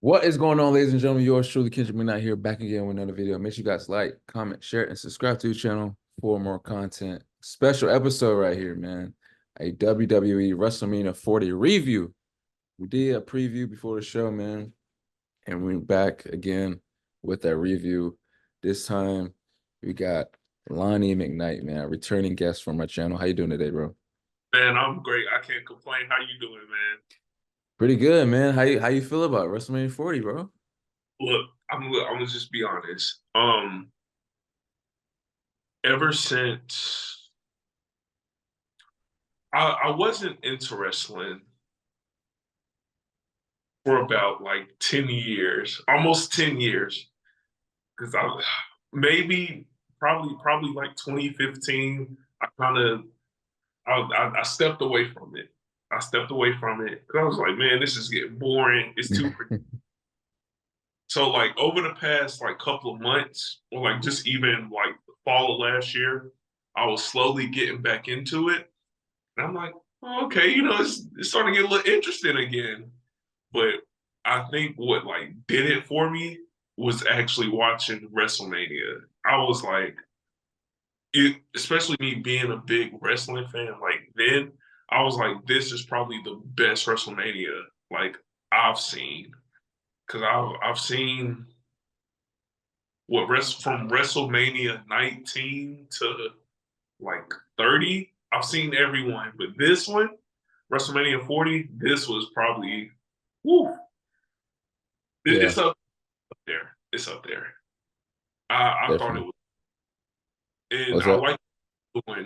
What is going on, ladies and gentlemen? Yours truly, Kendrick Midnight here, back again with another video. Make sure you guys like, Kendrick Midnight here, back again with another video. Make sure you guys like, comment, share, and subscribe to the channel for more content. Special episode right here, man. A WWE WrestleMania 40 review. We did a preview before the show, man, and we're back again with that review. This time, we got Lonnie McKnight, man, a returning guest from my channel. How you doing today, bro? Man, I'm great. I can't complain. How you doing, man? Pretty good, man. How you feel about WrestleMania 40, bro? Look, I'm gonna just be honest. Ever since I wasn't into wrestling for about like 10 years, almost 10 years. Because I maybe probably like 2015, I kind of I stepped away from it. I stepped away from it because I was like, man, this is getting boring. It's too So like over the past like couple of months, or like just even like the fall of last year, I was slowly getting back into it. And I'm like, oh, okay, it's starting to get a little interesting again. But I think what like did it for me was actually watching WrestleMania. I was like, especially me being a big wrestling fan, like then I was like, this is probably the best WrestleMania like I've seen. Cause I've seen from WrestleMania 19 to like 30. I've seen everyone, but this one, WrestleMania 40, this was probably woo, Yeah, it's up there. It's up there. I thought it definitely. was, and What's up?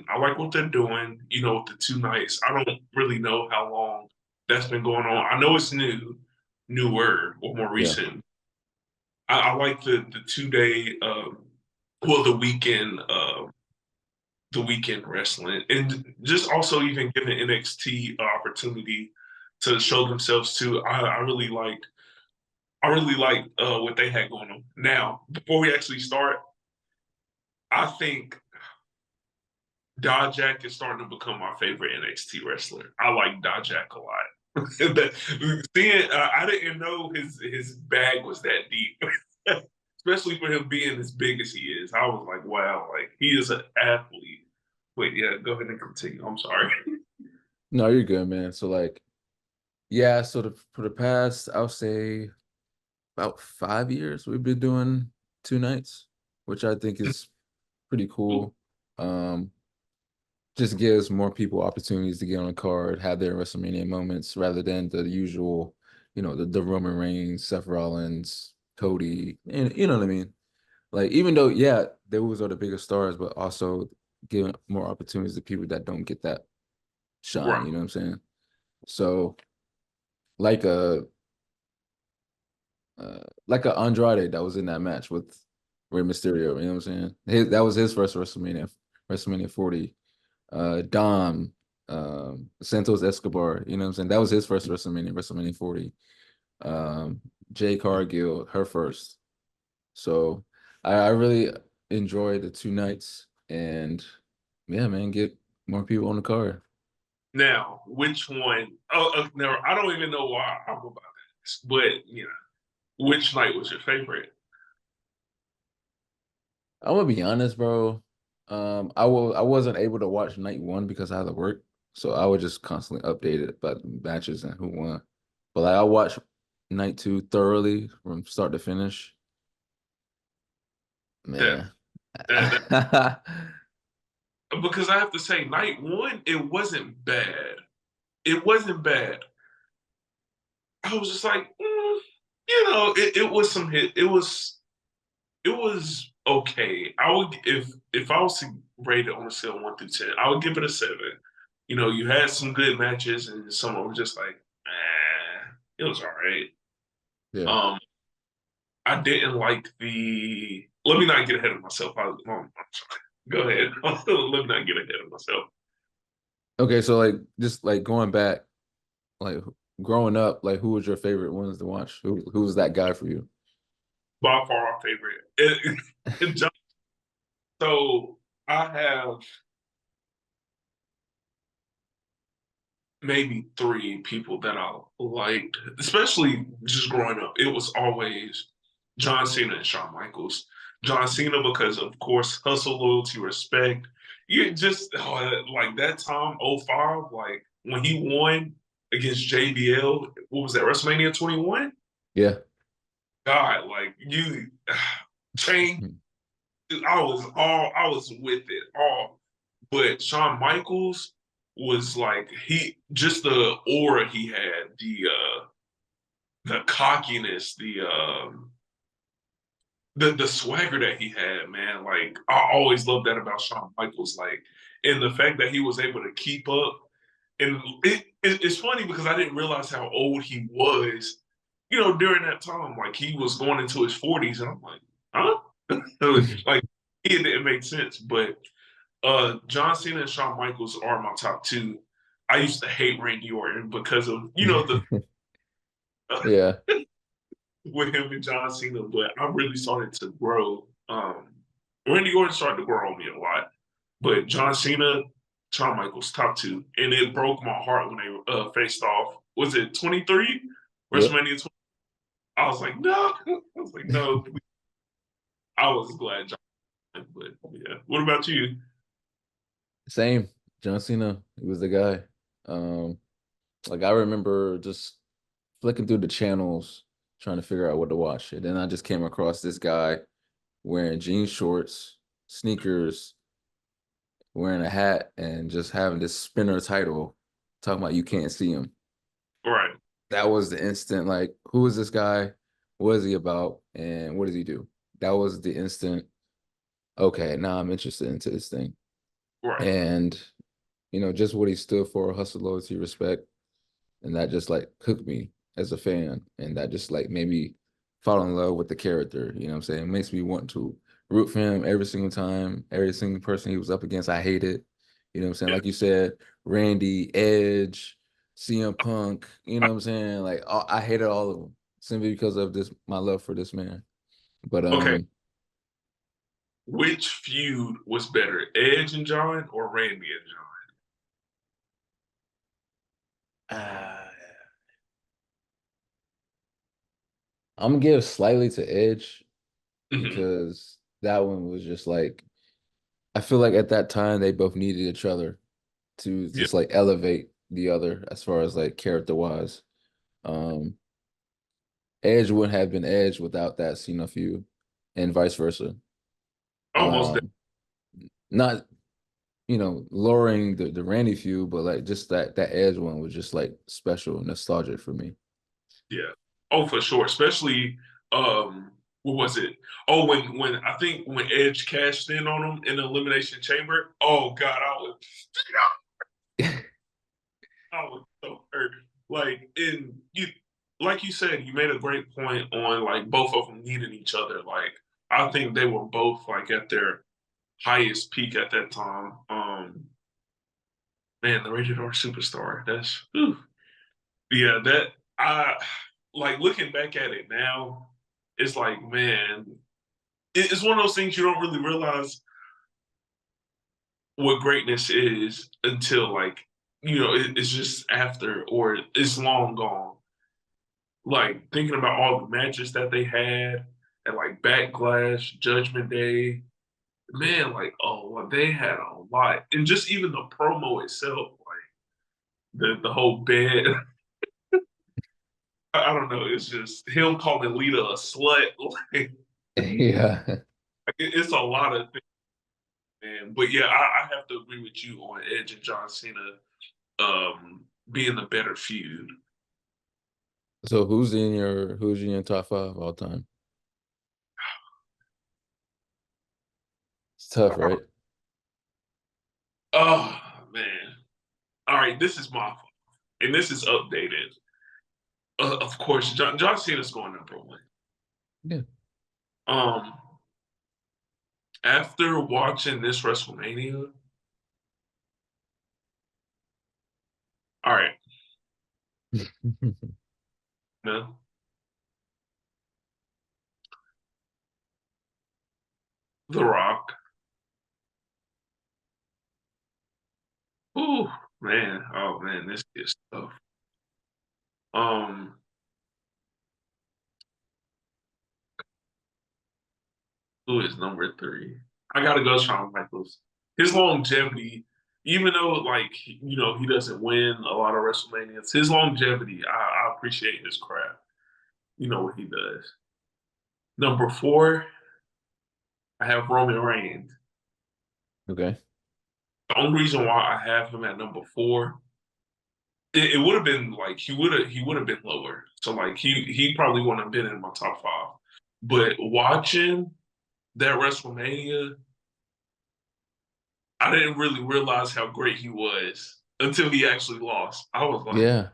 I like what they're doing, with the two nights. I don't really know how long that's been going on. I know it's newer or more Yeah. recent. I like the 2 day well the weekend wrestling, and just also even giving NXT an opportunity to show themselves too. I really liked what they had going on. Now, before we actually start, I think Dijak is starting to become my favorite NXT wrestler. I like Dijak a lot. I didn't know his bag was that deep, especially for him being as big as he is. I was like, wow, like he is an athlete. Wait, yeah, go ahead and continue. I'm sorry. No, you're good, man. So like, yeah, for the past, I'll say about 5 years, we've been doing two nights, which I think is pretty cool. Um, just gives more people opportunities to get on the card, have their WrestleMania moments rather than the usual, the Roman Reigns, Seth Rollins, Cody, and you know what I mean? Like, even though, yeah, those are the biggest stars, but also giving more opportunities to people that don't get that shine, Right. you know what I'm saying? So like a like a Andrade that was in that match with Rey Mysterio, you know what I'm saying? That was his first WrestleMania 40. Dom, Santos Escobar, you know what I'm saying? That was his first WrestleMania 40. Um, Jay Cargill, her first. So I really enjoyed the two nights, and yeah, man, get more people on the card. Now, which one? Oh, no, I don't even know why I'm about this, but which night was your favorite? I'm gonna be honest, bro. I wasn't able to watch night one because I had to work, so I was just constantly updated about the matches and who won. But like, I watched night two thoroughly from start to finish. That Man, that because I have to say, night one, it wasn't bad. It wasn't bad. I was just like, it was some hit. It was okay. I would if I was to rate it on a scale of 1 through 10, I would give it a 7. You had some good matches, and some were just like, it was all right. yeah. Um, I didn't like the. Let me not get ahead of myself. I'm sorry. Go ahead. Let me not get ahead of myself. Okay, so like just like going back, like growing up, like who was your favorite ones to watch? Who was that guy for you? By far, our favorite. So I have maybe three people that I liked, especially just growing up. It was always John Cena and Shawn Michaels. John Cena because, of course, hustle, loyalty, respect. You just like that time, '05, like when he won against JBL. What was that? WrestleMania 21. Yeah. God, like you change. I was with it all. But Shawn Michaels was like he just the aura he had, the cockiness, the swagger that he had, man. Like I always loved that about Shawn Michaels. Like, and the fact that he was able to keep up. And it's funny because I didn't realize how old he was, during that time. Like he was going into his 40s, and I'm like, huh? Like it didn't make sense. But John Cena and Shawn Michaels are my top two. I used to hate Randy Orton because of the Yeah. with him and John Cena, but I really started to grow. Randy Orton started to grow on me a lot, but John Cena, Shawn Michaels, top two, and it broke my heart when they faced off. Was it 23 Yep. WrestleMania 20? I was like, no. I was like, no. I was glad John, but yeah. What about you? Same. John Cena, he was the guy. Like I remember just flicking through the channels trying to figure out what to watch. And then I just came across this guy wearing jean shorts, sneakers, wearing a hat, and just having this spinner title, talking about you can't see him. Right, That was the instant, like, who is this guy? What is he about? And what does he do? That was the instant, okay, now I'm interested into this thing. right. And, just what he stood for, hustle, loyalty, respect. And that just like hooked me as a fan. And that just like made me fall in love with the character. You know what I'm saying? It makes me want to root for him every single time. Every single person he was up against, I hated. You know what I'm saying? Yeah. Like you said, Randy, Edge, CM Punk, you know what I'm saying? Like I hated all of them simply because of this my love for this man. But Okay, which feud was better, Edge and John or Randy and uh, I'm gonna give slightly to Edge John? because that one was just like I feel like at that time they both needed each other to Yeah. just like elevate the other as far as like character wise. Um Edge wouldn't have been Edge without that Cena feud and vice versa. Almost. Um not lowering the Randy feud, but like just that Edge one was just like special and nostalgic for me. Yeah. Oh, for sure. Especially what was it? Oh, when I think when Edge cashed in on him in the Elimination Chamber. Oh God, I was so hurt. Like in you like you said, you made a great point on like both of them needing each other. Like I think they were both like at their highest peak at that time. Man, the rated R superstar. That's whew. Yeah, that I like looking back at it now, it's like, man, it's one of those things you don't really realize what greatness is until like, it's just after or it's long gone. Like thinking about all the matches that they had and like Backlash, Judgment Day, man, like, oh, well, they had a lot. And just even the promo itself, like the whole bed. I don't know. It's just him calling Lita a slut. Like, Yeah. it's a lot of things, man. But yeah, I have to agree with you on Edge and John Cena being the better feud. So who's in your top five all time? It's tough, right? Oh man. All right, this is my fault. And this is updated. Of course, John Cena's going number one. Yeah. Um, after watching this WrestleMania, all right, no, The Rock. Ooh, Man, oh man, this is tough. Um, who is number three? I gotta go Shawn Michaels. His longevity, even though like he doesn't win a lot of WrestleManias, his longevity, I appreciate his craft. You know what he does. Number four, I have Roman Reigns. Okay. The only reason why I have him at number four, it would have been like he would have been lower. So like he probably wouldn't have been in my top five. But watching that WrestleMania, I didn't really realize how great he was until he actually lost. I was like, Yeah.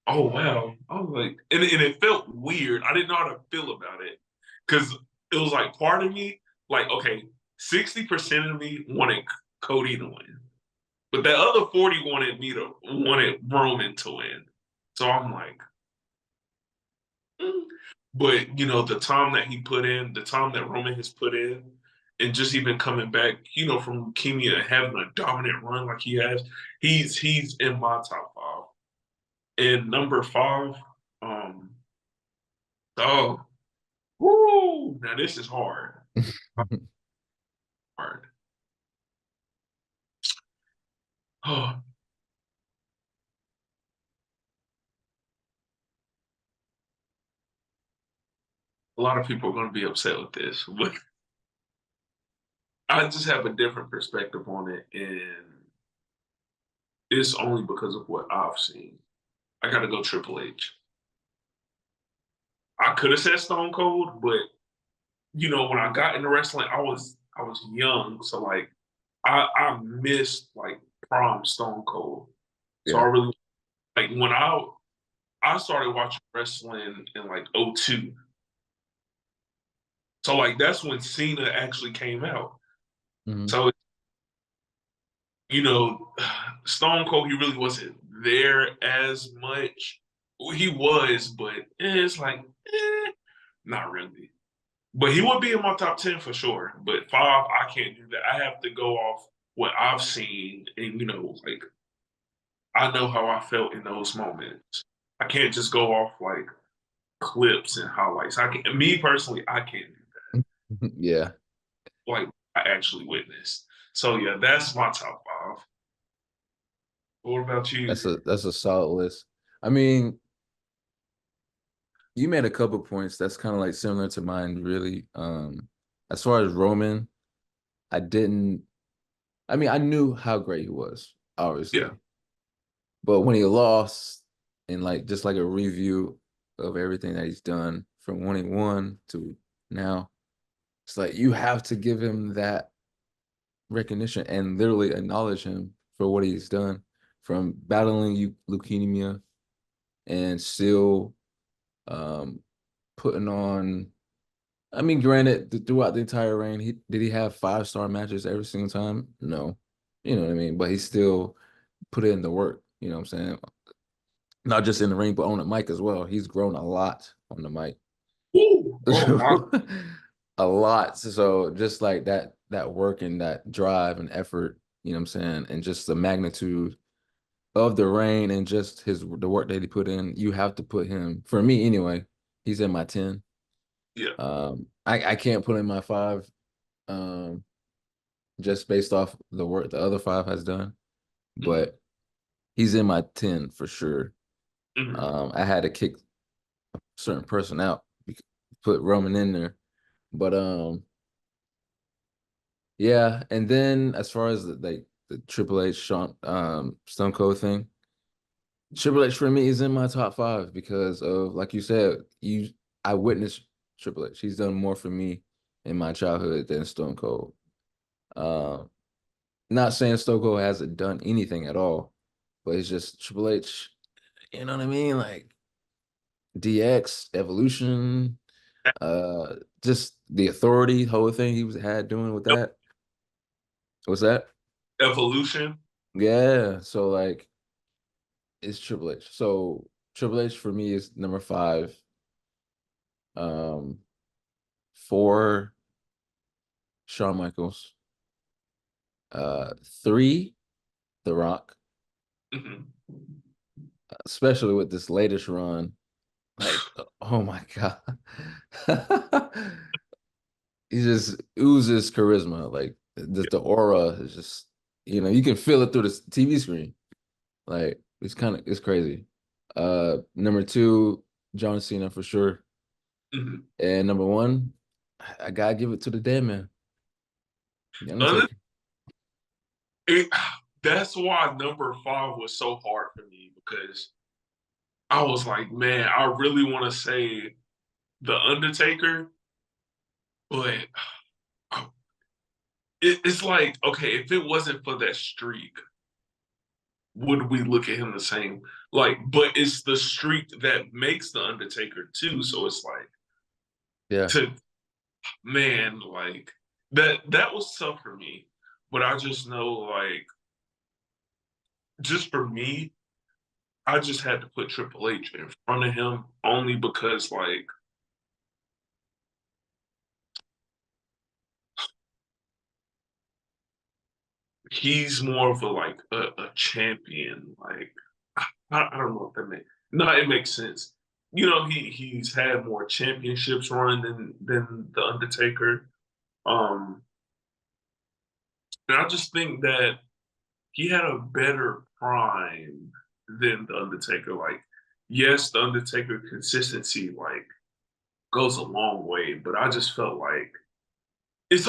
oh wow. I was like, and it felt weird. I didn't know how to feel about it. Cause it was like part of me, like, okay, 60% of me wanted Cody to win. But that other 40 wanted Roman to win. So I'm like, mm. But the time that he put in, the time that Roman has put in, and just even coming back, from leukemia and having a dominant run like he has, he's in my top five. And number five, um, oh, woo, now this is hard. Hard. Oh, a lot of people are going to be upset with this, but I just have a different perspective on it, and it's only because of what I've seen. I got to go Triple H. I could have said Stone Cold, but when I got into wrestling, I was young, so like I missed like prime Stone Cold. So I Yeah. really like when I started watching wrestling in like '02. So like that's when Cena actually came out. Hmm. So you know, Stone Cold, he really wasn't there as much. Well, he was, but it's like, not really. But he would be in my top 10 for sure. But five, I can't do that. I have to go off what I've seen, and like I know how I felt in those moments. I can't just go off like clips and highlights. I can, me personally, I can't do Yeah. that. Like I actually witnessed. So yeah, that's my top five. What about you? That's a solid list. I mean, you made a couple points that's kind of like similar to mine, really. As far as Roman, I didn't I mean, I knew how great he was, Yeah. obviously. But when he lost, and like just like a review of everything that he's done from when he won to now, it's like you have to give him that recognition and literally acknowledge him for what he's done, from battling leukemia and still um putting on. I mean, granted, throughout the entire reign, he have 5-star matches every single time? No. You know what I mean? But he still put in the work, you know what I'm saying? Not just in the ring, but on the mic as well. He's grown a lot on the mic. Ooh, oh my. A lot. So just like that work and that drive and effort, you know what I'm saying? And just the magnitude of the reign and just the work that he put in, you have to put him, for me anyway, he's in my 10. Yeah. I can't put in my 5 um just based off the work the other 5 has done, Mm-hmm. but he's in my 10 for sure. Mm-hmm. I had to kick a certain person out, put Roman in there. But yeah, and then as far as the Triple H Stone Cold thing, Triple H for me is in my top 5 because of, like you said, I witnessed Triple H. He's done more for me in my childhood than Stone Cold. Um, Not saying Stone Cold hasn't done anything at all, but it's just Triple H. You know what I mean? Like DX, Evolution, just the authority, whole thing he was had doing with that. What's that? Evolution. Yeah. So like it's Triple H. So Triple H for me is number 5. Um, 4, Shawn Michaels. 3, The Rock. Mhm. especially with this latest run. Like, oh my God. He just oozes charisma. Like just the aura is just, you can feel it through the TV screen. Like it's crazy. Number two, John Cena for sure. Mhm. And number one, I gotta give it to the dead man, The Honest- Undertaker. it- that's why number 5 was so hard for me because I was like, man, I really want to say the Undertaker, but it's like, okay, if it wasn't for that streak, would we look at him the same? Like, but it's the streak that makes the Undertaker too. So it's like, Yeah. to man, like that was tough for me. But I just know, like, just for me, I just had to put Triple H in front of him only because, like, he's more of a like a champion. Like, I don't know if that makes no, it makes sense. He's had more championships run than the Undertaker. Um, and I just think that he had a better prime than the Undertaker. Like, yes, the Undertaker consistency like goes a long way, but I just felt like it's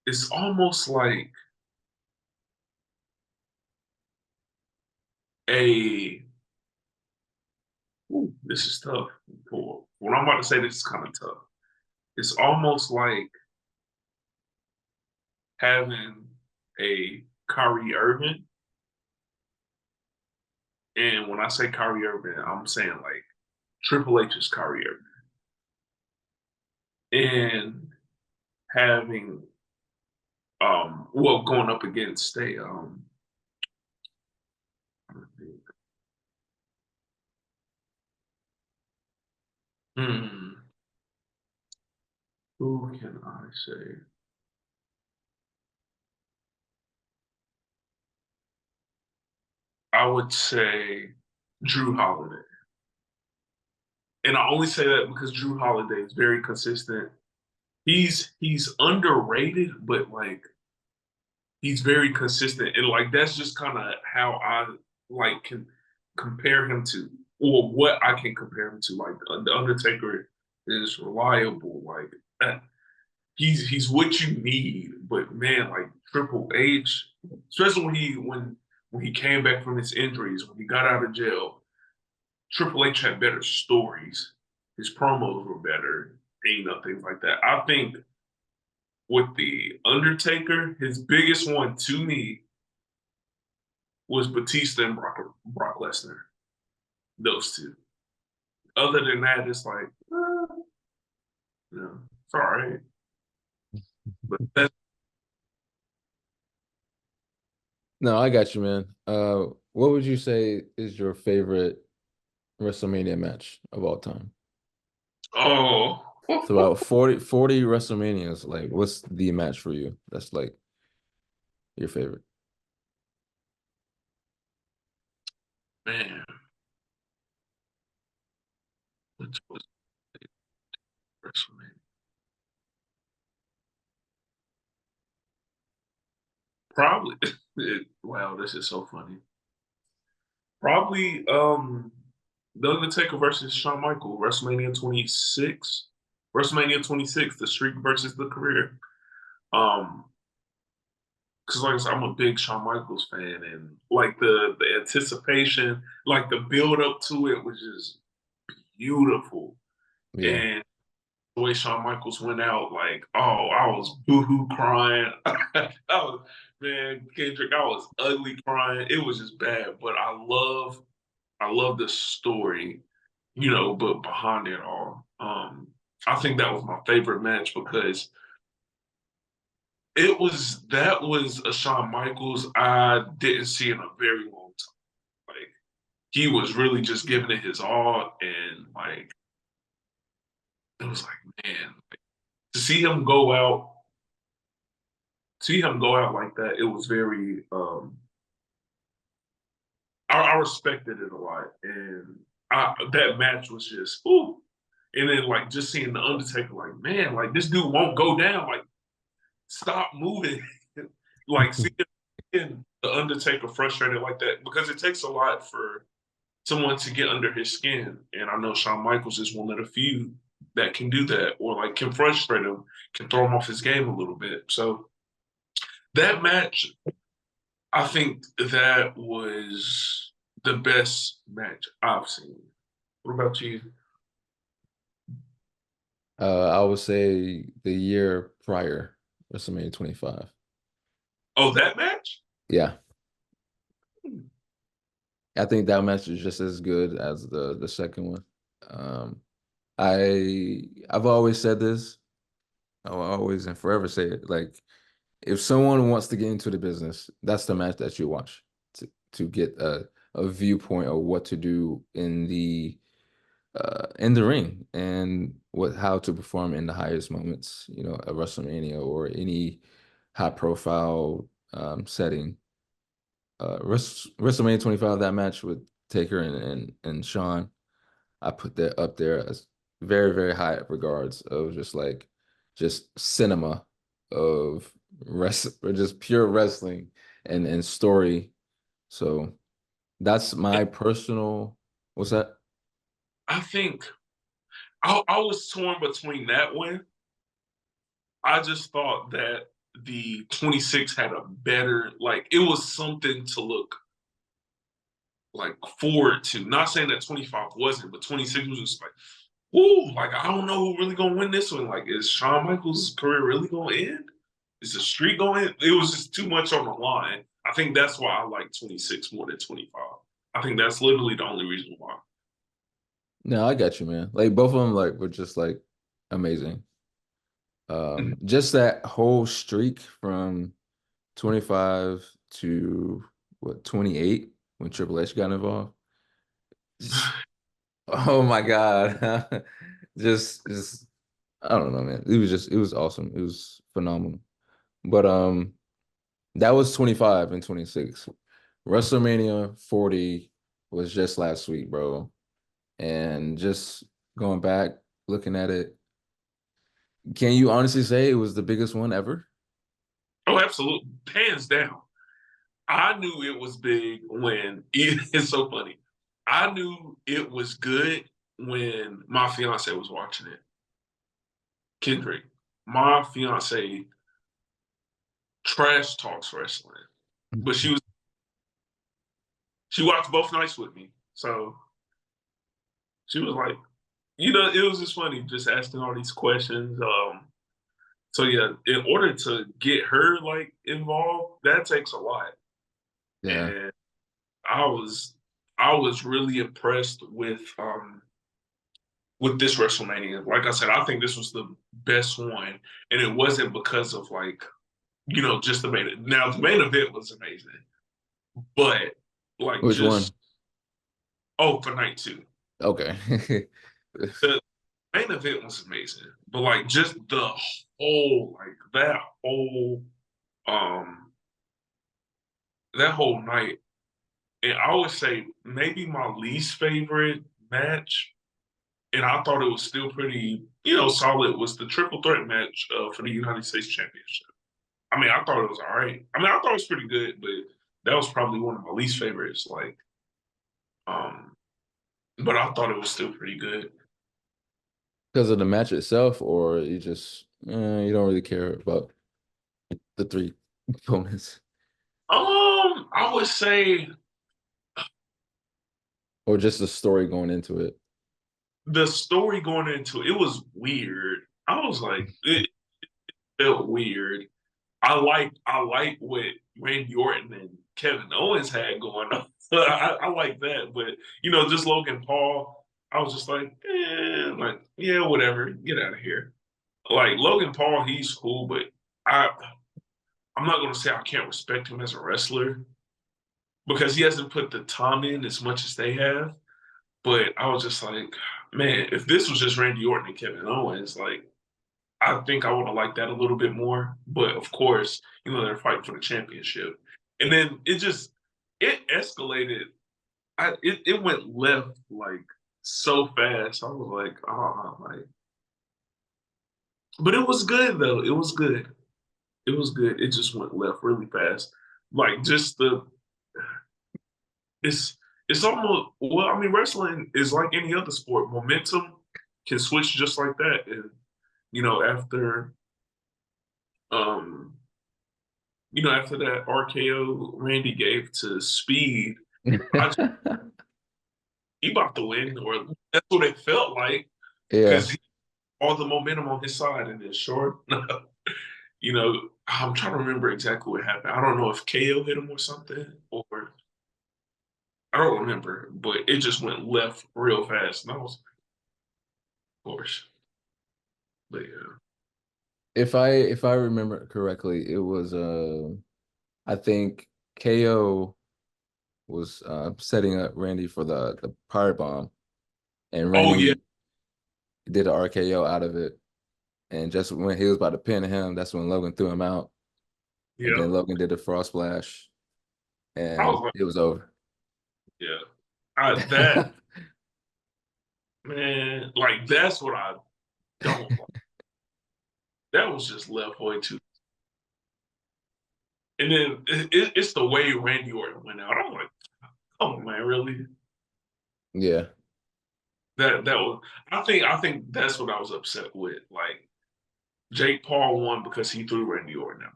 it's almost like a ooh, this is tough. For what I'm about to say, this is kind of tough. It's almost like having a Kyrie Irving, and when I say Kyrie Irving, I'm saying like Triple H's Kyrie Irving, and having well, going up against a hmm, who can I say? I would say Drew Holiday. And I only say that because Drew Holiday is very consistent. He's underrated, but like he's very consistent. And like that's just kind of how I like can compare him to, or what I can compare him to. Like the Undertaker is reliable. Like he's what you need. But man, like Triple H, especially when he came back from his injuries, when he got out of jail, Triple H had better stories. His promos were better, things like that. I think with the Undertaker, his biggest one to me was Batista and Brock Lesnar. Those two. Other than that, it's like, it's all right. But that's No, I got you, man. What would you say is your favorite WrestleMania match of all time? oh It's about 40 WrestleManias. Like, what's the match for you? That's like your favorite. man, which was WrestleMania? Probably. Wow, this is so funny. Probably The Undertaker versus Shawn Michael, WrestleMania 26. WrestleMania 26, the streak versus the career. Um, because like I said, I'm a big Shawn Michaels fan, and like the anticipation, like the build up to it was just beautiful. Yeah. And the way Shawn Michaels went out, like, oh, I was boohoo crying. I was, man, Kendrick, I was ugly crying. It was just bad. But I love the story, but behind it all. I think that was my favorite match because that was a Shawn Michaels I didn't see in a very long time. Like he was really just giving it his all, and like it was like, man, like, to see him go out see him go out like that, it was very I respected it a lot. And that match was just ooh. And then like just seeing the Undertaker, like, man, like this dude won't go down. Like, stop moving. Like seeing the Undertaker frustrated like that, because it takes a lot for someone to get under his skin. And I know Shawn Michaels is one of the few that can do that, or like can frustrate him, can throw him off his game a little bit. So that match, I think that was the best match I've seen. What about you? I would say the year prior, WrestleMania 25. Oh, that match? Yeah, I think that match is just as good as the second one. Um, I've always said this. I'll always and forever say it. Like, if someone wants to get into the business, that's the match that you watch to get a viewpoint of what to do in the ring and what how to perform in the highest moments, at WrestleMania or any high profile setting. WrestleMania 25, that match with Taker and Shawn, I put that up there as very, very high regards of just cinema of or just pure wrestling and story. So that's my personal, what's that? I think I was torn between that one. I just thought that the 26 had a better, like, it was something to look like forward to. Not saying that 25 wasn't, but 26 was just like, ooh, like I don't know who really gonna win this one. Like, is Shawn Michaels' career really gonna end? Is the streak going to end? It was just too much on the line. I think that's why I like 26 more than 25. I think that's literally the only reason why. No, I got you, man. Like both of them were just amazing. Just that whole streak from 25 to what 28 when Triple H got involved. Just, oh my God. just I don't know, man. It was awesome. It was phenomenal. But that was 25 and 26. WrestleMania 40 was just last week, bro. And just going back, looking at it, can you honestly say it was the biggest one ever? Oh, absolutely. Hands down. I knew it was big when it's so funny. I knew it was good when my fiance was watching it. Kendrick, my fiance trash talks wrestling, but she watched both nights with me. So she was like, it was just funny just asking all these questions. So yeah, in order to get her like involved, that takes a lot. Yeah. And I was I was really impressed with this WrestleMania. Like I said, I think this was the best one. And it wasn't because of like, just the main. Now the main event was amazing, but like Which one? just for night two. Okay. The main event was amazing. But like just the whole like um that whole night. And I would say maybe my least favorite match, and I thought it was still pretty, solid, was the triple threat match for the United States Championship. I mean, I thought it was all right. I mean, I thought it was pretty good, but that was probably one of my least favorites. Like, um, but I thought it was still pretty good. Because of the match itself, or you don't really care about the three opponents, I would say or just the story going into it. the story going into it was weird. I was like, it felt weird. I like what Randy Orton and Kevin Owens had going on. I like that, but just Logan Paul, I was just like yeah, whatever, get out of here. Like Logan Paul, he's cool, but I I'm not gonna say I can't respect him as a wrestler because he hasn't put the time in as much as they have. But I was just like, man, if this was just Randy Orton and Kevin Owens, like I think I would have liked that a little bit more. But of course, they're fighting for the championship. And then it escalated. It went left like so fast. I was like, oh, like, but it was good though. It was good. It was good. It just went left really fast. Like just it's it's almost, well, I mean, wrestling is like any other sport. Momentum can switch just like that. And after um after that RKO Randy gave to Speed, I just, he about to win, or that's what it felt like, Yeah. because all the momentum on his side, and then short. I'm trying to remember exactly what happened. I don't know if KO hit him or something, or I don't remember, but it just went left real fast. And I was, of course, but yeah. If I remember correctly, it was I think KO was setting up Randy for the power bomb, and Oh yeah, Randy did an RKO out of it. And just when he was about to pin him, that's when Logan threw him out. And yeah. then Logan did the frost splash, I was and like, it was over. yeah. That man, like that's what I don't like. That was just left way too. And then it's the way Randy Orton went out. I'm like, oh man, really? Yeah. That was. I think that's what I was upset with. Like Jake Paul won because he threw Randy Orton out.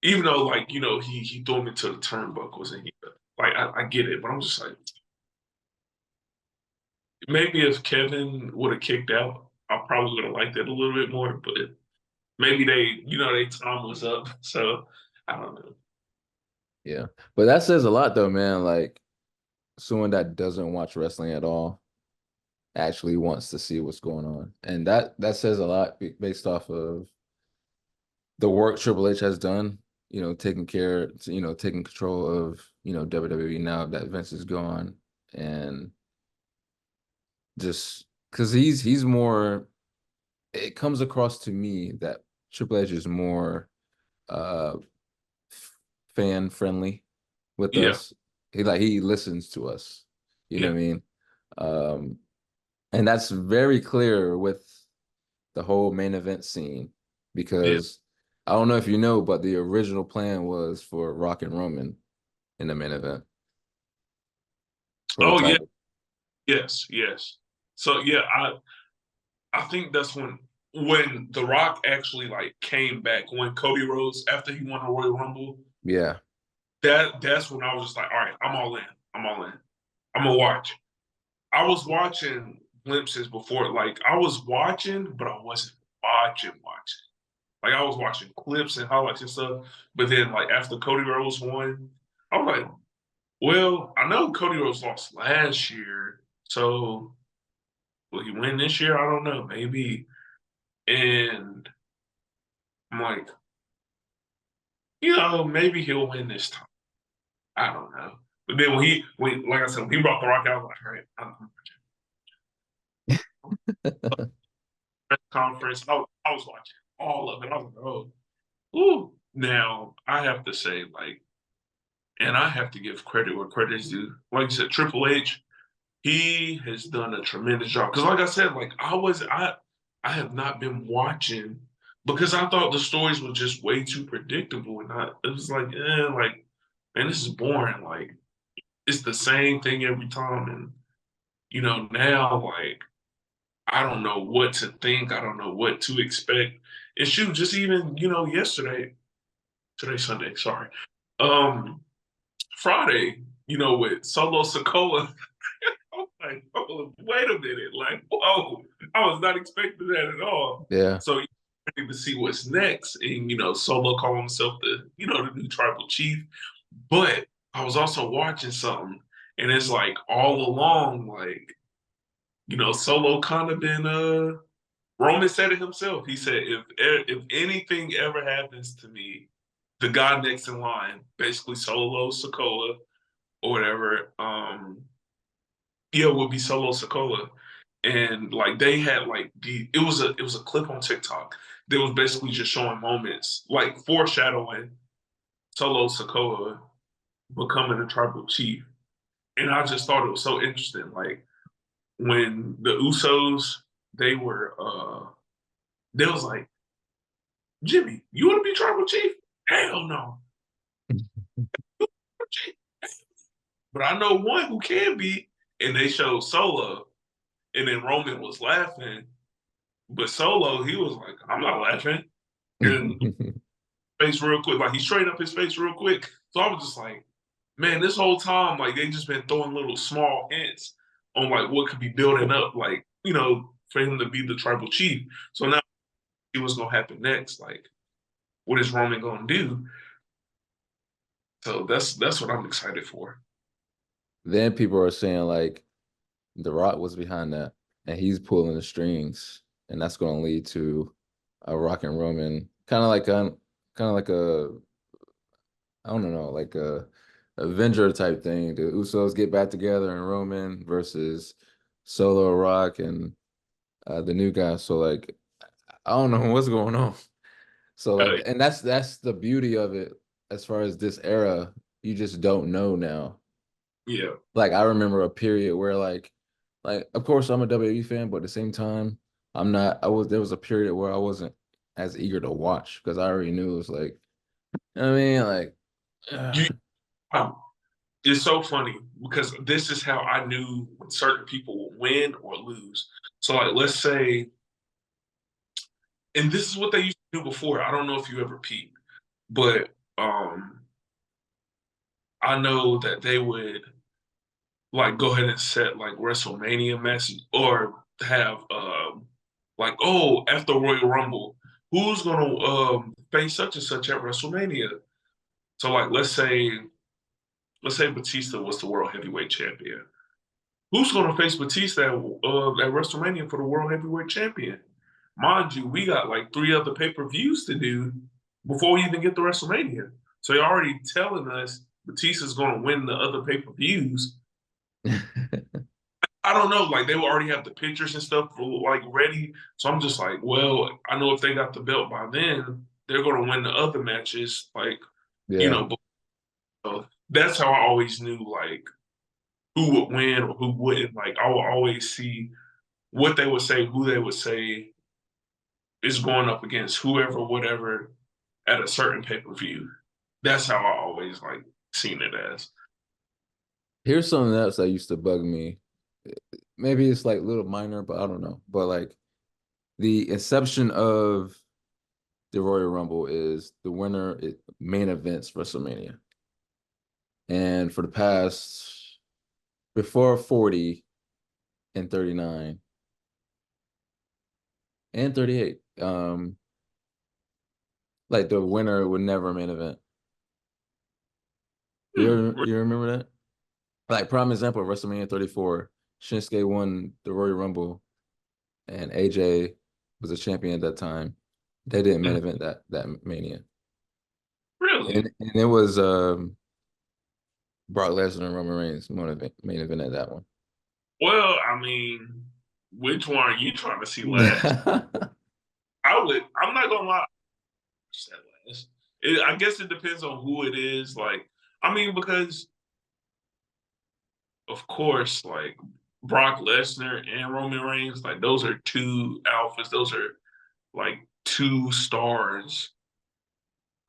Even though, like, he threw him into the turnbuckles, and like, I get it, but I'm just like, maybe if Kevin would have kicked out, I probably would have liked it a little bit more. But maybe their time was up, so I don't know. Yeah. But that says a lot though, man. Like someone that doesn't watch wrestling at all actually wants to see what's going on. And that says a lot based off of the work Triple H has done, taking control of, WWE now that Vince is gone. And just because he's more, it comes across to me that Triple H is more uh fan friendly with Yeah, us. He listens to us. You know yeah, what I mean? Um, and that's very clear with the whole main event scene yeah. because I don't know if you know, but the original plan was for Rock and Roman in the main event for the Oh yeah, title. yes, yes. So yeah, I think that's when The Rock actually like came back, when Cody Rhodes, after he won the Royal Rumble. Yeah. That's when I was just like, all right, I'm all in. I'm all in. I'm gonna watch. I was watching glimpses before, like I was watching, but I wasn't watching. Like I was watching clips and highlights and stuff. But then like after Cody Rhodes won, I was like, well, I know Cody Rhodes lost last year, so will he win this year? I don't know, maybe. And I'm like, maybe he'll win this time. I don't know. But then when like I said, when he brought The Rock out, I was like, all right, I'm press conference. I was watching all of it. I was like, oh, ooh. Now I have to say, like, and I have to give credit where credit is due. Like you said, Triple H, he has done a tremendous job. Because, like I said, like I have not been watching because I thought the stories were just way too predictable, and it was like, like, man, this is boring. Like, it's the same thing every time, and now like I don't know what to think. I don't know what to expect. And shoot, just even yesterday, today's Sunday. Sorry, um, Friday. With Solo Sokola. I'm like, oh, wait a minute. Like, whoa, I was not expecting that at all. Yeah. So you ready to see what's next. And, Solo calling himself the new tribal chief. But I was also watching something, and it's like all along, like, Solo kind of been Roman said it himself. He said, if anything ever happens to me, the guy next in line, basically Solo Sokola or whatever, yeah, would be Solo Sokola. and like they had like it was a clip on TikTok that was basically just showing moments like foreshadowing Solo Sikoa becoming a tribal chief. And I just thought it was so interesting. Like when the Usos, they were they was like, Jimmy, you want to be tribal chief? Hell no. But I know one who can be, and they showed Solo, and then Roman was laughing, but Solo, he was like, I'm not laughing. And face real quick, like he straightened up his face real quick. So I was just like, man, this whole time, like they just been throwing little small hints on like what could be building up, like, you know, for him to be the tribal chief. So now what's gonna happen next. Like, what is Roman gonna do? So that's what I'm excited for. Then people are saying like The Rock was behind that, and he's pulling the strings, and that's going to lead to a Rock and Roman kind of like a I don't know, like a Avenger type thing. The Usos get back together and Roman versus Solo, Rock, and the new guy. So like, I don't know what's going on. So Uh, like, and that's the beauty of it. As far as this era, you just don't know now. yeah. Like I remember a period where like of course I'm a WWE fan, but at the same time, I'm not. There was a period where I wasn't as eager to watch because I already knew it was like, I mean, like, You, um, it's so funny because this is how I knew when certain people will win or lose. So like, let's say, and this is what they used to do before. I don't know if you ever peeped, but I know that they would like go ahead and set like WrestleMania matches or have like, oh, after Royal Rumble, who's gonna face such and such at WrestleMania? So like let's say Batista was the world heavyweight champion. Who's gonna face Batista at WrestleMania for the world heavyweight champion? Mind you, we got like 3 other pay-per-views to do before we even get to WrestleMania. So you're already telling us Batista's gonna win the other pay-per-views. I don't know. Like they will already have the pictures and stuff like ready. So I'm just like, well, I know if they got the belt by then, they're gonna win the other matches. Like, you yeah. know, but that's how I always knew like who would win or who wouldn't. Like I would always see what they would say, who they would say is going up against whoever, whatever, at a certain pay-per-view. That's how I always like seen it as. Here's something else that used to bug me. Maybe it's like a little minor, but I don't know. But like the inception of the Royal Rumble is the winner main events WrestleMania. And for the past before 40 and 39 and 38, like the winner would never main event. You remember that? Like prime example of WrestleMania 34, Shinsuke won the Royal Rumble and AJ was a champion at that time. They didn't main event that Mania. Really? And it was Brock Lesnar and Roman Reigns main event at that one. Well, I mean, which one are you trying to see last? I would. I'm not gonna lie. I guess it depends on who it is. Like, I mean, because of course, like Brock Lesnar and Roman Reigns, like those are two alphas. Those are like two stars.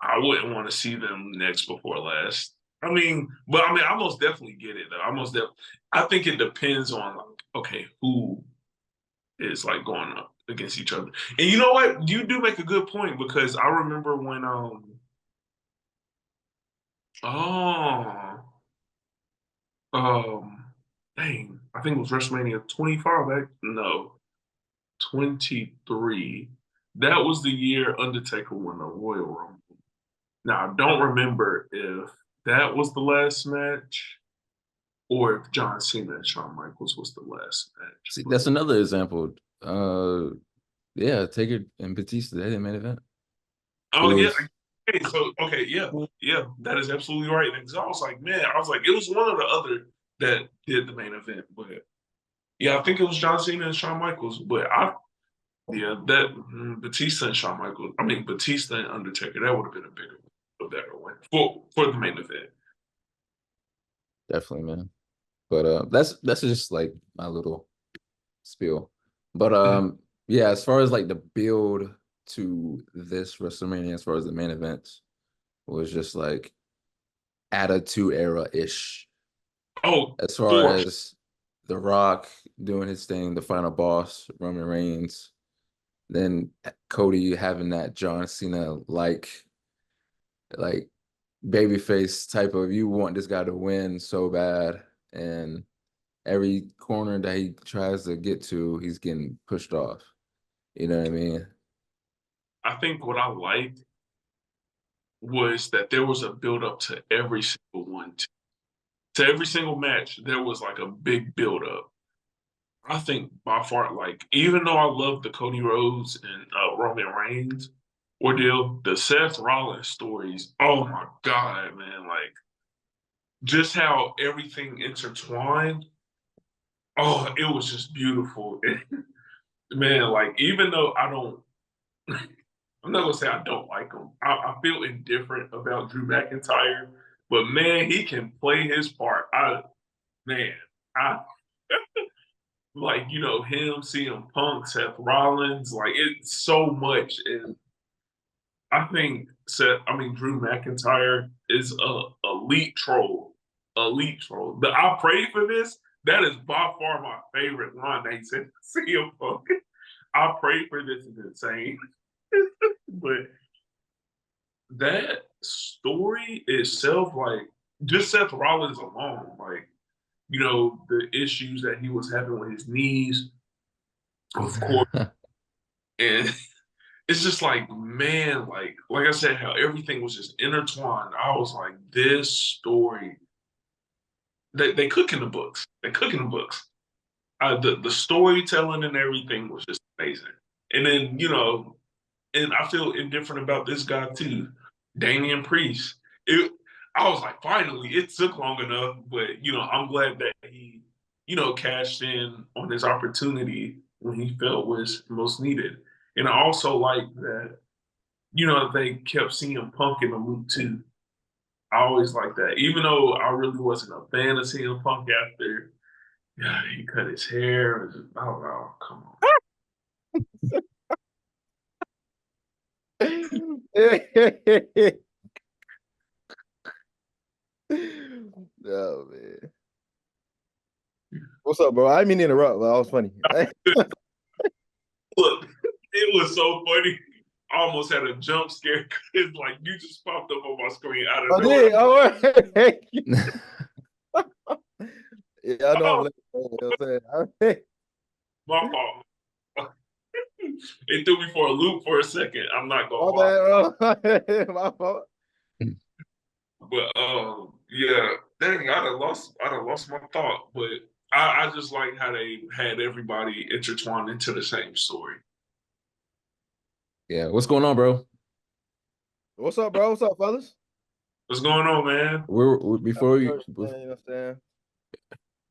I wouldn't want to see them next before last. I mean, but I mean, I most definitely get it though. I think it depends on like, okay, who is like going up against each other. And you know what? You do make a good point because I remember when oh um dang, I think it was WrestleMania 25, right? No, 23. That was the year Undertaker won the Royal Rumble. Now I don't remember if that was the last match or if John Cena and Shawn Michaels was the last match. See, But that's another example. Yeah, Taker and Batista, they didn't main event. It oh yeah. was Okay, so okay, yeah, yeah, that is absolutely right. Because I was like, man, I was like, it was one or the other that did the main event, but Yeah, I think it was John Cena and Shawn Michaels, but Batista and Shawn Michaels. I mean Batista and Undertaker. That would have been a better one for the main event. Definitely, man. But that's just like my little spiel. But Mhm. yeah, as far as like the build to this WrestleMania, as far as the main events, was just like Attitude Era ish. Oh, As far for as The Rock doing his thing, the final boss, Roman Reigns, then Cody having that John Cena like babyface type of you want this guy to win so bad, and every corner that he tries to get to, he's getting pushed off. You know what I mean? I think what I liked was that there was a build up to every single one. To every single match, there was like a big build up. I think by far, like, even though I love the Cody Rhodes and Roman Reigns ordeal, the Seth Rollins stories, oh my God, man, like, just how everything intertwined, oh, it was just beautiful. Man, like, even though I'm not gonna say I don't like him. I feel indifferent about Drew McIntyre, but man, he can play his part. Man, I like him, CM Punk, Seth Rollins, like it's so much, and I think Drew McIntyre is a elite troll. The I prayed for this. That is by far my favorite line that he said to CM Punk. I prayed for this is insane, but that story itself, like just Seth Rollins alone, like the issues that he was having with his knees, of course, and it's just like, man, like I said, how everything was just intertwined. I was like, this story, they cook in the books. They cook in the books. The storytelling and everything was just amazing. And then and I feel indifferent about this guy too, Damian Priest. It, I was like, finally, it took long enough, but I'm glad that he, cashed in on his opportunity when he felt was most needed. And I also like that, they kept seeing Punk in the loop too. I always like that, even though I really wasn't a fan of CM Punk after he cut his hair. I don't know, come on. Oh man. What's up, bro? I didn't mean to interrupt, but that was funny. Look, it was so funny. I almost had a jump scare because like you just popped up on my screen out of I nowhere. did. All right. Yeah, I know. Oh, You know what I'm saying? my fault. It threw me for a loop for a second. I'm not gonna My lie. bad, bro. My fault. But yeah, dang, I'd have lost my thought. But I just like how they had everybody intertwined into the same story. Yeah, what's going on, bro? What's up, bro? What's up, fellas? What's going on, man? We're before you, You know what I'm saying?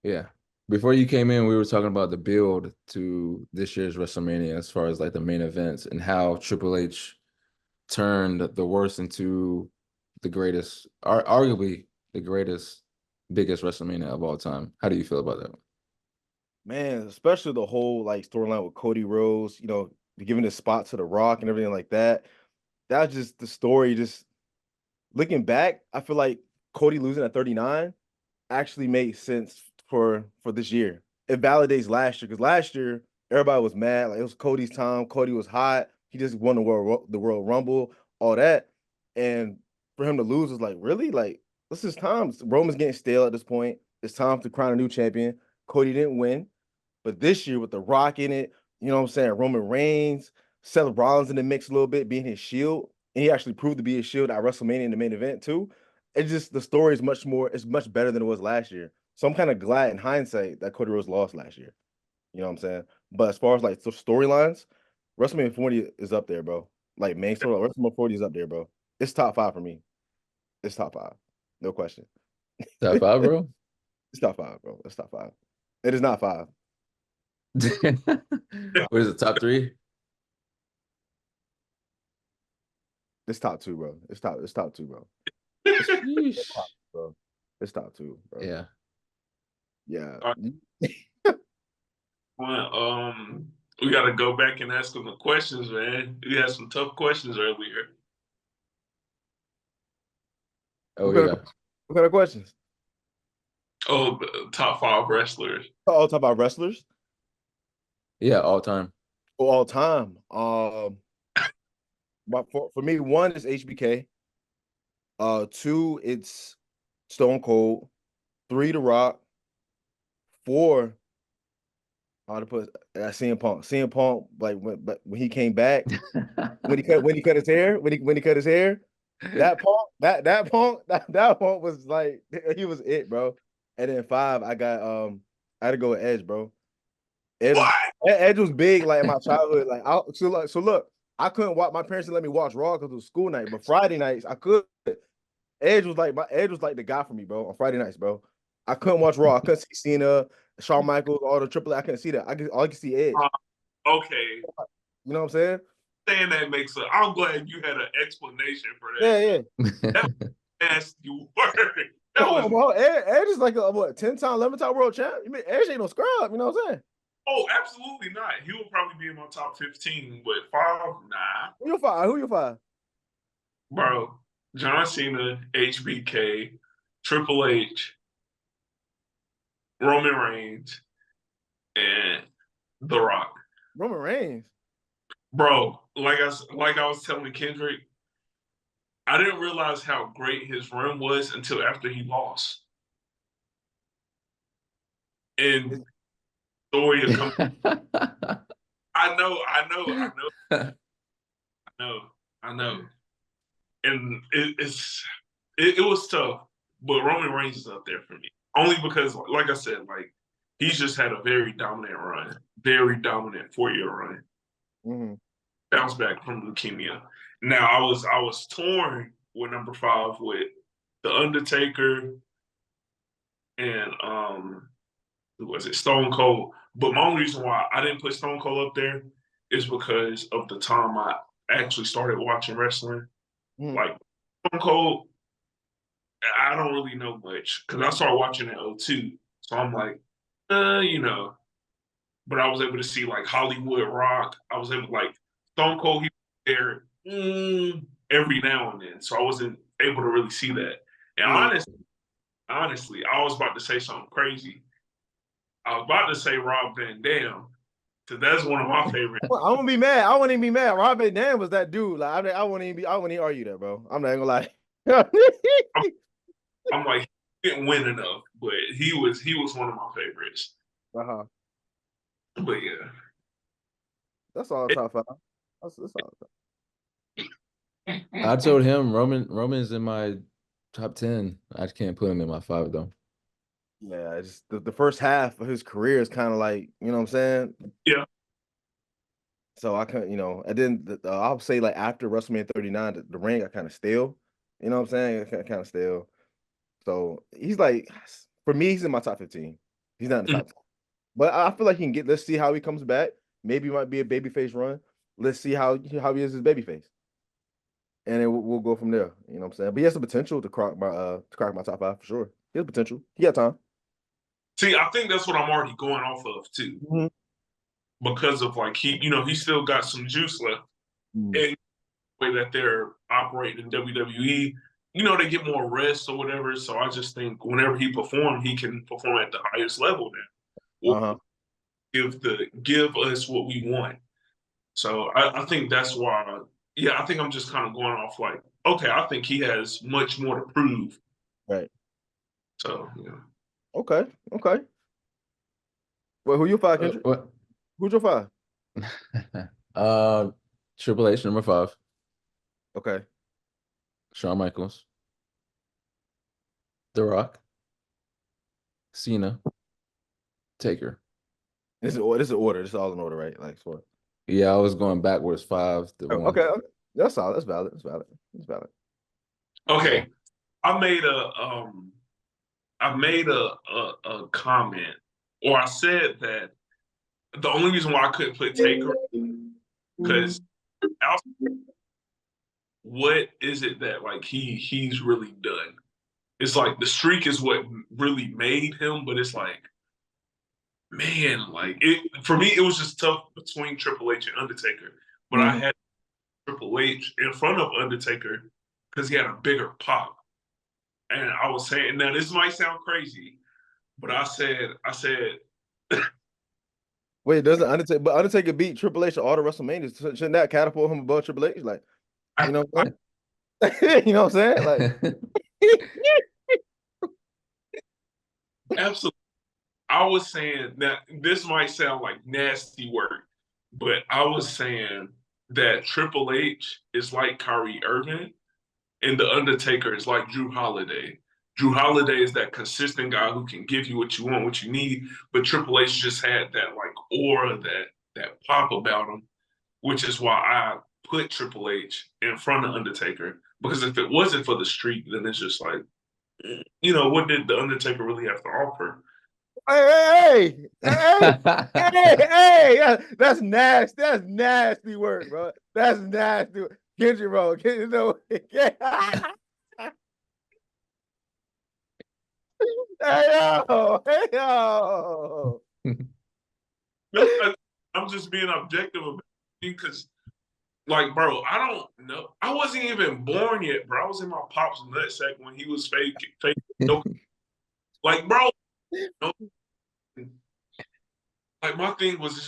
yeah, before you came in, we were talking about the build to this year's WrestleMania as far as like the main events and how Triple H turned the worst into the greatest, arguably the greatest, biggest WrestleMania of all time. How do you feel about that one? Man, especially the whole like storyline with Cody Rhodes, giving the spot to The Rock and everything like that. That's just the story. Just looking back, I feel like Cody losing at 39 actually made sense for this year. It validates last year because last year everybody was mad. Like it was Cody's time. Cody was hot. He just won the World Rumble, all that. And for him to lose was like, really? Like, this is time. Roman's getting stale at this point. It's time to crown a new champion. Cody didn't win. But this year with The Rock in it, you know what I'm saying? Roman Reigns, Seth Rollins in the mix a little bit, being his shield. And he actually proved to be his shield at WrestleMania in the main event too. It's just the story is it's much better than it was last year. So I'm kind of glad in hindsight that Cody Rhodes lost last year. You know what I'm saying? But as far as like the storylines, WrestleMania 40 is up there, bro. Like main story, WrestleMania 40 is up there, bro. It's top five for me. It's top five. No question. Top five, bro? It's top five, bro. It's top five. It is not five. What is it, top three? It's top two, bro. It's top two, bro. Sheesh. Bro. It's top two, bro. Yeah. Yeah. Well, we got to go back and ask him the questions, man. We had some tough questions earlier. Oh, yeah. What kind of questions? Oh, the top 5 wrestlers. Oh, talk about wrestlers? Yeah, all time. Oh, all time. But for me, one is HBK. Two, it's Stone Cold. 3, The Rock. 4, how to put CM Punk. CM Punk, like when he came back, when he cut his hair, when he cut his hair, that Punk was like he was it, bro. And then 5, I had to go with Edge, bro. Edge was big like in my childhood. So look, I couldn't watch. My parents didn't let me watch Raw because it was school night, but Friday nights I could. Edge was like the guy for me, bro. On Friday nights, bro. I couldn't watch Raw. I couldn't see Cena, Shawn Michaels, all the Triple A. I couldn't see that. All I could see Edge. Okay. You know what I'm saying? Saying that makes sense. I'm glad you had an explanation for that. Yeah. That was nasty word. Bro, Edge is like a 10-time, 11-time world champ. You mean Edge ain't no scrub, you know what I'm saying? Oh, absolutely not. He will probably be in my top 15, but 5, nah. Who you 5? Bro, John Cena, HBK, Triple H, Roman Reigns, and The Rock. Roman Reigns. Bro, like I was telling Kendrick, I didn't realize how great his run was until after he lost. And story of coming. I know. And it was tough, but Roman Reigns is up there for me. Only because, like I said, like he's just had a very dominant run, very dominant 4-year run. Mm-hmm. Bounce back from leukemia. Now I was torn with number 5 with The Undertaker and who was it? Stone Cold. But my only reason why I didn't put Stone Cold up there is because of the time I actually started watching wrestling. Mm-hmm. Like Stone Cold, I don't really know much because I started watching in 2002. So I'm like, you know. But I was able to see like Hollywood Rock. I was able like Stone Cold, he was there every now and then. So I wasn't able to really see that. And honestly, I was about to say something crazy. I was about to say Rob Van Dam, because that's one of my favorites. I wouldn't be mad. I wouldn't even be mad. Rob Van Dam was that dude. Like I wouldn't even argue that, bro. I'm not gonna lie. I'm like, he didn't win enough, but he was one of my favorites. Uh-huh. But yeah. That's all top 5. That's all top. I told him Roman's in my top 10. I can't put him in my 5 though. Yeah, it's just the first half of his career is kind of like, you know what I'm saying? Yeah. So I couldn't, and then I'll say like after WrestleMania 39, the ring got kind of stale. You know what I'm saying? Kind of stale. So he's like, for me, he's in my top 15. He's not in the top 10. But I feel like he can get. Let's see how he comes back. Maybe it might be a babyface run. Let's see how he is as babyface, and then we'll go from there. You know what I'm saying? But he has the potential to crack my top 5 for sure. He has potential. He got time. See, I think that's what I'm already going off of too, because of like he still got some juice left, and the way that they're operating in WWE, they get more rest or whatever. So I just think whenever he performs, he can perform at the highest level now. Give us what we want. So I think that's why. Yeah, I think I'm just kind of going off like, okay, I think he has much more to prove. Right. So yeah. Okay. Well, who you 5, Kendrick? Who's your 5? Triple H number 5. Okay. Shawn Michaels. The Rock. Cena. Taker. This is order. This is all in order, right? Like what? Yeah, I was going backwards 5 to 1. Okay. That's solid. That's valid. Okay. I made a comment, or I said that the only reason why I couldn't put Taker because what is it that like he's really done? It's like the streak is what really made him, but it's like, man, like it for me, it was just tough between Triple H and Undertaker. But I had Triple H in front of Undertaker because he had a bigger pop. And I was saying, now this might sound crazy, but I said, Wait, doesn't Undertaker? But Undertaker beat Triple H at all the WrestleManias. Shouldn't that catapult him above Triple H? Like, you know what I'm saying? You know what I'm saying? Like, absolutely. I was saying that this might sound like nasty work, but I was saying that Triple H is like Kyrie Irving and The Undertaker is like Drew Holiday. Drew Holiday is that consistent guy who can give you what you want, what you need, but Triple H just had that like aura, that pop about him, which is why I put Triple H in front of Undertaker. Because if it wasn't for the streak, then it's just like, what did The Undertaker really have to offer? hey, that's nasty. That's nasty work, bro. That's nasty. Kendrick, bro. You know, hey yo. I'm just being objective about it because, like, bro, I don't know. I wasn't even born yet, bro. I was in my pop's nutsack when he was fake. Like, bro, like my thing was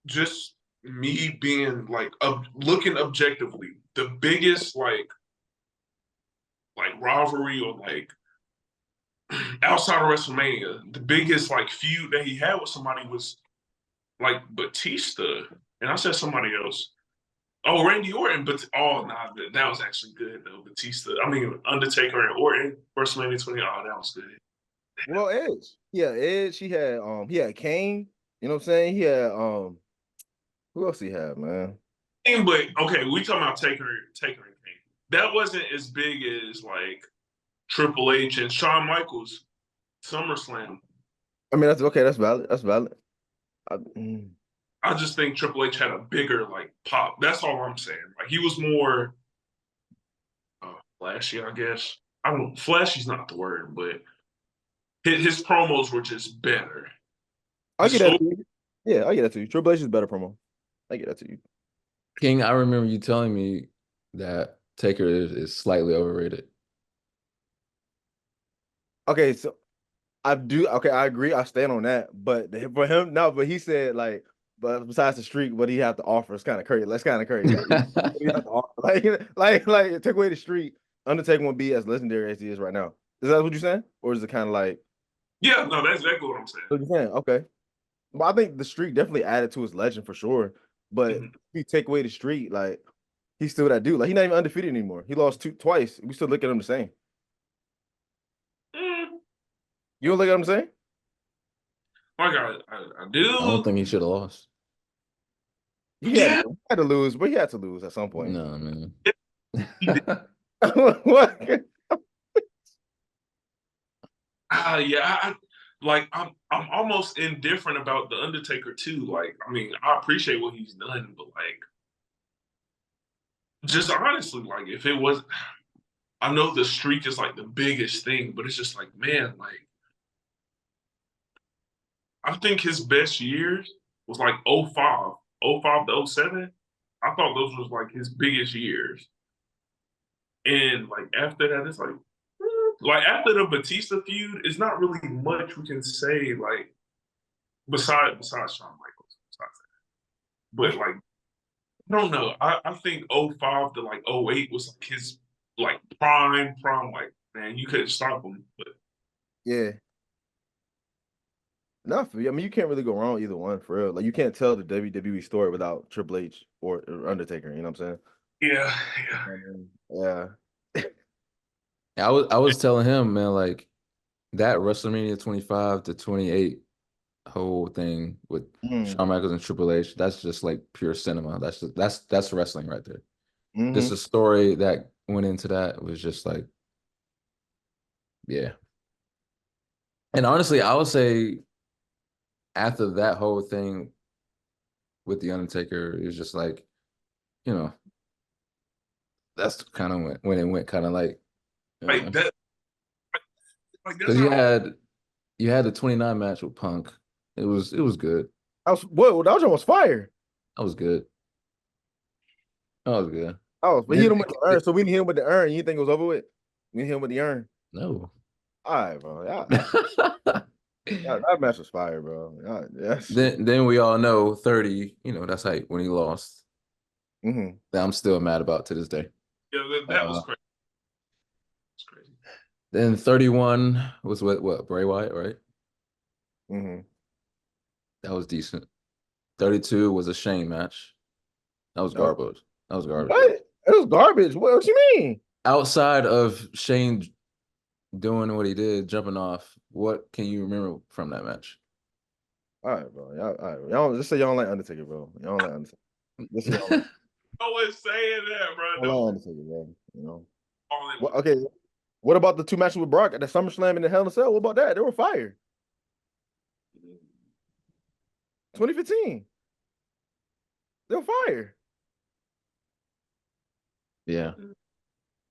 just me being like looking objectively. The biggest like rivalry or like outside of WrestleMania, the biggest like feud that he had with somebody was like Batista, and I said somebody else. Oh, Randy Orton, but that was actually good though. Batista, I mean Undertaker and Orton, WrestleMania 20. Oh, that was good. Well, Edge. Yeah, Edge. He had Kane. You know what I'm saying? He had who else he had, man? But okay, we talking about Taker and Kane. That wasn't as big as like Triple H and Shawn Michaels SummerSlam. I mean, that's okay. That's valid. That's valid. I just think Triple H had a bigger like pop. That's all I'm saying. Like he was more flashy, I guess. I don't. Flashy's not the word, but his promos were just better. I get that to you. Yeah, I get that to you. Triple H is better promo. I get that to you. King, I remember you telling me that Taker is slightly overrated. Okay, so I do. Okay, I agree. I stand on that. But for him, no. But he said like, but besides the streak, what he have to offer is kind of crazy. That's kind of crazy. Like take away the streak, Undertaker won't be as legendary as he is right now. Is that what you're saying, or is it kind of like? Yeah, no, that's exactly what I'm saying. What you're saying? Okay. But I think the streak definitely added to his legend for sure. But if you take away the streak, like he's still that dude. Like he's not even undefeated anymore. He lost twice. We still look at him the same. You don't look at him the same? Like I do. I don't think he should have lost. He had to lose, but he had to lose at some point. No, man. What? Yeah, I'm almost indifferent about the Undertaker too. Like, I mean, I appreciate what he's done, but like, just honestly, like, if it was, I know the streak is like the biggest thing, but it's just like, man, like, I think his best years was like '05 to '07. I thought those was like his biggest years, and like after that, it's like after the Batista feud, it's not really much we can say like besides Shawn Michaels. But like I don't know. I think '05 to like '08 was like his like prime like man, you couldn't stop him. But yeah. Not for you. I mean, you can't really go wrong with either one for real. Like you can't tell the WWE story without Triple H or Undertaker. You know what I'm saying? yeah. Yeah. I was telling him, man, like that WrestleMania 25 to 28 whole thing with Shawn Michaels and Triple H, that's just like pure cinema. That's wrestling right there. Just a story that went into that was just like, yeah. And honestly, I would say after that whole thing with the Undertaker, it was just like, you know, that's kind of when it went kind of like that. Like that's because how. you had the 29 match with Punk. It was good. That was fire. That was good. That was good. But hit him with the urn. So we hit him with the urn. You think it was over with? We hit him with the urn. No. All right, bro. That match was fire, bro. Yes. Then we all know 30. You know, that's how when he lost. Mm-hmm. That I'm still mad about to this day. Yeah, that was crazy. It's crazy. Then 31 was what Bray Wyatt, right? Mm-hmm. That was decent. 32 was a Shane match. That was garbage. That was garbage. What? It was garbage. What you mean? Outside of Shane doing what he did, jumping off, what can you remember from that match? All right, bro. Y'all just say y'all don't like Undertaker, bro. Y'all don't like Undertaker. Just say y'all like. I was saying that, bro. Y'all like Undertaker, bro. You know. Okay. What about the two matches with Brock at the SummerSlam and the Hell in a Cell? What about that? They were fire. 2015. They were fire. Yeah.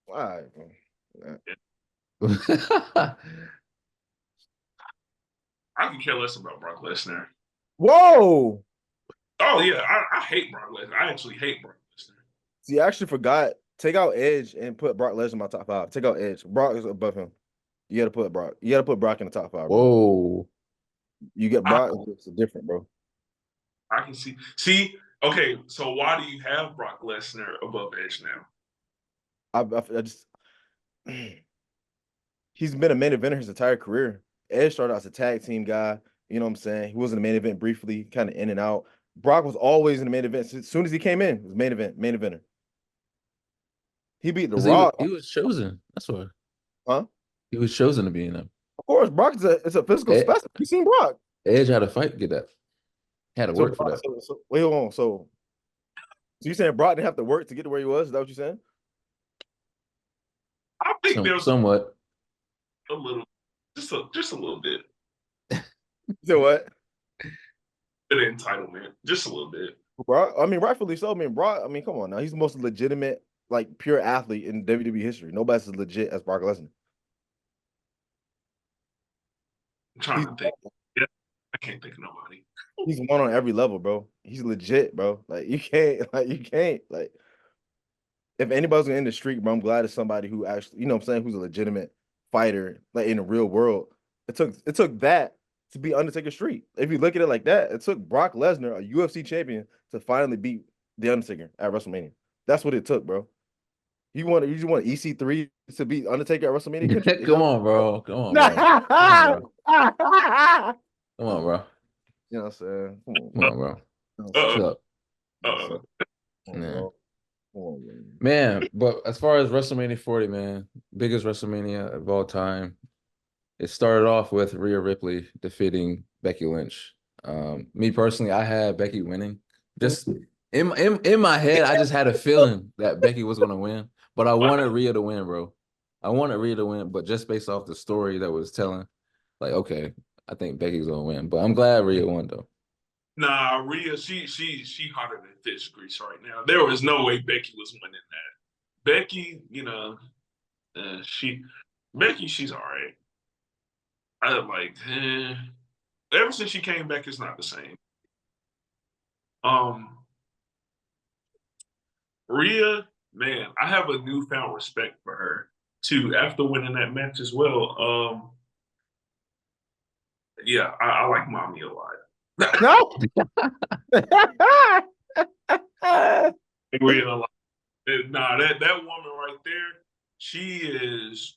All right, bro. I can care less about Brock Lesnar. Whoa. Oh yeah, I hate Brock Lesnar. I actually hate Brock Lesnar. See, I actually forgot. Take out Edge and put Brock Lesnar in my top 5. Take out Edge. Brock is above him. You got to put Brock. You got to put Brock in the top 5. Bro. Whoa. You get Brock. It's different, bro. I can see. See, okay. So why do you have Brock Lesnar above Edge now? I just he's been a main eventer his entire career. Edge started out as a tag team guy. You know what I'm saying? He was in the main event briefly, kind of in and out. Brock was always in the main event. As soon as he came in, it was main eventer. He beat The Rock. He was chosen. That's why. Huh? He was chosen to be in them. Of course, Brock is a physical specimen. You seen Brock? Edge had to fight to get that. Had to work for that. Wait, hold on. So you saying Brock didn't have to work to get to where he was? Is that what you're saying? I think there's somewhat a little, just a little bit. So what? An entitlement, just a little bit. Brock, I mean, rightfully so. I mean, Brock. I mean, come on now. He's the most legitimate, like, pure athlete in WWE history. Nobody's as legit as Brock Lesnar. I'm trying to think. Yeah, I can't think of nobody. He's one on every level, bro. He's legit, bro. Like you can't. If anybody's gonna end the streak, bro, I'm glad it's somebody who actually, you know what I'm saying, who's a legitimate fighter, like in the real world. It took that to be Undertaker streak. If you look at it like that, it took Brock Lesnar, a UFC champion, to finally beat the Undertaker at WrestleMania. That's what it took, bro. You want EC3 to beat Undertaker at WrestleMania? Come on, bro. Come on, bro. Come on, bro. You know what I'm saying? Come on, bro. Shut up. Man, but as far as WrestleMania 40, man, biggest WrestleMania of all time. It started off with Rhea Ripley defeating Becky Lynch. Me personally, I had Becky winning. Just in my head, I just had a feeling that Becky was gonna win, but I wanted Rhea to win, bro. I wanted Rhea to win, but just based off the story that was telling, like, okay, I think Becky's gonna win. But I'm glad Rhea won though. Nah, Rhea, she hotter than fish grease right now. There was no way Becky was winning that. Becky, you know, she's all right. I like, ever since she came back, it's not the same. Rhea, man, I have a newfound respect for her too after winning that match as well. Yeah, I like Mami a lot. No. Rhea a lot. Nah, that woman right there, she's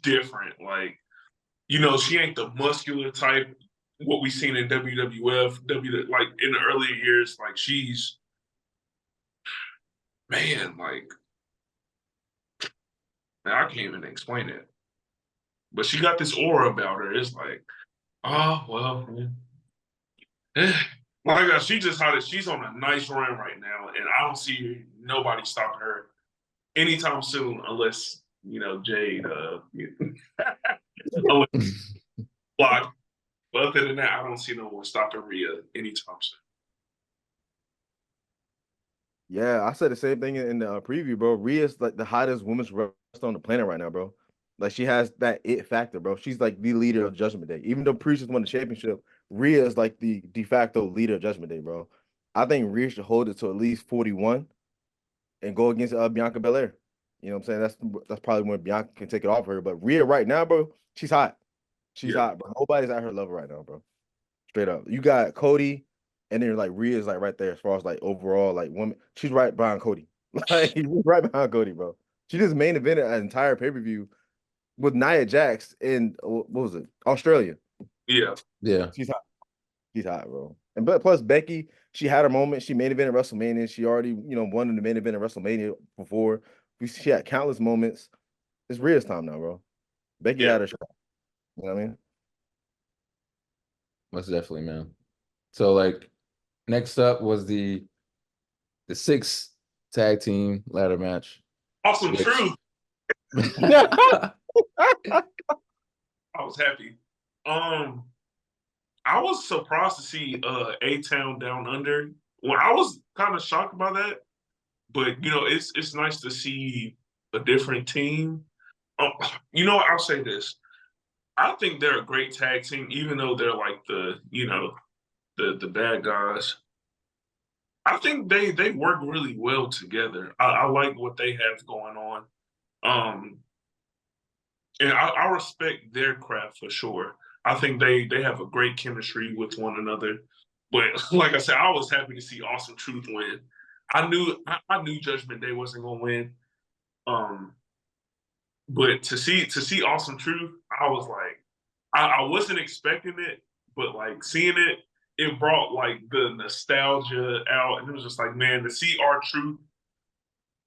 different. Like, you know, she ain't the muscular type, what we seen in WWF, like in the earlier years, like she's, man, like, man, I can't even explain it. But she got this aura about her. It's like, oh, well, like she just had it. She's on a nice run right now, and I don't see nobody stopping her anytime soon unless, you know, Jade block. But other than that, I don't see no one stopping Rhea anytime soon. Yeah, I said the same thing in the preview, bro. Rhea's like the hottest women's wrestler on the planet right now, bro. Like she has that it factor, bro. She's like the leader of Judgment Day. Even though Priest won the championship, Rhea is like the de facto leader of Judgment Day, bro. I think Rhea should hold it to at least 41 and go against Bianca Belair. You know what I'm saying? That's probably when Bianca can take it off her. But Rhea right now, bro, she's hot. She's hot, bro. Nobody's at her level right now, bro. Straight up. You got Cody, and then like Rhea's like right there as far as like overall like woman. She's right behind Cody. Like she's right behind Cody, bro. She just main evented an entire pay-per-view with Nia Jax in what was it? Australia. Yeah. Yeah. She's hot. She's hot, bro. And but plus Becky, she had her moment. She main evented WrestleMania. She already, won in the main event of WrestleMania before. She had countless moments. It's Rhea's time now, bro. Becky had her shot. You know what I mean? Most definitely, man. So like next up was the 6 tag team ladder match. Awesome which... Truth. I was happy. I was surprised to see A-Town Down Under. Well, I was kind of shocked by that, but it's nice to see a different team. I'll say this. I think they're a great tag team, even though they're like the bad guys. I think they work really well together. I like what they have going on. And I respect their craft for sure. I think they have a great chemistry with one another. But like I said, I was happy to see Awesome Truth win. I knew Judgment Day wasn't gonna win. But to see Awesome Truth, I was like, I wasn't expecting it, but like seeing it, it brought like the nostalgia out, and it was just like, man, to see R-Truth.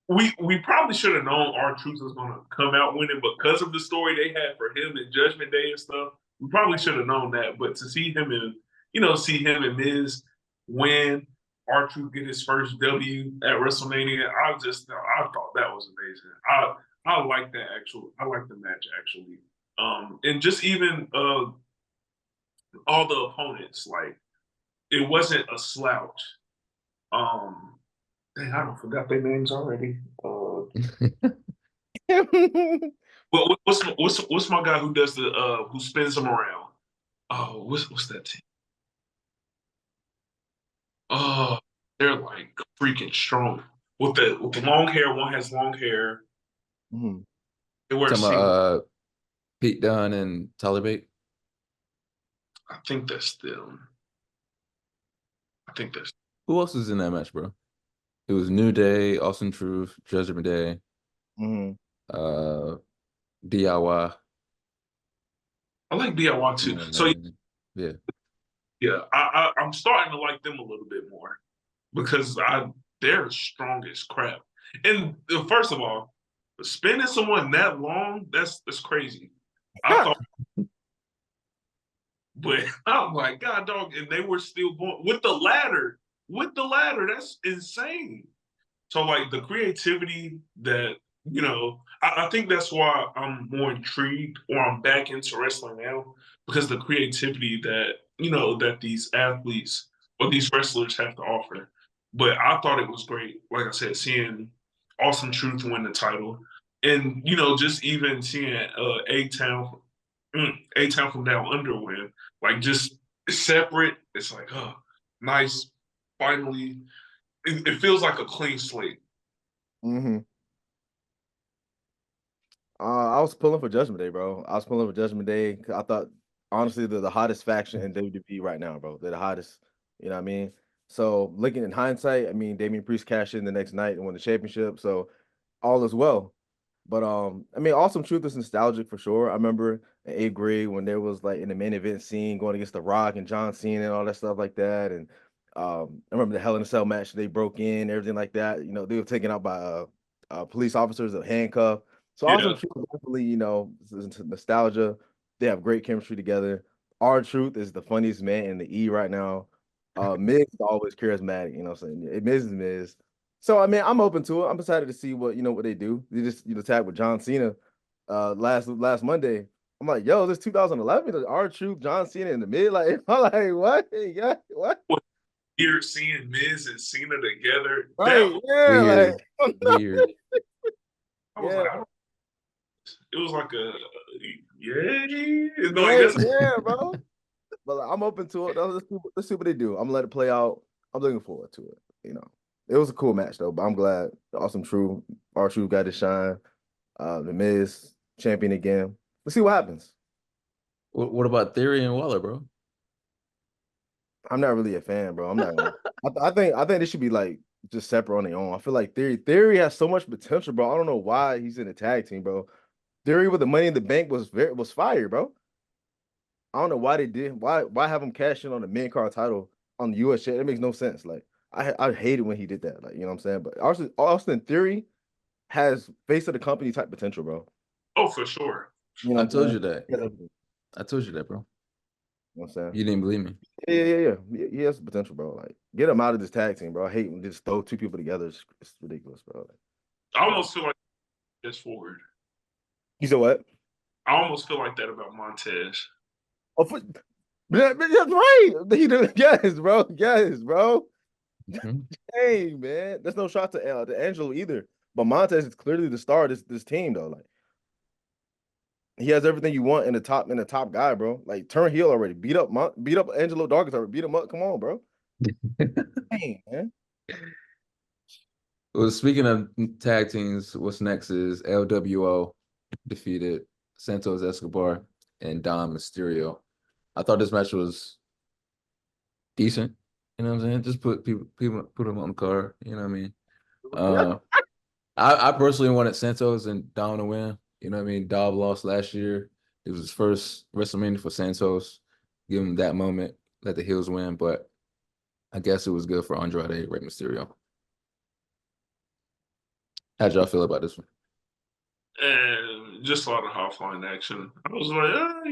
We probably should have known R-Truth was going to come out winning because of the story they had for him in Judgment Day and stuff. We probably should have known that, but to see him and Miz win, R-Truth get his first W at WrestleMania, I thought that was amazing. I like that I like the match actually, and just even all the opponents, like it wasn't a slouch. Dang, I don't forgot their names already. What's my guy who does who spins them around? Oh, what's that team? Oh, they're like freaking strong with the long hair. One has long hair. Mm-hmm. They wear Pete Dunne and Tyler Bate. I think that's them. Who else was in that match, bro? It was New Day, Awesome Truth, Judgment Day, DIY. I like DIY too. So yeah, I'm starting to like them a little bit more because they're strong as crap. And first of all, spinning someone that long, that's crazy. I thought, but I'm like, God, dog, and they were still going with the ladder. That's insane. So like the creativity that, I think that's why I'm more intrigued or I'm back into wrestling now because the creativity that, that these athletes or these wrestlers have to offer. But I thought it was great, like I said, seeing Awesome Truth win the title and, just even seeing A-Town from Down Under win, like just separate. It's like, oh, nice. Finally, it feels like a clean slate. Mm-hmm. I was pulling for Judgment Day, bro. I was pulling for Judgment Day. I thought, honestly, they're the hottest faction in WWE right now, bro. They're the hottest. You know what I mean? So, looking in hindsight, I mean, Damian Priest cashed in the next night and won the championship. So, all is well. But I mean, Awesome Truth is nostalgic for sure. I remember in 8th grade when there was like in the main event scene going against The Rock and John Cena and all that stuff like that. And I remember the Hell in a Cell match they broke in, everything like that. They were taken out by police officers of handcuff. So Awesome Truth definitely, nostalgia. They have great chemistry together. R-Truth is the funniest man in the E right now. Miz is always charismatic, you know what I'm saying? Miz is Miz. So I mean, I'm open to it. I'm excited to see what they do. They just tag with John Cena last Monday. I'm like, yo, this 2011, the R-Truth, John Cena in the mid. Like, I'm like, what? Yeah, what? Here seeing Miz and Cena together, Right, yeah, Weird. like, Weird. I was yeah, like, it was like a yay. Like, right, that's yeah, bro. But like, I'm open to it. Let's see what they do. I'm gonna let it play out. I'm looking forward to it. It was a cool match though. But I'm glad Awesome True, R-Truth got to shine. The Miz champion again. Let's see what happens. What about Theory and Waller, bro? I'm not really a fan, bro. I'm not. I think they should be like just separate on their own. I feel like Theory has so much potential, bro. I don't know why he's in a tag team, bro. Theory with the Money in the Bank was fire, bro. I don't know why they did. Why have him cash in on the main card title on the US shit? It makes no sense. Like I hated when he did that. Like, you know what I'm saying? But Austin Theory has face of the company type potential, bro. oh for sure. You know I what I'm told saying? you that. You know I told you that, bro. what I'm saying? You didn't believe me. Yeah. He has the potential, bro. Like, get him out of this tag team, bro. I hate when they just throw two people together. It's ridiculous, bro. I almost feel like that's forward. You said what? I almost feel like that about Montez. Oh, that's right. Yes, bro. Yes, bro. Mhm. Hey, man. That's no shot to Angelo either. But Montez is clearly the star of this team, though. Like, he has everything you want in the top guy, bro. Like, turn heel already. Beat up Angelo Dawkins already. Beat him up. Come on, bro. Hey, man. Well, speaking of tag teams, what's next is LWO defeated Santos Escobar and Dom Mysterio. I thought this match was decent. You know what I'm saying? Just put put them on the card. You know what I mean? Uh, I personally wanted Santos and Dom to win. You know what I mean? Dom lost last year. It was his first WrestleMania for Santos. Give him that moment, let the heels win. But I guess it was good for Andrade, Rey Mysterio. How'd y'all feel about this one? And just a lot of hotline action. I was like,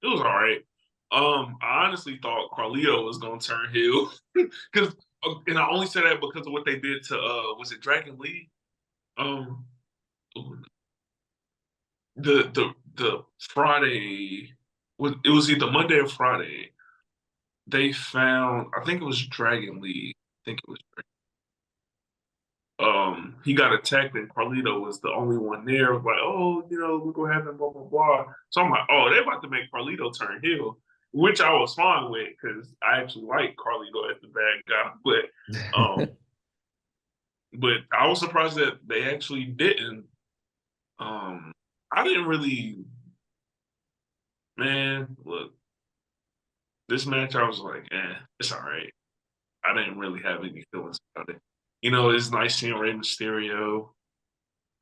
it was all right. I honestly thought Carlito was gonna turn heel because, and I only say that because of what they did to was it Dragon Lee? Um, the Friday it was either Monday or Friday. They found I think it was Dragon Lee. I think it was he got attacked and Carlito was the only one there. Was like, oh, look what happened, blah blah blah. So I'm like, oh, they're about to make Carlito turn heel, which I was fine with because I actually like Carlito as the bad guy. But I was surprised that they actually didn't. I didn't really, man. Look, this match, I was like, it's all right. I didn't really have any feelings about it. It's nice seeing Rey Mysterio.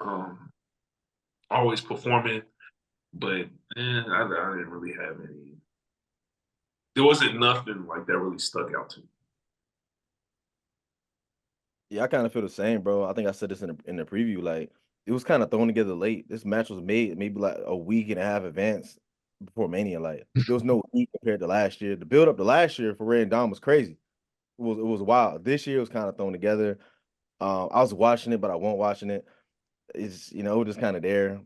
Um, always performing. But I didn't really have any. There wasn't nothing like that really stuck out to me. Yeah, I kind of feel the same, bro. I think I said this in the preview. Like, it was kind of thrown together late. This match was made maybe like a week and a half advance before Mania. Like, there was no heat compared to last year. The build up to last year for Ray and Dom was crazy. It was wild. This year was kind of thrown together. I was watching it, but I wasn't watching it. It was just kind of there.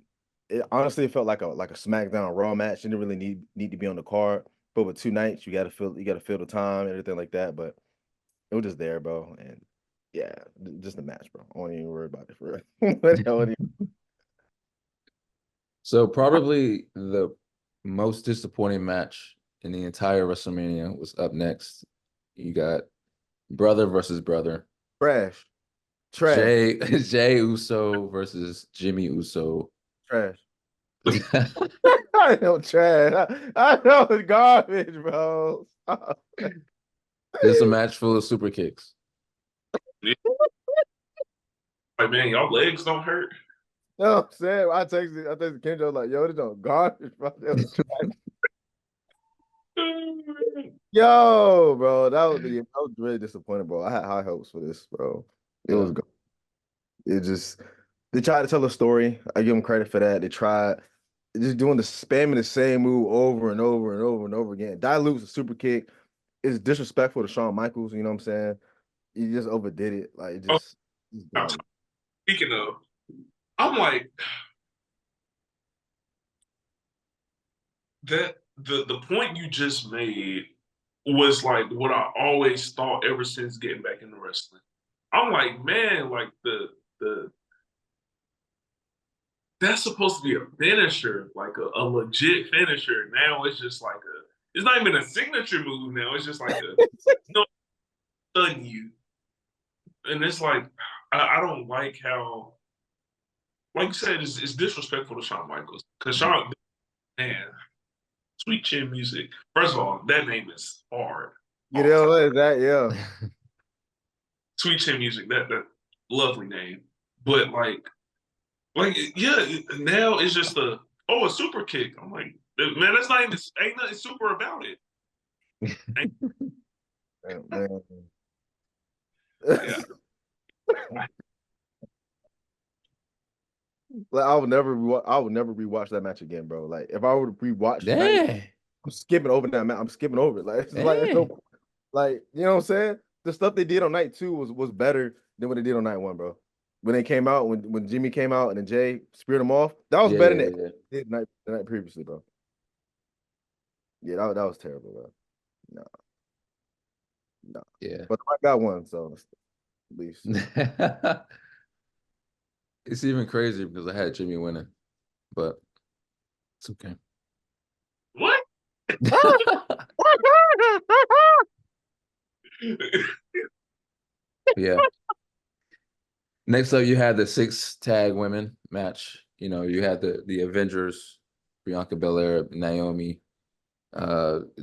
Honestly, it felt like a SmackDown Raw match. It didn't really need to be on the card. But with 2 nights, you gotta feel the time and everything like that. But it was just there, bro. And yeah, just a match, bro. I won't even worry about it for real. So probably the most disappointing match in the entire WrestleMania was up next. You got brother versus brother. Trash. Jay Uso versus Jimmy Uso. Trash. I know trash. I know it's garbage, bro. It's a match full of super kicks. Like, man, y'all legs don't hurt. You know what I'm saying? I texted Kenjo like, yo, this don't garbage, bro. That was trash. Yo, bro, that was really disappointing, bro. I had high hopes for this, bro. It was good. It just they tried to tell a story. I give them credit for that. They tried just doing spamming the same move over and over and over and over again. Dilutes a super kick. It's disrespectful to Shawn Michaels. You know what I'm saying? You just overdid it. Like Oh, just dumb. speaking of, I'm like, that the point you just made was like what I always thought ever since getting back into wrestling. I'm like, man, like the that's supposed to be a finisher, like a legit finisher. Now it's just like it's not even a signature move now. It's just like no, stun you. And it's like, I don't like how, like you said, it's disrespectful to Shawn Michaels. Because Shawn, man, Sweet Chin Music. First of all, that name is hard. You know what is that? Yeah. Sweet Chin Music, that lovely name. But yeah, now it's just a super kick. I'm like, man, that's not even ain't nothing super about it. Man. Yeah. Like I would never rewatch that match again, bro. Like if I were to rewatch tonight, I'm skipping over that match. I'm skipping over it. Like it's no, like you know what I'm saying? The stuff they did on night 2 was better than what they did on night 1, bro. When they came out, when Jimmy came out and then Jay speared him off, that was better than they did the night previously, bro. Yeah, that was terrible, bro. No. Yeah. But I got one, so at least. It's even crazier because I had Jimmy winning, but it's okay. What? Yeah. Next up, you had the 6 tag women match. You know, you had the Avengers, Bianca Belair, Naomi,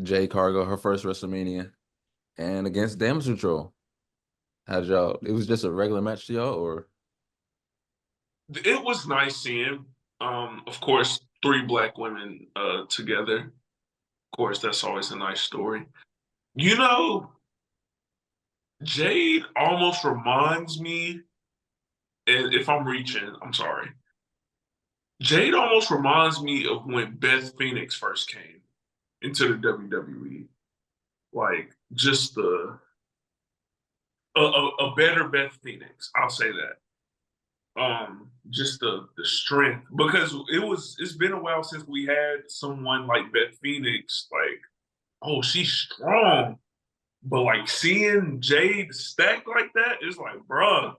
Jay Cargo, her first WrestleMania, and against Damage Control. How'd y'all? It was just a regular match to y'all, or? It was nice seeing, of course, 3 black women together. Of course, that's always a nice story. You know, Jade almost reminds me, and if I'm reaching, I'm sorry. Jade almost reminds me of when Beth Phoenix first came into the WWE. Like just a better Beth Phoenix. I'll say that. Just the strength, because it's been a while since we had someone like Beth Phoenix. Like, oh, she's strong, but like seeing Jade stacked like that is like, bruh,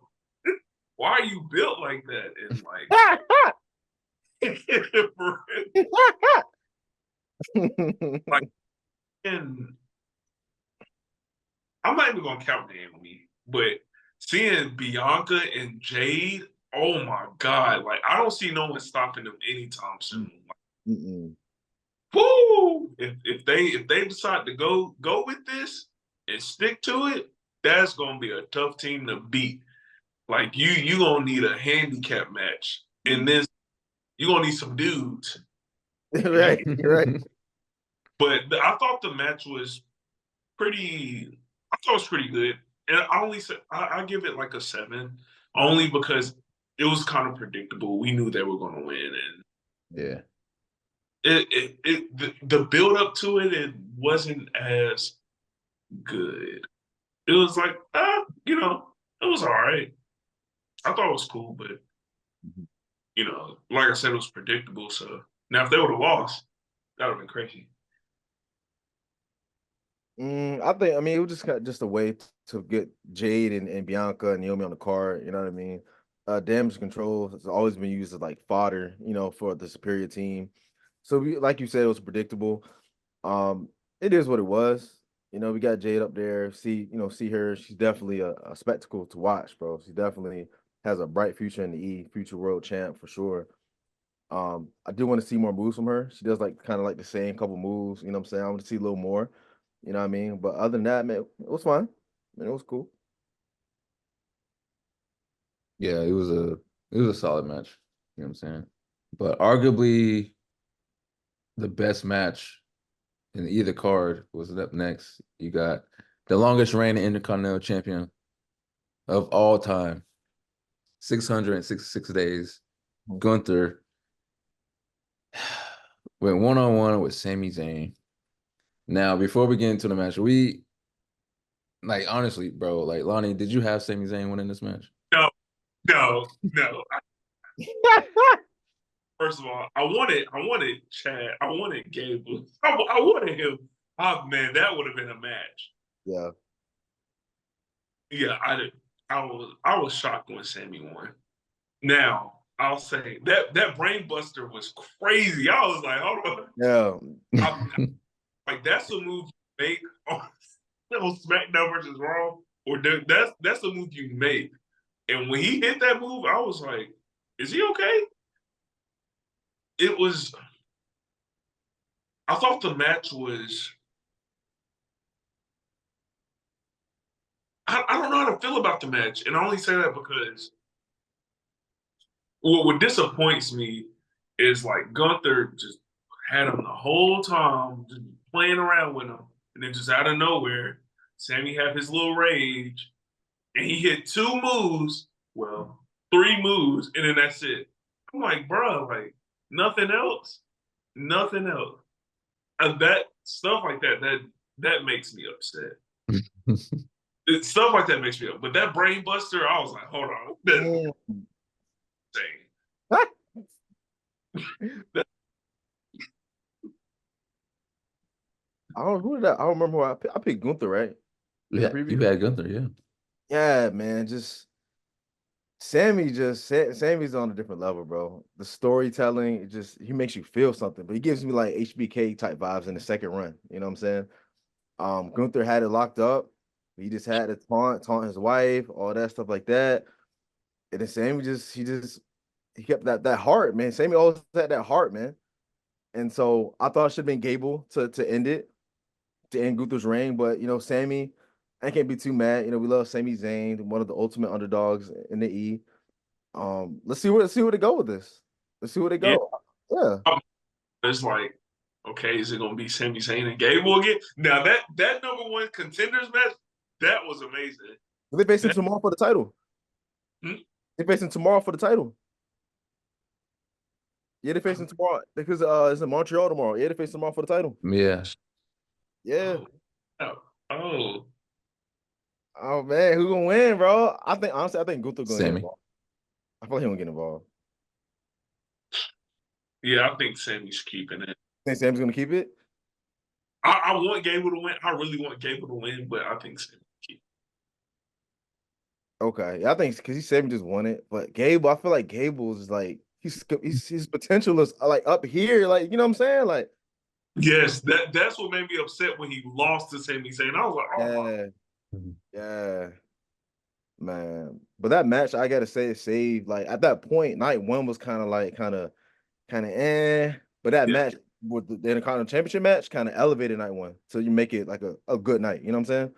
why are you built like that? And like, and I'm not even gonna count Naomi, but seeing Bianca and Jade, oh my god! Like, I don't see no one stopping them anytime soon. Like, woo! If they decide to go with this and stick to it, that's gonna be a tough team to beat. Like you gonna need a handicap match, and then you gonna need some dudes. Right. But I thought the match was pretty. I thought it was pretty good, and I give it like a 7, only because it was kind of predictable. We knew they were gonna win, and yeah. The build up to it wasn't as good. It was like, it was all right. I thought it was cool, but like I said, it was predictable. So now if they would have lost, that would have been crazy. I mean, it was just a way to get Jade and Bianca and Naomi on the card. You know what I mean? Damage control has always been used as like fodder, for the superior team. So like you said, it was predictable. It is what it was. We got Jade up there. See her. She's definitely a spectacle to watch, bro. She definitely has a bright future in the future world champ for sure. I do want to see more moves from her. She does like kind of like the same couple moves. You know what I'm saying? I want to see a little more. You know what I mean? But other than that, man, it was fine. Man, it was cool. Yeah, it was a solid match. You know what I'm saying? But arguably the best match in either card was up next. You got the longest reigning Intercontinental Champion of all time, 666 days. Gunther went one-on-one with Sami Zayn. Now, before we get into the match, honestly, bro, like Lonnie, did you have Sami Zayn winning this match? No. First of all, I wanted Chad. I wanted Gable. I wanted him. Oh man, that would have been a match. Yeah. Yeah, I was shocked when Sammy won. Now, I'll say that brain buster was crazy. I was like, hold on. Yeah. Like that's a move you make on SmackDown versus Raw, or that's a move you make. And when he hit that move, I was like, is he okay? It was. I thought the match was. I don't know how to feel about the match, and I only say that because what disappoints me is like Gunther just had him the whole time, just playing around with him, and then just out of nowhere, Sammy had his little rage, and he hit two moves, well, three moves, and then that's it. I'm like, bro, like nothing else, nothing else. That stuff like that makes me upset. Stuff like that makes me upset. But that brain buster, I was like, hold on, that's insane. I don't who did I don't remember who I picked Gunther, right? Yeah, you had Gunther, yeah. Yeah, man. Sammy's on a different level, bro. The storytelling, he makes you feel something, but he gives me like HBK type vibes in the second run. You know what I'm saying? Gunther had it locked up. He just had to taunt his wife, all that stuff like that. And then Sammy he kept that heart, man. Sammy always had that heart, man. And so I thought it should have been Gable to end it, to end Gunther's reign. But Sammy, I can't be too mad. We love Sami Zayn, one of the ultimate underdogs in the E. Let's see where they go with this. Let's see where they go. Yeah. It's like, okay, is it gonna be Sami Zayn and Gable again? Now that number one contenders match, that was amazing. They facing tomorrow for the title. They facing tomorrow for the title. Yeah, they're facing tomorrow because it's in Montreal tomorrow. Yeah, they're facing tomorrow for the title. Yeah. Yeah. Oh man, who gonna win, bro? I think Gunther gonna get Sammy. involved. I feel like he won't get involved. Yeah, I think Sammy's keeping it. Think Sammy's gonna keep it? I want Gable to win. I really want Gable to win, but I think Sammy will keep it. Okay. Yeah, I think because Sammy just won it. But Gable, I feel like Gable is like his potential is like up here, like you know what I'm saying? Like yes, that's what made me upset when he lost to Sami Zayn. I was like, oh yeah, man. But that match, I gotta say, it saved. Like at that point, night one was kind of eh. But that match with the Intercontinental Championship match kind of elevated night one, so you make it like a good night. You know what I'm saying?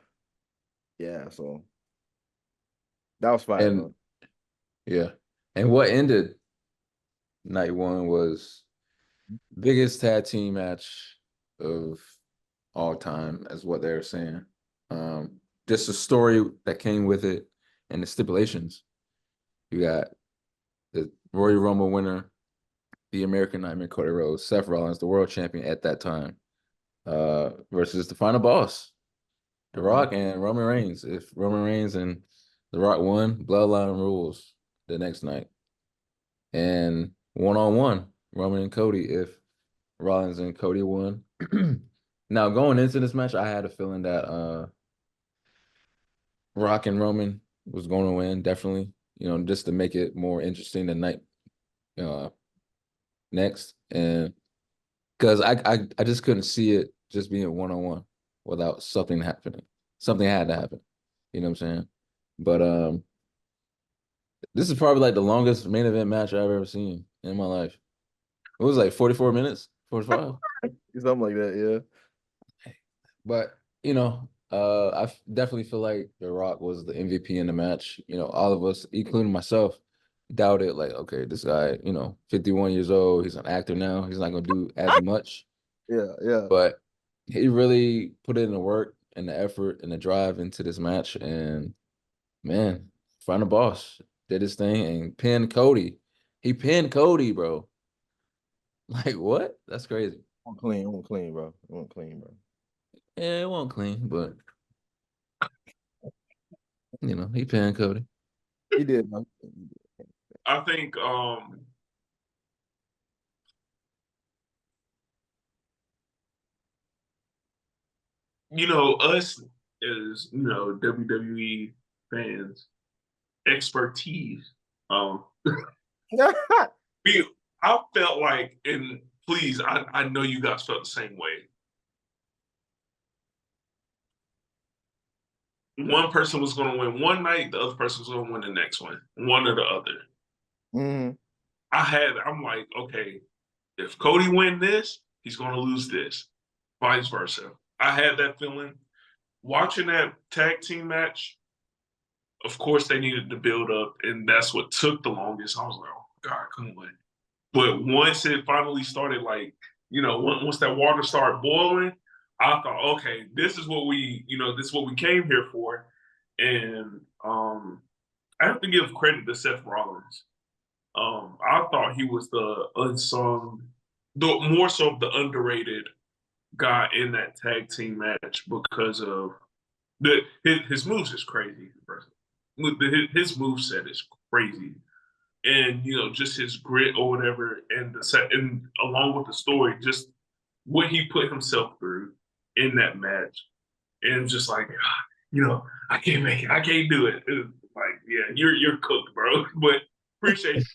Yeah. So that was fire. And yeah, and what ended night one was biggest tag team match of all time, as what they're saying. Just the story that came with it and the stipulations. You got the Royal Rumble winner, the American Nightmare Cody Rhodes, Seth Rollins, the world champion at that time, versus the final boss, The Rock and Roman Reigns. If Roman Reigns and The Rock won, Bloodline rules the next night. And one-on-one, Roman and Cody, if Rollins and Cody won. Now, going into this match, I had a feeling that Rock and Roman was going to win, definitely. Just to make it more interesting the night next. And because I just couldn't see it just being one-on-one without something happening. Something had to happen. You know what I'm saying? But this is probably like the longest main event match I've ever seen in my life. It was like 44 minutes, 45. Something like that, yeah. But I definitely feel like The Rock was the MVP in the match. All of us, including myself, doubted like, okay, this guy, 51 years old, he's an actor now. He's not gonna do as much. Yeah. But he really put in the work and the effort and the drive into this match, and man, final boss did his thing and pinned Cody. He pinned Cody, bro. Like what? That's crazy. It won't clean, bro. It won't clean, bro. Yeah, it won't clean, but he pinned Cody. He did, man. I think us as WWE fans, expertise. I felt like, and please, I know you guys felt the same way. One person was going to win one night, the other person was going to win the next one or the other. Mm-hmm. I'm like, okay, if Cody win this, he's going to lose this, vice versa. I had that feeling. Watching that tag team match, of course they needed to build up, and that's what took the longest. I was like, oh God, come on. But once it finally started, like, once that water started boiling, I thought, okay, this is what this is what we came here for. And I have to give credit to Seth Rollins. I thought he was the unsung, more so the underrated guy in that tag team match because of his moves is crazy. His move set is crazy, and just his grit or whatever, and and along with the story, just what he put himself through in that match, and just like, I can't make it, I can't do it. It was like, yeah, you're cooked, bro. But appreciate it.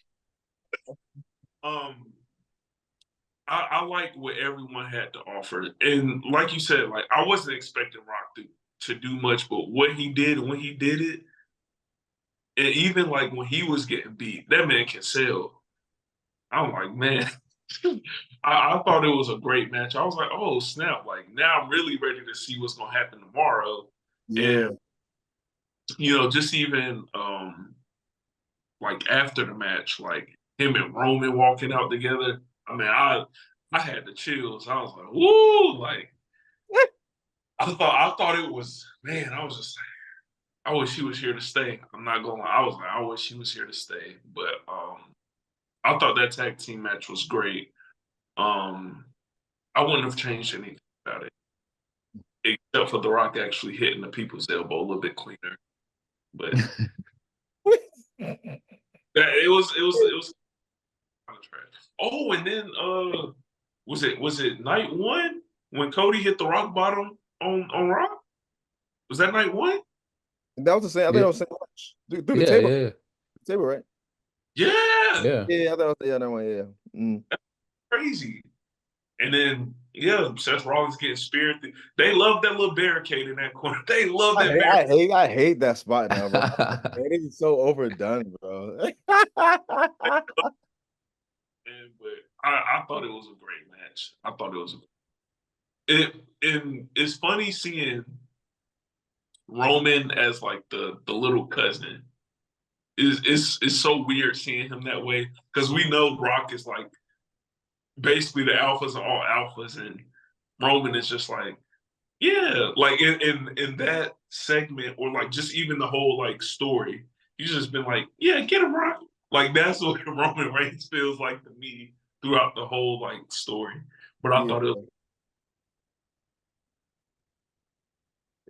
I like what everyone had to offer, and like you said, like I wasn't expecting Rock to do much, but what he did when he did it, and even like when he was getting beat, that man can sell. I'm like, man, I thought it was a great match. I was like, oh snap! Like now I'm really ready to see what's gonna happen tomorrow, Yeah. and just even like after the match, like him and Roman walking out together. I mean, I had the chills. I was like, woo! Like I thought it was, man. I was just like, I wish he was here to stay. I'm not gonna lie. I was like, I wish he was here to stay. But I thought that tag team match was great. Um, I wouldn't have changed anything about it, except for The Rock actually hitting the people's elbow a little bit cleaner. But it was kind of trash. Oh, and then was it night one when Cody hit the rock bottom on Rock? Was that night one? That was the same. I think Yeah. that was the same match. Through the Yeah, table. yeah, Table, right? Yeah, yeah. Yeah, I thought it was that one. Yeah. Mm. crazy. And then Seth Rollins getting speared. They love that little barricade in that corner. They love that barricade. I hate that spot now, bro. It is so overdone, bro. But I thought it was a great match. I thought it was and it's funny seeing Roman as like the little cousin. It's so weird seeing him that way because we know Brock is like basically the alphas are all alphas, and Roman is just like, yeah, like in that segment or like just even the whole like story, he's just been like, yeah, get him, Rock. Like that's what Roman Reigns feels like to me throughout the whole like story. But I Yeah. thought it was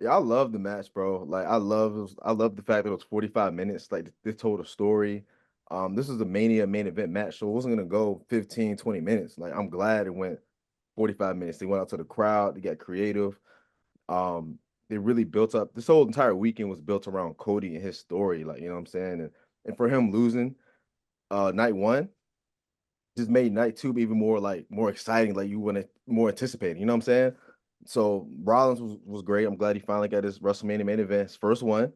Yeah, I love the match, bro. Like I love the fact that it was 45 minutes. Like they told a story. This is a Mania main event match, so it wasn't gonna go 15, 20 minutes. Like I'm glad it went 45 minutes. They went out to the crowd, they got creative. They really built up this whole entire weekend was built around Cody and his story, like you know what I'm saying? And for him losing night one just made night two even more like more exciting, like you want to more anticipating, you know what I'm saying? So Rollins was great. I'm glad he finally got his WrestleMania main event, his first one,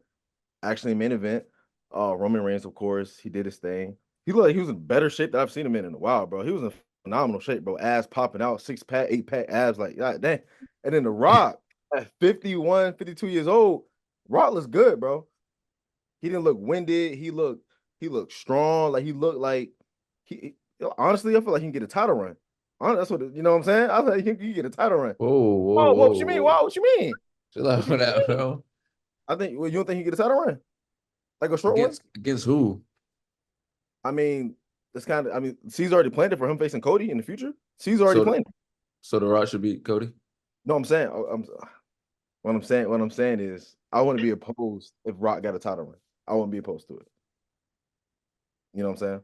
actually main event. Roman Reigns, of course, he did his thing. He looked like he was in better shape than I've seen him in a while, bro. He was in phenomenal shape, bro. Ass popping out, 6-pack, 8-pack abs, like god dang. And then The Rock at 51, 52 years old, Rock looks good, bro. He didn't look winded. He looked strong. Like he looked like honestly, I feel like he can get a title run. That's what you know what I'm saying. I feel like he can get a title run. Whoa, whoa, Oh, whoa, what you mean? whoa. Wow, what you mean? Chill out What you for that, mean? bro. I think well, you don't think he get a title run? Like a short one? Against who? I mean, it's kind of I mean, Caesar already planned it for him facing Cody in the future. Caesar already So planned it. so the Rock should beat Cody? No, I'm saying what I'm saying is I wouldn't be opposed if Rock got a title run. I wouldn't be opposed to it. You know what I'm saying?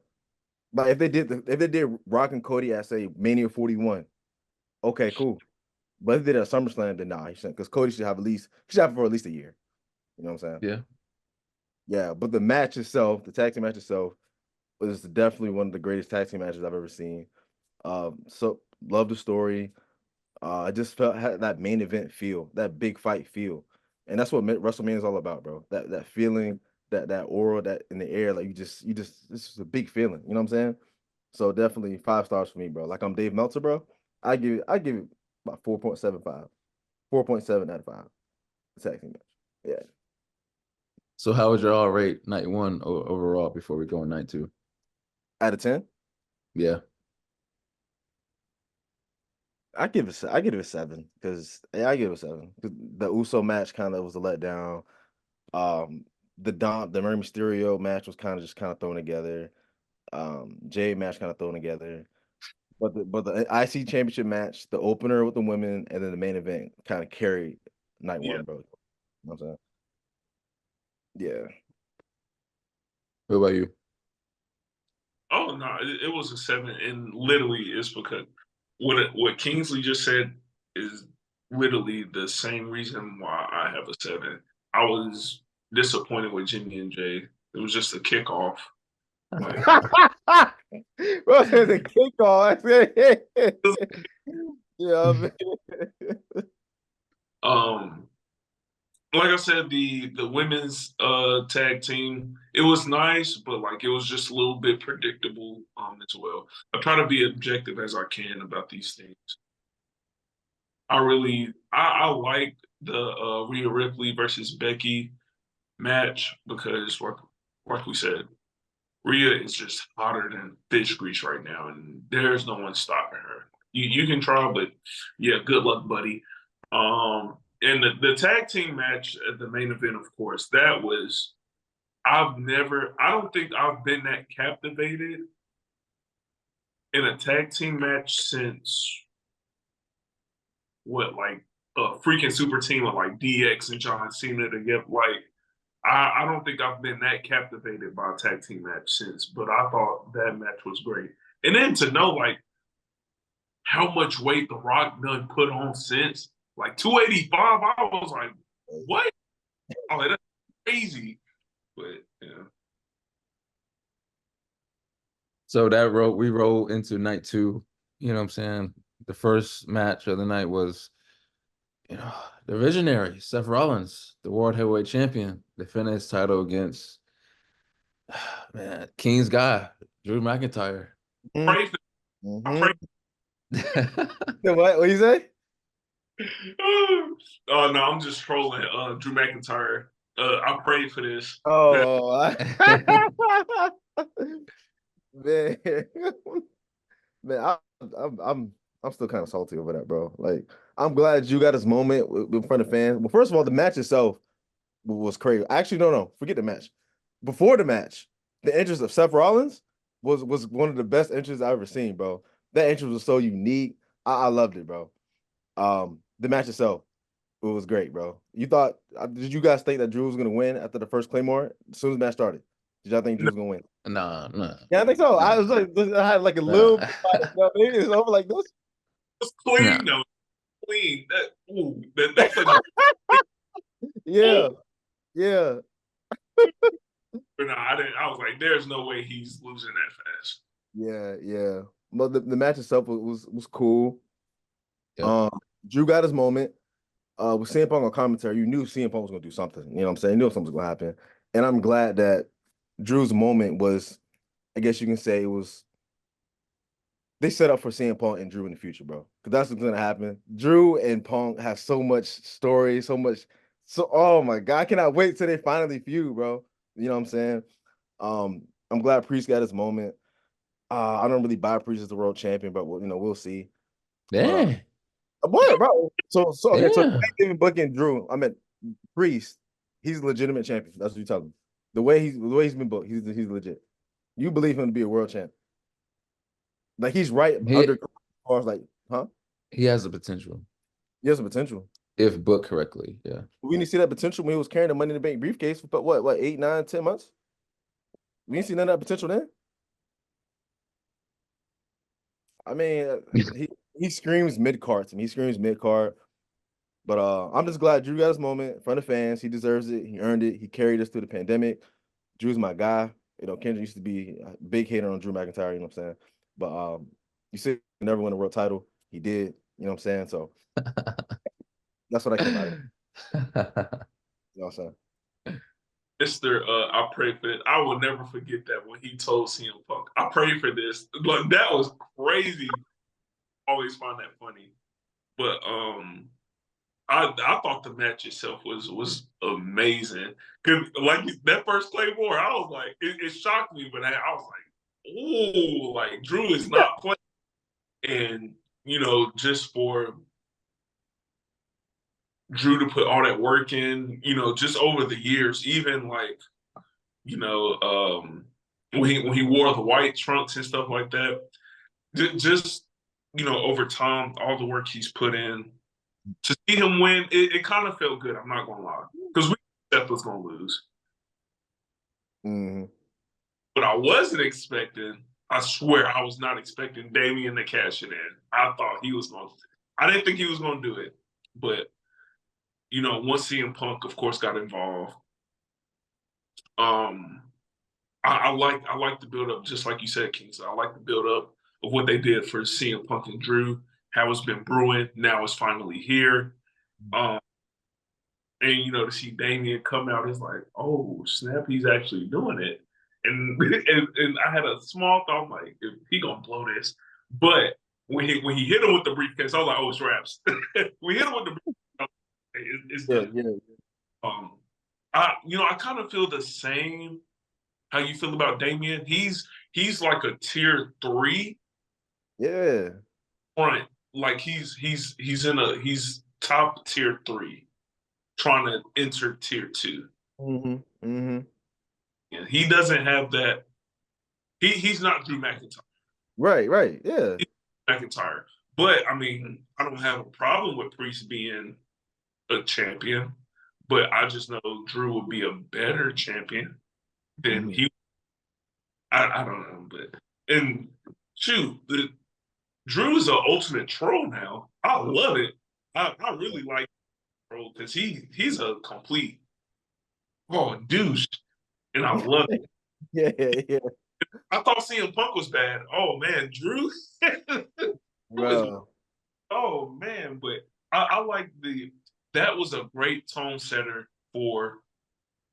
Like if they did Rock and Cody at say Mania 41, okay, cool. But if they did it at SummerSlam, then nah, because Cody should have it for at least a year. You know what I'm saying? Yeah. Yeah, but the match itself, the tag team match itself, was definitely one of the greatest tag team matches I've ever seen. So love the story. I just had that main event feel, that big fight feel, and that's what WrestleMania is all about, bro. That feeling, that aura, that in the air, like this is a big feeling. You know what I'm saying? So definitely 5 stars for me, bro. Like I'm Dave Meltzer, bro. I give it about 4.75, 4.7 out of 5. The tag team match. Yeah. So how would y'all rate night one overall before we go on night two? Out of 10, Yeah. I give it a 7 because I give it a 7. The Uso match kind of was a letdown. The Rey Mysterio match was kind of thrown together. Jay match kind of thrown together. But the IC championship match, the opener with the women, and then the main event kind of carried night Yeah. one, bro. You know what I'm saying? Yeah. What about you? Oh no, it was a 7, and literally it's because what Kingsley just said is literally the same reason why I have a 7. I was disappointed with Jimmy and Jay. It was just a kickoff. Like, Bro, there's a kickoff. Yeah, man. like I said, the women's tag team, it was nice, but like it was just a little bit predictable as well. I try to be objective as I can about these things. I like the Rhea Ripley versus Becky match because like we said, Rhea is just hotter than fish grease right now, and there's no one stopping her. You can try, but yeah, good luck, buddy. And the tag team match at the main event, of course, that was I don't think I've been that captivated in a tag team match since what, like a freaking super team of like DX and John Cena together. Like I don't think I've been that captivated by a tag team match since, but I thought that match was great. And then to know like how much weight The Rock done put on since, like 285, I was like, what? Oh, that's crazy. But yeah. So we roll into night two. You know what I'm saying? The first match of the night was, the visionary, Seth Rollins, the World Heavyweight Champion, defending his title against, man, King's guy, Drew McIntyre. Pray for, I pray. What you say? Oh no, I'm just trolling. Drew McIntyre. I prayed for this. Oh, man, man, I'm still kind of salty over that, bro. Like, I'm glad you got his moment in front of fans. Well, first of all, the match itself was crazy. Actually, no, forget the match. Before the match, the entrance of Seth Rollins was one of the best entrances I've ever seen, bro. That entrance was so unique. I loved it, bro. The match itself, it was great, bro. Did you guys think that Drew was gonna win after the first Claymore? As soon as the match started, did y'all think Drew was gonna win? Nah. Yeah, I think so. Nah. I was like, I had like a little bit of maybe it's over like this. It's clean Nah. though. Clean. That's like Yeah, yeah. but no, I didn't. I was like, there's no way he's losing that fast. Yeah. But the match itself was cool. Yep. Drew got his moment. With CM Punk on commentary, you knew CM Punk was gonna do something. You know what I'm saying? You knew something was gonna happen. And I'm glad that Drew's moment was, I guess you can say it was they set up for CM Punk and Drew in the future, bro. Because that's what's gonna happen. Drew and Punk have so much story, oh my god, I cannot wait till they finally feud, bro. You know what I'm saying? I'm glad Priest got his moment. I don't really buy Priest as the world champion, but we'll see. Yeah. What, bro? So okay, so Yeah. David Booker and Drew, I mean Priest, he's a legitimate champion. That's what you tell him. The way he's been booked, he's legit. You believe him to be a world champ. Like he's right under cars, like, huh? He has the potential He has the potential. if booked correctly. Yeah. We didn't see that potential when he was carrying the Money in the Bank briefcase for what 8, 9, 10 months? We didn't see none of that potential then. I mean, he screams mid card to me. He screams mid card. But I'm just glad Drew got his moment in front of fans. He deserves it. He earned it. He carried us through the pandemic. Drew's my guy. You know, Kendrick used to be a big hater on Drew McIntyre, you know what I'm saying? But you see, he never win a world title. He did, you know what I'm saying? So that's what I came out of. You know what I'm saying? Mr. I pray for it. I will never forget that when he told CM Punk, I pray for this. Like that was crazy. Always find that funny. But I thought the match itself was amazing. Cause like that first Claymore, I was like, it shocked me, but I was like, ooh, like Drew is not playing. And you know, just for Drew to put all that work in, you know, just over the years, even like, you know, when he wore the white trunks and stuff like that, just you know, over time, all the work he's put in to see him win, it kind of felt good. I'm not gonna lie, because we knew Seth was gonna lose, but I wasn't expecting. I swear, I was not expecting Damian to cash it in. I thought he was going to. I didn't think he was going to do it, but you know, once CM Punk, of course, got involved, I like the build up, just like you said, King. So I like the build up of what they did for CM Punk and Drew. How it's been brewing. Now it's finally here. And you know, to see Damian come out, it's like, oh snap, he's actually doing it. And I had a small thought, like, if he gonna blow this. But when he hit him with the briefcase, I was like, oh, it's raps. We hit him with the briefcase, it's done. Yeah. I kind of feel the same how you feel about Damian. He's like a tier 3. Yeah. Front. Like he's top tier 3 trying to enter tier 2. And he doesn't have that. He's not Drew McIntyre. Right. Yeah. He's McIntyre. But I mean, I don't have a problem with Priest being a champion. But I just know Drew would be a better champion than he. I don't know, but and shoot, Drew is an ultimate troll now. I love it. I really like Troll because he's a complete douche, and I love it. Yeah. I thought CM Punk was bad. Oh man, Drew. Bro. Oh man, but I like that was a great tone setter for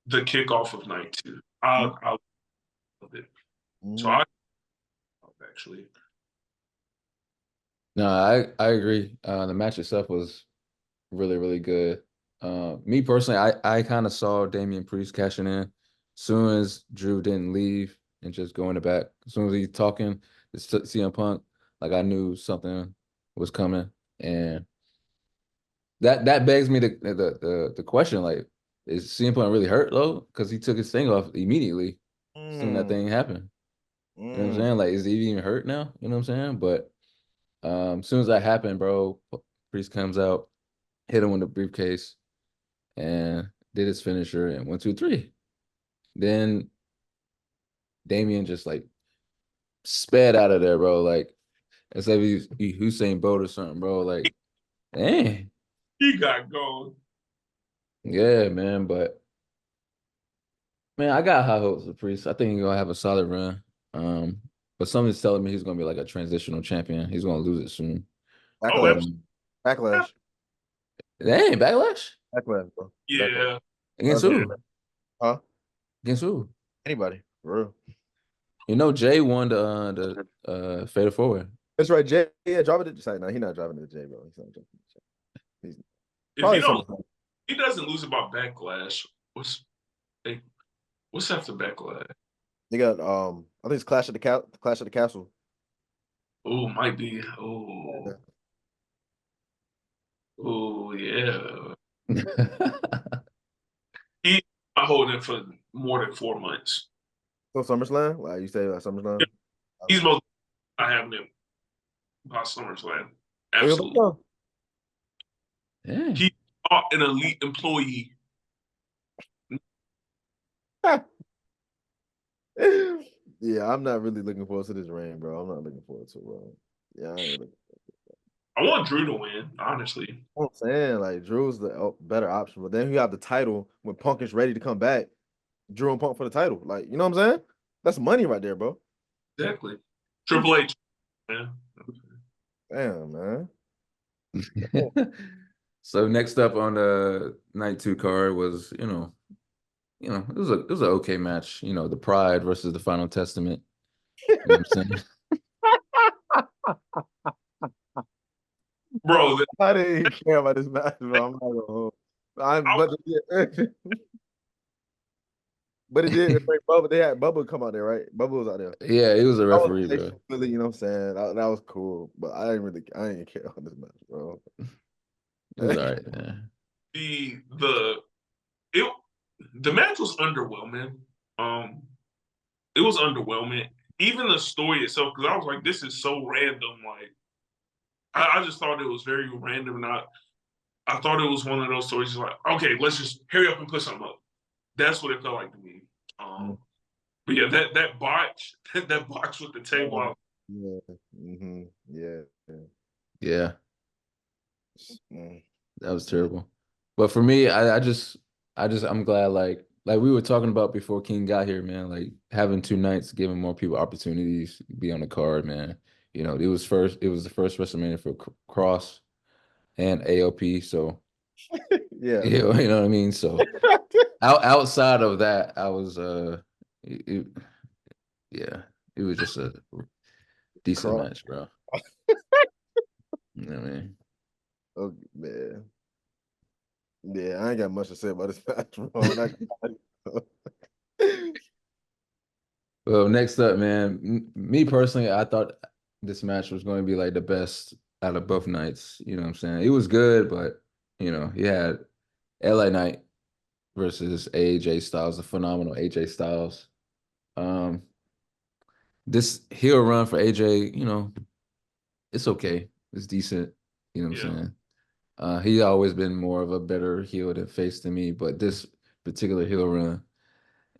the kickoff of night 2. I love it. So I actually. No, I agree. The match itself was really, really good. Me personally, I kind of saw Damian Priest cashing in as soon as Drew didn't leave and just going to back. As soon as he's talking to CM Punk, like I knew something was coming, and that begs me the question, like, is CM Punk really hurt though? Because he took his thing off immediately as soon as that thing happened. You know what I'm saying? Like, is he even hurt now? You know what I'm saying? But as soon as that happened, bro, Priest comes out, hit him with the briefcase, and did his finisher and 1, 2, 3. Then Damian just like sped out of there, bro. Like as if he Usain Bolt or something, bro. Like, dang. He got going. Yeah, man. But man, I got high hopes for Priest. I think he's gonna have a solid run. But something's telling me he's gonna be like a transitional champion. He's gonna lose it soon. Backlash. But, Backlash. dang, backlash? Backlash, bro. Yeah. Backlash. Against who? Huh? Against who? Anybody. For real. You know, Jay won the Fatal 4-Way. That's right, Jay. Yeah, driving it. No, he's not driving to Jay, bro. He's not driving to Jay. If he doesn't lose about Backlash, what's after Backlash? They got I think it's Clash of the Castle. Oh, might be. Oh yeah. He's not holding for more than 4 months. So SummerSlam? Like you say SummerSlam? He's most not having it by SummerSlam. Absolutely. Yeah. He's an elite employee. Yeah, I'm not really looking forward to this reign, bro. I'm not looking forward to it, bro. Yeah, I ain't looking forward to that. I want Drew to win, honestly. You know what I'm saying? Like, Drew's the better option. But then you have the title when Punk is ready to come back. Drew and Punk for the title. Like, you know what I'm saying? That's money right there, bro. Exactly. Triple H, man. Damn, man. So next up on the night 2 card was, it was an okay match. The Pride versus the Final Testament. You know what I'm saying? Bro, I didn't even care about this match, bro. I'm not gonna hold. But it did bring Bubba. They had Bubba come out there, right? Bubba was out there. Yeah, he was a That was referee, bro. really, you know what I'm saying? That was cool. But I didn't care on this match, bro. It was all right, man. The match was underwhelming. It was underwhelming. Even the story itself, because I was like, this is so random. Like, I just thought it was very random. I thought it was one of those stories like, okay, let's just hurry up and put something up. That's what it felt like to me. But yeah, that botch, that botch with the table. Yeah. Mm-hmm. Yeah. Yeah. That was terrible. But for me, I'm glad like we were talking about before King got here, man. Like having 2 nights, giving more people opportunities, be on the card, man. It was the first WrestleMania for Cross and AOP, so Yeah. you know what I mean. So outside of that, I was yeah, it was just a decent match, bro. You know what I mean? Oh man. Yeah, I ain't got much to say about this match, bro. Well, next up, man, me personally, I thought this match was going to be like the best out of both nights. You know what I'm saying? It was good, but you had LA Knight versus AJ Styles, a phenomenal AJ Styles. This heel run for AJ, it's okay. It's decent. You know what I'm saying? He's always been more of a better heel than face to me, but this particular heel run,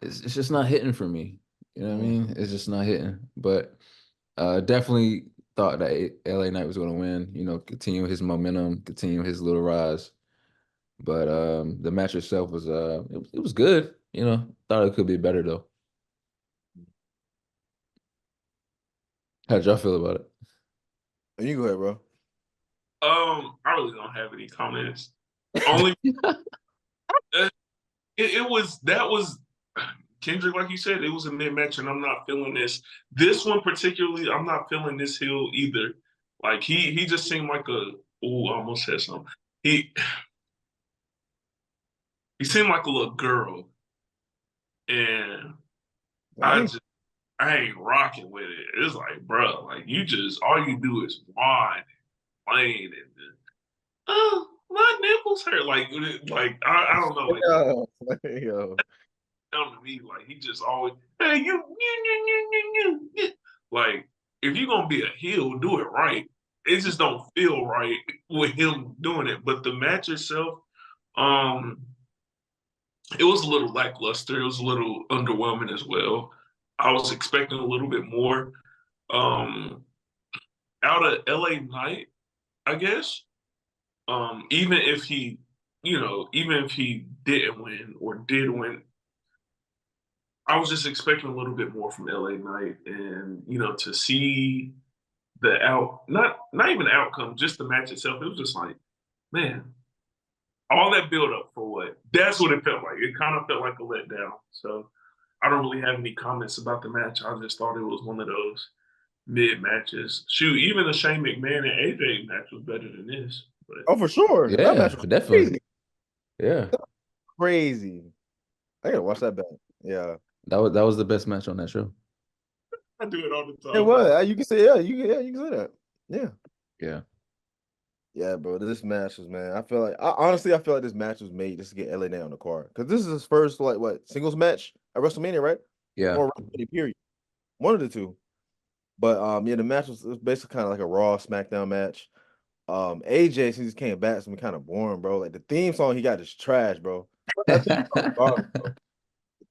it's just not hitting for me. You know what I mean? It's just not hitting. But definitely thought that LA Knight was going to win, continue his momentum, continue his little rise. But the match itself was it was good, thought it could be better though. How'd y'all feel about it? You go ahead, bro. I really don't have any comments. Only that was Kendrick, like you said, it was a mid-match, and I'm not feeling this. This one particularly, I'm not feeling this heel either. Like he just seemed like I almost said something. He seemed like a little girl, and I ain't rocking with it. It's like, bro, like you just all you do is whine, complain, and oh, my nipples hurt. Like I don't know. Like, Yo. Down to me, like he just always, hey, you. Like if you're gonna be a heel, do it right. It just don't feel right with him doing it. But the match itself, it was a little lackluster. It was a little underwhelming as well. I was expecting a little bit more out of LA Knight, I guess. Even if he, even if he didn't win or did win, I was just expecting a little bit more from LA Knight, and to see the not even the outcome, just the match itself. It was just like, man, all that build up for what? That's what it felt like. It kind of felt like a letdown. So I don't really have any comments about the match. I just thought it was one of those mid matches. Shoot, even the Shane McMahon and AJ match was better than this. But Oh, for sure. Yeah, that match was definitely. Crazy. Yeah, crazy. I gotta watch that back. Yeah, that was the best match on that show. I do it all the time. it was. You can say you can say that. Yeah. Yeah, bro. This match was, man. I honestly feel like this match was made just to get LA Knight on the card because this is his first singles match at WrestleMania, right? Yeah. Or WrestleMania period. One of the two. But the match was basically kind of like a Raw SmackDown match. AJ since he came back, it's been kind of boring, bro. Like the theme song he got is trash, bro. That theme song garbage, bro. The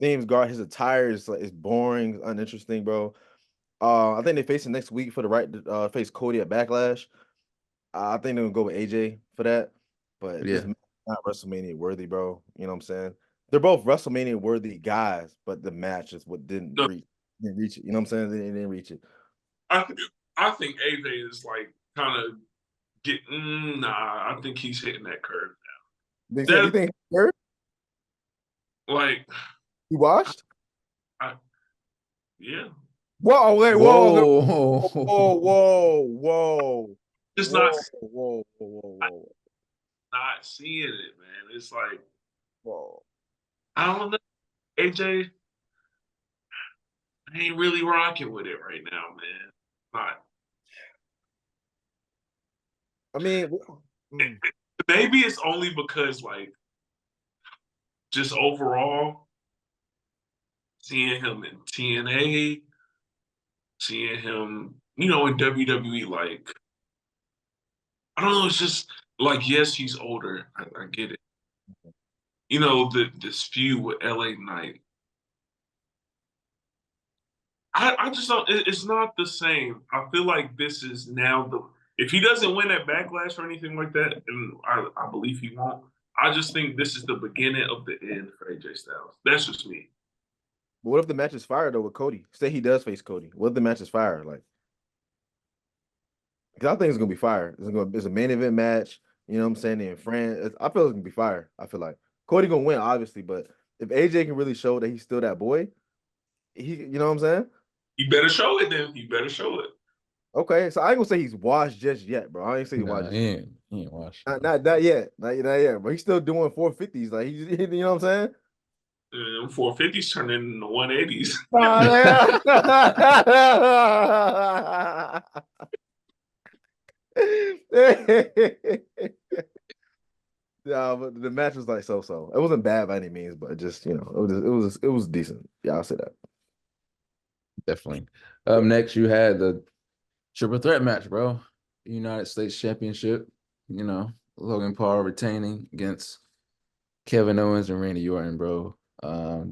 theme's garbage. His attire is boring, uninteresting, bro. I think they face him next week for the right to face Cody at Backlash. I think they're gonna go with AJ for that. But this Yeah. match is not WrestleMania worthy, bro. You know what I'm saying? They're both WrestleMania worthy guys, but the match is what didn't No, reach it. You know what I'm saying? They didn't reach it. I I think AJ is like kind of getting. Nah, I think he's hitting that curve now. You That think he hurt? like, He washed? I, yeah, Whoa, wait, whoa, Whoa. whoa, whoa, whoa, just not whoa, whoa, whoa, not seeing it, man. It's like whoa. I don't know. AJ ain't really rocking with it right now, man. Not. I mean, Maybe it's only because like just overall seeing him in TNA, seeing him, in WWE, like I don't know, it's just like yes, he's older. I get it. This feud with LA Knight. I just don't. It's not the same. I feel like this is now the. If he doesn't win at Backlash or anything like that, and I believe he won't. I just think this is the beginning of the end for AJ Styles. That's just me. but what if the match is fire though with Cody? Say he does face Cody. What if the match is fire? Like, because I think it's gonna be fire. It's a main event match. You know what I'm saying? In France, I feel it's gonna be fire. I feel like Cody gonna win, obviously, but if AJ can really show that he's still that boy, you know what I'm saying? You better show it then. You better show it. Okay, so I ain't gonna say he's washed just yet, bro. I ain't say he's washed Nah, just yet. he ain't washed. Not yet, not yet. But he's still doing 450s. Like he's, you know what I'm saying? 450s turning into 180s. Oh, yeah. Yeah, but the match was like so. It wasn't bad by any means, but just it was decent. Yeah, I'll say that. Definitely. Next you had the triple threat match, bro. United States Championship. Logan Paul retaining against Kevin Owens and Randy Orton, bro.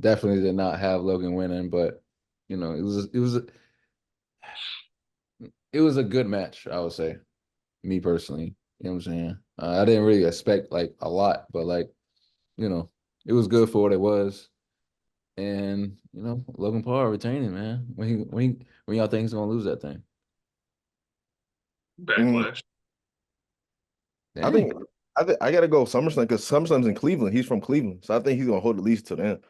Definitely did not have Logan winning, but it was a good match, I would say. Me personally, you know what I'm saying. I didn't really expect like a lot, but like it was good for what it was. And Logan Paul retaining, man. When y'all think he's gonna lose that thing? Mm, Backlash. I Dang. think I gotta go SummerSlam because SummerSlam's in Cleveland. He's from Cleveland, so I think he's gonna hold at least to the end.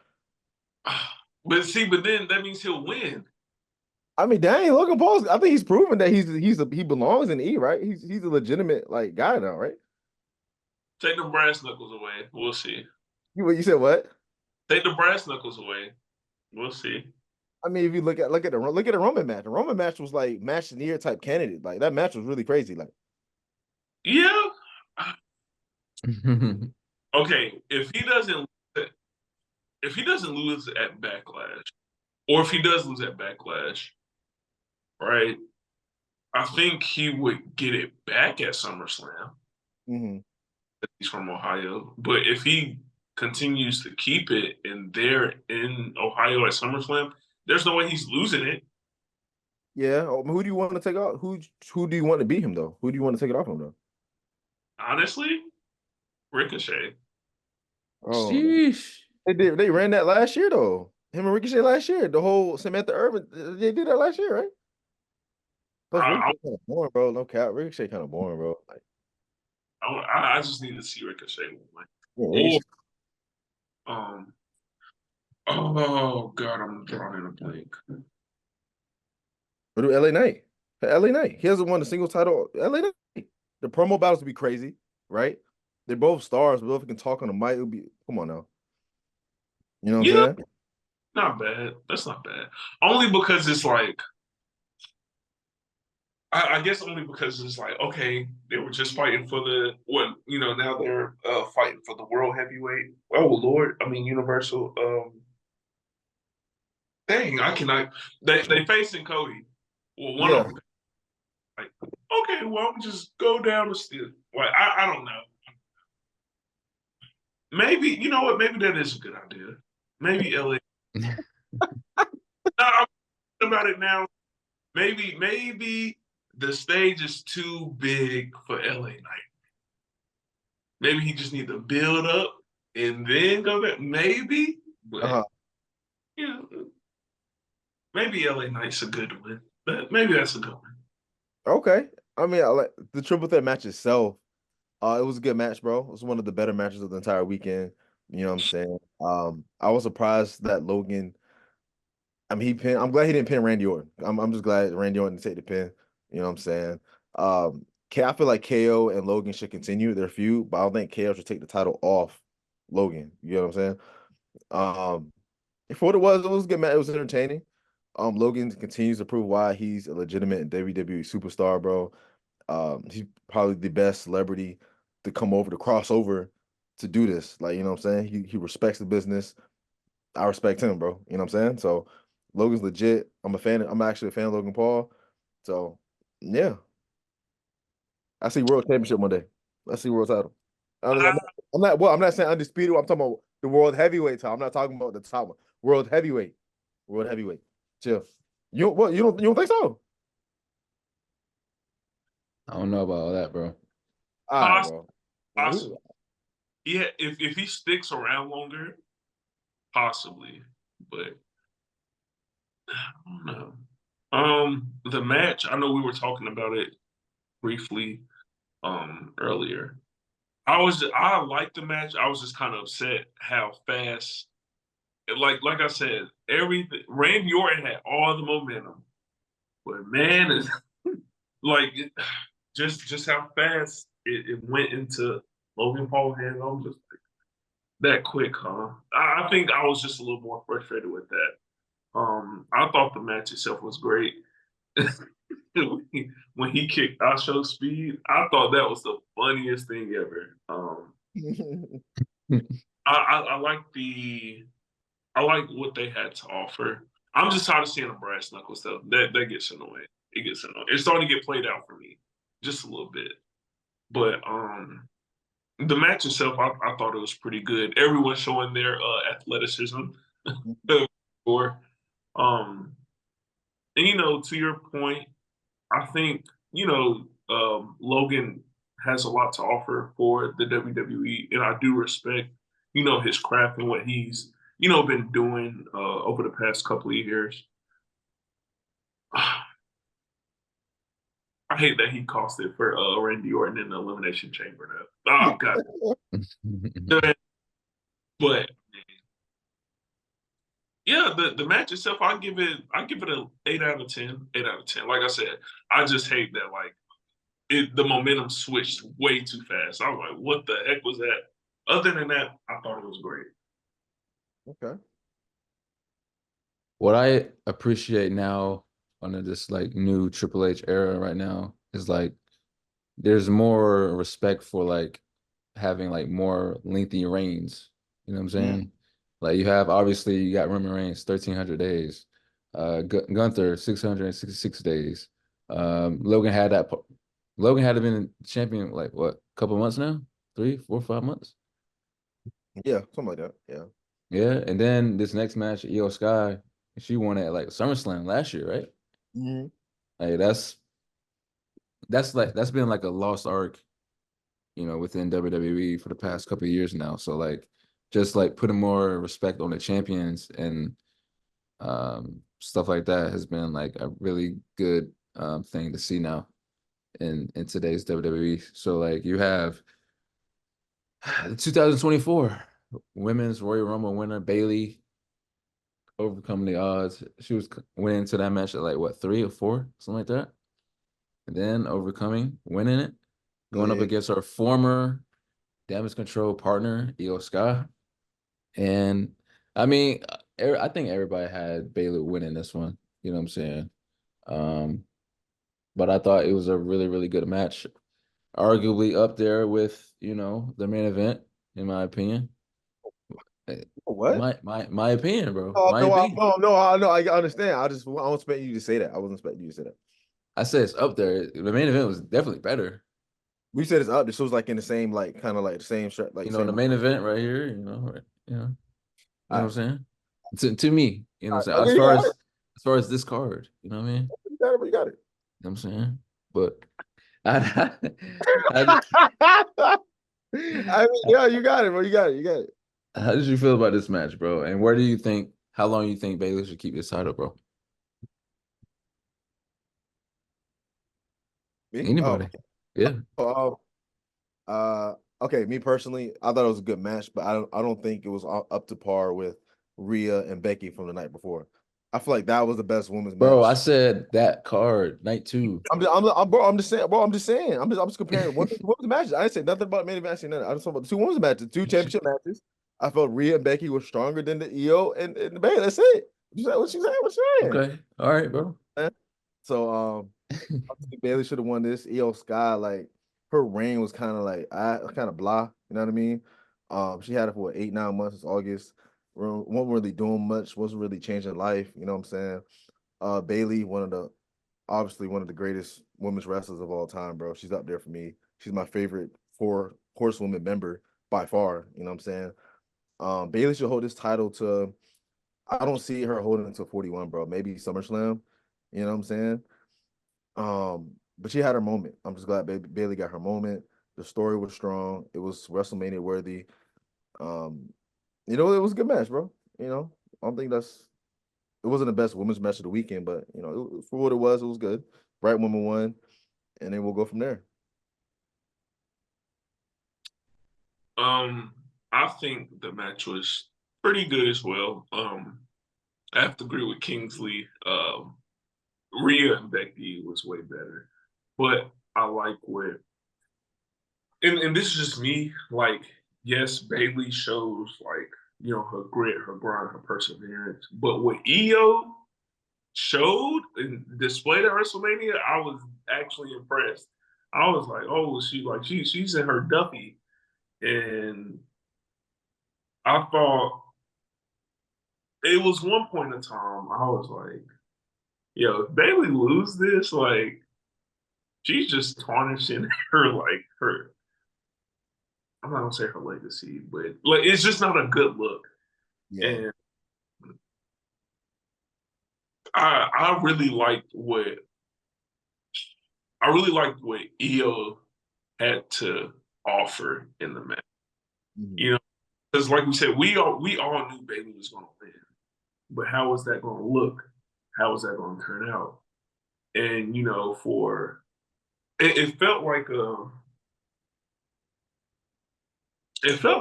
But then that means he'll win. I mean, dang, Logan Paul's. I think he's proven that he belongs in E, right? He's a legitimate like guy now, right? Take the brass knuckles away. We'll see. You said what? Take the brass knuckles away. We'll see. I mean, if you look at the Roman match was like match of the year type candidate. Like that match was really crazy. Like, Yeah. Okay. If he doesn't lose at Backlash, or if he does lose at Backlash, right? I think he would get it back at SummerSlam. mhm. He's from Ohio, but if he continues to keep it and they're in Ohio at SummerSlam, there's no way he's losing it. Yeah. Who do you want to take off? Who do you want to beat him though? Who do you want to take it off him though? Honestly, Ricochet. Oh, Sheesh. they ran that last year though. Him and Ricochet last year. The whole Samantha Irvin, they did that last year, right? Plus I, Ricochet kind of boring, bro. No cap. Ricochet kind of boring, bro. Like, I just need to see Ricochet. yeah, Or Ricochet. um, oh god, I'm drawing a blank. Or do LA Knight. LA Knight. He hasn't won a single title. LA Knight. The promo battles would be crazy, right? They're both stars. Both can talk on the mic. It would be come on now. You know what I'm Yeah, saying? not bad. That's not bad. Only because it's like I guess only because it's like, okay, they were just fighting for now they're fighting for the world heavyweight. Oh Lord, I mean Universal. Dang, I cannot. They facing Cody. Well, one Yeah. of them. Like, okay, well, I'm just go down the steel. Like, I don't know. Maybe you know what? Maybe that is a good idea. Maybe LA. I'm thinking about it now. Maybe the stage is too big for LA Knight. Maybe he just need to build up and then go back. Maybe, but yeah, maybe LA Knight's a good one. Maybe that's a good one. Okay. I mean, I like the triple threat match itself. It was a good match, bro. It was one of the better matches of the entire weekend. You know what I'm saying? I was surprised that Logan. I mean, I'm glad he didn't pin Randy Orton. I'm just glad Randy Orton didn't take the pin. You know what I'm saying? I feel like KO and Logan should continue their feud, but I don't think KO should take the title off Logan. You know what I'm saying? For what it was a good match. It was entertaining. Logan continues to prove why he's a legitimate WWE superstar, bro. He's probably the best celebrity to come over to cross over to do this. Like, you know what I'm saying? He respects the business. I respect him, bro. You know what I'm saying? So Logan's legit. I'm actually a fan of Logan Paul. So yeah. I see world championship one day. I see world title. I'm not saying undisputed. I'm talking about the world heavyweight title. I'm not talking about the top one. World heavyweight. World heavyweight. Chill. You don't think so? I don't know about all that, bro. All right, bro. Possibly. Yeah, if he sticks around longer, possibly. But I don't know. The match, I know we were talking about it briefly earlier. I liked the match. I was just kind of upset how fast, like I said, everything. Randy Orton had all the momentum, but man, it's like just how fast it went into Logan Paul's hands. I'm just like, that quick, huh? I think I was just a little more frustrated with that. I thought the match itself was great. When he kicked Asho Speed, I thought that was the funniest thing ever. I like what they had to offer. I'm just tired of seeing the brass knuckle stuff. That gets annoying. It gets annoying. It's starting to get played out for me, just a little bit. But the match itself, I thought it was pretty good. Everyone showing their athleticism. Or, and to your point, I think Logan has a lot to offer for the WWE, and I do respect his craft and what he's been doing over the past couple of years. I hate that he cost it for Randy Orton in the Elimination Chamber. Though. Oh God! But yeah, the match itself, I give it an 8 out of 10. 8 out of 10. Like I said, I just hate that the momentum switched way too fast. I was like, what the heck was that? Other than that, I thought it was great. Okay. What I appreciate now under this like new Triple H era right now is like there's more respect for like having like more lengthy reigns. You know what I'm saying? Like obviously you got Roman Reigns 1,300 days, Gunther 666 days. Logan had been champion like what, couple months now? 3, 4, 5 months? Yeah, something like that. Yeah. Yeah, and then this next match, Io Sky, she won at like SummerSlam last year, right? Mm-hmm. Hey, that's been like a lost arc, within WWE for the past couple of years now. So like, just like putting more respect on the champions and stuff like that has been like a really good thing to see now in today's WWE. So like you have the 2024 Women's Royal Rumble winner Bayley overcoming the odds. She was went into that match at like what, 3 or 4, something like that, and then winning it, going up against her former Damage Control partner Io Sky. And I mean, I think everybody had Bayley winning this one. You know what I'm saying? But I thought it was a really, really good match. Arguably up there with, the main event, in my opinion. What? My opinion, bro. Oh, My no, opinion. I understand. I don't expect you to say that. I wasn't expecting you to say that. I said it's up there. The main event was definitely better. We said it's up. This was like in the same, like kind of like the same shirt, like The same. main event right here, you know what I'm All saying? To me, what I'm saying? right. As Okay, far you got as it. as far as this card, you know what I mean? You got it. You got it. You know what I'm saying? but I, I mean, yeah, you got it, bro. You got it. You got it. how did you feel about this match, bro? And where do you think, how long you think Bayley should keep this title, bro? Me? Oh, Anybody? Yeah. oh, okay. Me personally, I thought it was a good match, but I don't think it was up to par with Rhea and Becky from the night before. I feel like that was the best women's Bro, I match. said that card, night two. Bro, I'm just saying, bro. I'm just comparing women's matches. I didn't say nothing about main event. I said nothing. I just talking about the two women's matches, two championship matches. I felt Rhea and Becky were stronger than the EO and Bayley. That's it. What you saying? What you saying? Okay. All right, bro. So I think Bayley should have won this. EO Sky, like her reign was kind of like kind of blah. You know what I mean? She had it for what, 8, 9 months. It's August. Wasn't really doing much. Wasn't really changing life. You know what I'm saying? Bayley, obviously one of the greatest women's wrestlers of all time, bro. She's up there for me. She's my favorite four horsewoman member by far. You know what I'm saying? Bayley should hold this title to. I don't see her holding it to 41, bro. Maybe SummerSlam. You know what I'm saying? But she had her moment. I'm just glad Bayley got her moment. The story was strong. It was WrestleMania worthy. Um, it was a good match, bro. I don't think it wasn't the best women's match of the weekend, but for what it was good. Right woman won, and then we'll go from there. I think the match was pretty good as well. I have to agree with Kingsley. Rhea and Becky was way better, but I like what, and this is just me. Like, yes, Bayley shows like her grit, her grind, her perseverance, but what EO showed and displayed at WrestleMania, I was actually impressed. I was like, oh, she's in her Duffy, and I thought it was one point in time I was like, yo, if Bayley lose this, like she's just tarnishing her. I'm not gonna say her legacy, but like it's just not a good look. Yeah. And I really liked what EO had to offer in the match. Mm-hmm. Because like we said, we all knew Bayley was gonna win. But how was that gonna look? How was that gonna turn out? And it felt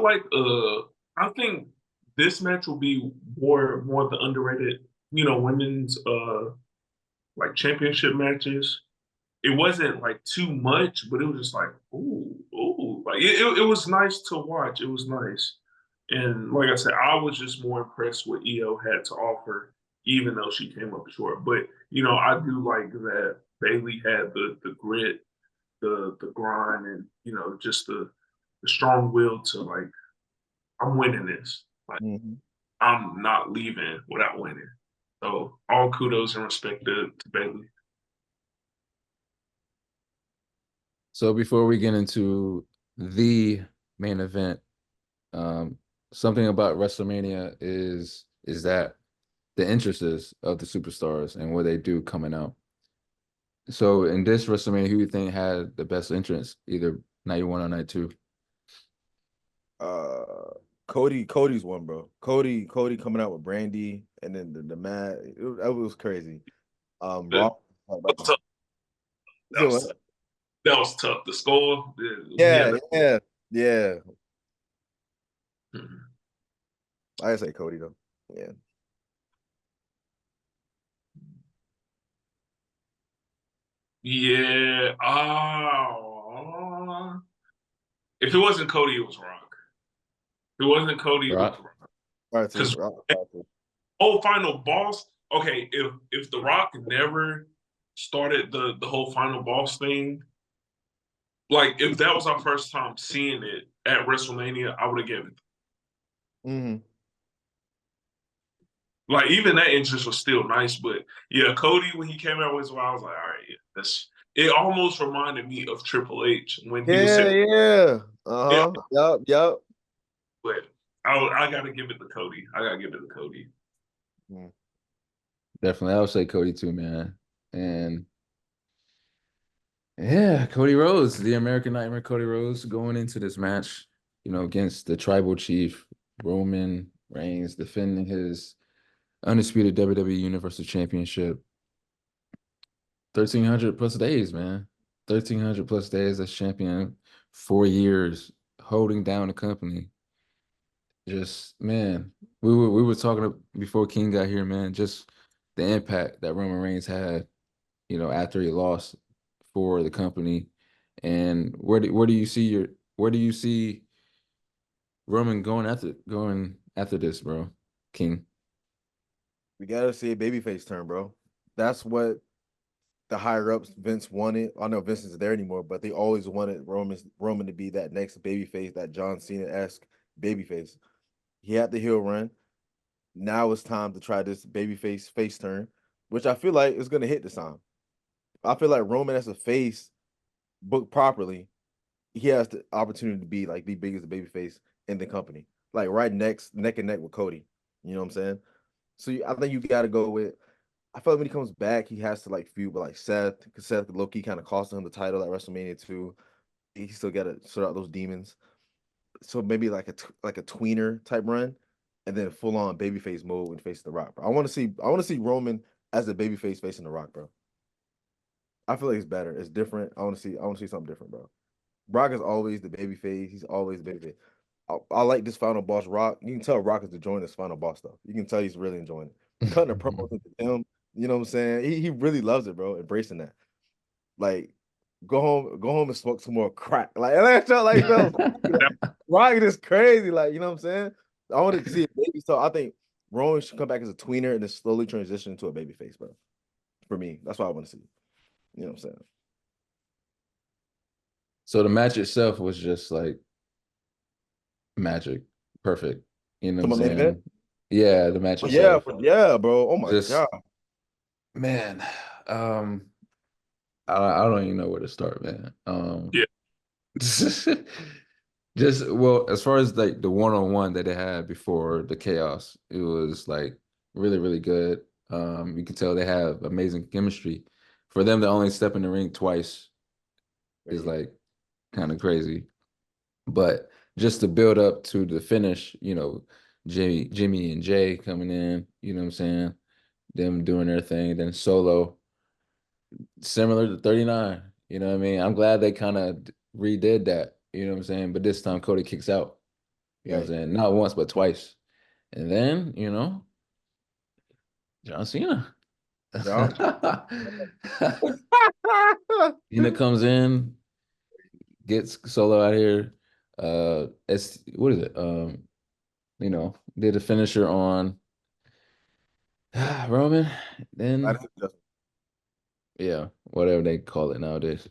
like I think this match will be more of the underrated, women's like championship matches. It wasn't like too much, but it was just like, ooh, like it was nice to watch. It was nice. And like I said, I was just more impressed with EO had to offer, even though she came up short. But I do like that Bayley had the grit, the grind, and just the strong will to like, I'm winning this. Like Mm-hmm. I'm not leaving without winning. So all kudos and respect to Bayley. So before we get into the main event, something about WrestleMania is that the entrances of the superstars and what they do coming out. So in this WrestleMania, who do you think had the best entrance, either night one or night two? Cody's one, bro. Cody coming out with Brandy, and then the mat. That was crazy. That Raw. was tough. That was tough. The score. Yeah. Mhm. I say Cody though. Yeah. Yeah. If it wasn't Cody, it was Rock. If it wasn't Cody, it was Right. Rock. All right, Because Rock. final boss. Okay, if the Rock never started the whole final boss thing, like if that was our first time seeing it at WrestleMania, I would have given it. Mm-hmm. Like even that entrance was still nice, but yeah, Cody when he came out with I was like, all right, yeah, that's. It almost reminded me of Triple H when he was saying, Yeah. yeah, Yup. but I gotta give it to Cody. I gotta give it to Cody. Definitely. I would say Cody too, man. And Yeah, Cody Rhodes, the American Nightmare, Cody Rhodes, going into this match, against the Tribal Chief Roman Reigns, defending his undisputed WWE Universal Championship. 1,300 plus days, man. 1,300 plus days as champion, 4 years holding down the company. Just man, we were talking before King got here, man. Just the impact that Roman Reigns had, after he lost for the company. And where do you see Roman going after this, bro? King. We gotta see a babyface turn, bro. That's what the higher ups Vince wanted. I know Vince isn't there anymore, but they always wanted Roman to be that next babyface, that John Cena-esque babyface. He had the heel run. Now it's time to try this babyface face turn, which I feel like is gonna hit this time. I feel like Roman as a face, booked properly, he has the opportunity to be like the biggest babyface in the company, like right neck and neck with Cody. You know what I'm saying? So I think you got to go with. I feel like when he comes back, he has to like feud with like Seth, because Seth Loki kind of cost him the title at WrestleMania 2. He still got to sort out those demons. So maybe like a tweener type run, and then full on babyface mode and face the Rock, bro. I want to see Roman as a babyface facing the Rock, bro. I feel like it's better. It's different. I want to see something different, bro. Rock is always the babyface. He's always the babyface. I like this final boss Rock. You can tell Rock is enjoying this final boss stuff. You can tell he's really enjoying it. Cutting the promos into him, you know what I'm saying? He really loves it, bro. Embracing that. Like, go home and smoke some more crack. Like, and I felt like Rock is crazy. Like, you know what I'm saying? I wanted to see a baby. So I think Roman should come back as a tweener and then slowly transition into a baby face, bro. For me, that's what I want to see. You know what I'm saying? So the match itself was just like magic, perfect. You know what So I'm my main event? saying? Yeah, the match Yeah, itself. yeah, bro. Oh my Just god. man, I don't even know where to start, man. Yeah. Just well, as far as like the one-on-one that they had before the chaos, it was like really, really good. You can tell they have amazing chemistry. For them to only step in the ring twice is Crazy. like kind of crazy. But just to build up to the finish, Jimmy and Jay coming in, you know what I'm saying? Them doing their thing, then Solo, similar to 39. You know what I mean? I'm glad they kind of redid that, you know what I'm saying? But this time Cody kicks out, you know what I'm Right. saying? Not once, but twice. And then, John Cena. Yeah. Cena comes in, gets Solo out here. It's what is it? Did a finisher on Roman. That Then is just- yeah, whatever they call it nowadays.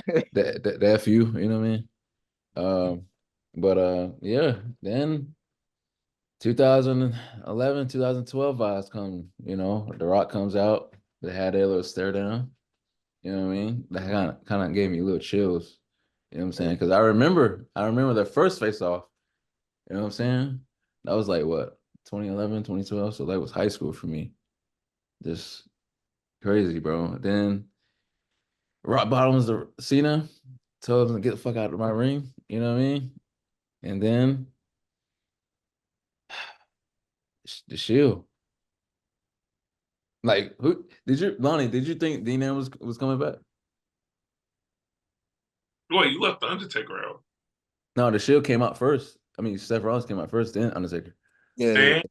The FU, you know what I mean? But yeah, then 2011, 2012 vibes come, The Rock comes out. They had their little stare down, you know what I mean? That kind of gave me little chills, you know what I'm saying? Right. Because I remember their first face off, you know what I'm saying? That was like what, 2011, 2012, so that was high school for me. Just crazy, bro. Then rock bottoms the Cena, told him to get the fuck out of my ring, you know what I mean? And then the Shield. Like, Lonnie, did you think Dean Ambrose was coming back? Wait, you left the Undertaker out. No, the Shield came out first. I mean, Seth Rollins came out first, then Undertaker. Yeah, yeah. Man,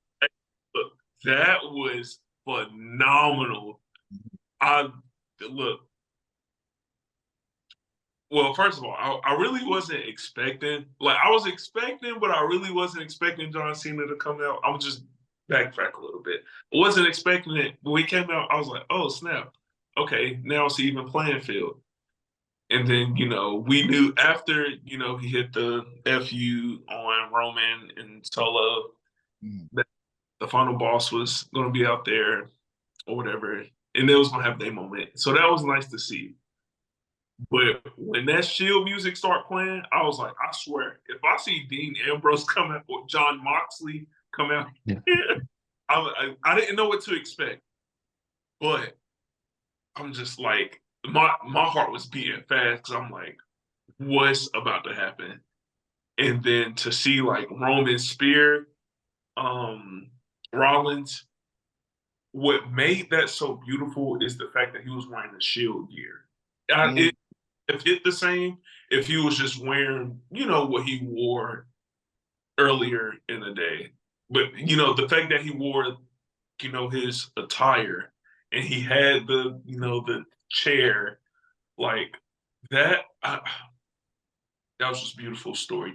look, that was phenomenal. I look. Well, first of all, I really wasn't expecting. Like, I was expecting, but I really wasn't expecting John Cena to come out. I'm just backtrack a little bit. I wasn't expecting it. When he came out, I was like, oh, snap. Okay, now it's an even playing field. And then, we knew after, he hit the FU on Roman and Solo, Mhm. that the final boss was going to be out there or whatever. And they was going to have their moment. So that was nice to see. But when that Shield music start playing, I was like, I swear, if I see Dean Ambrose come out or John Moxley come out, Yeah. I didn't know what to expect. But I'm just like, my heart was beating fast because I'm like, what's about to happen? And then to see like Roman spear Rollins, what made that so beautiful is the fact that he was wearing the Shield gear. Mm. If it the same, if he was just wearing, what he wore earlier in the day. But the fact that he wore, his attire and he had the chair, like that, that was just beautiful story.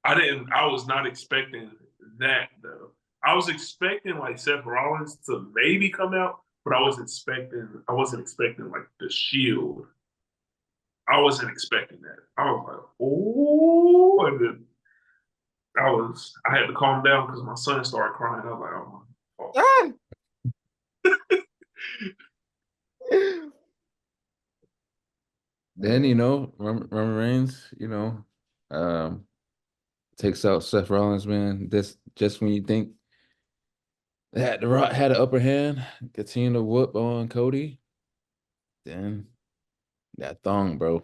I was not expecting that though. I was expecting like Seth Rollins to maybe come out, but I wasn't expecting like the Shield. I wasn't expecting that. I was like, oh, and then I had to calm down because my son started crying. I was like, oh my God. Ah! Then Roman Reigns, takes out Seth Rollins, man. This just when you think that The Rock had an upper hand, continue to whoop on Cody, then that thong, bro.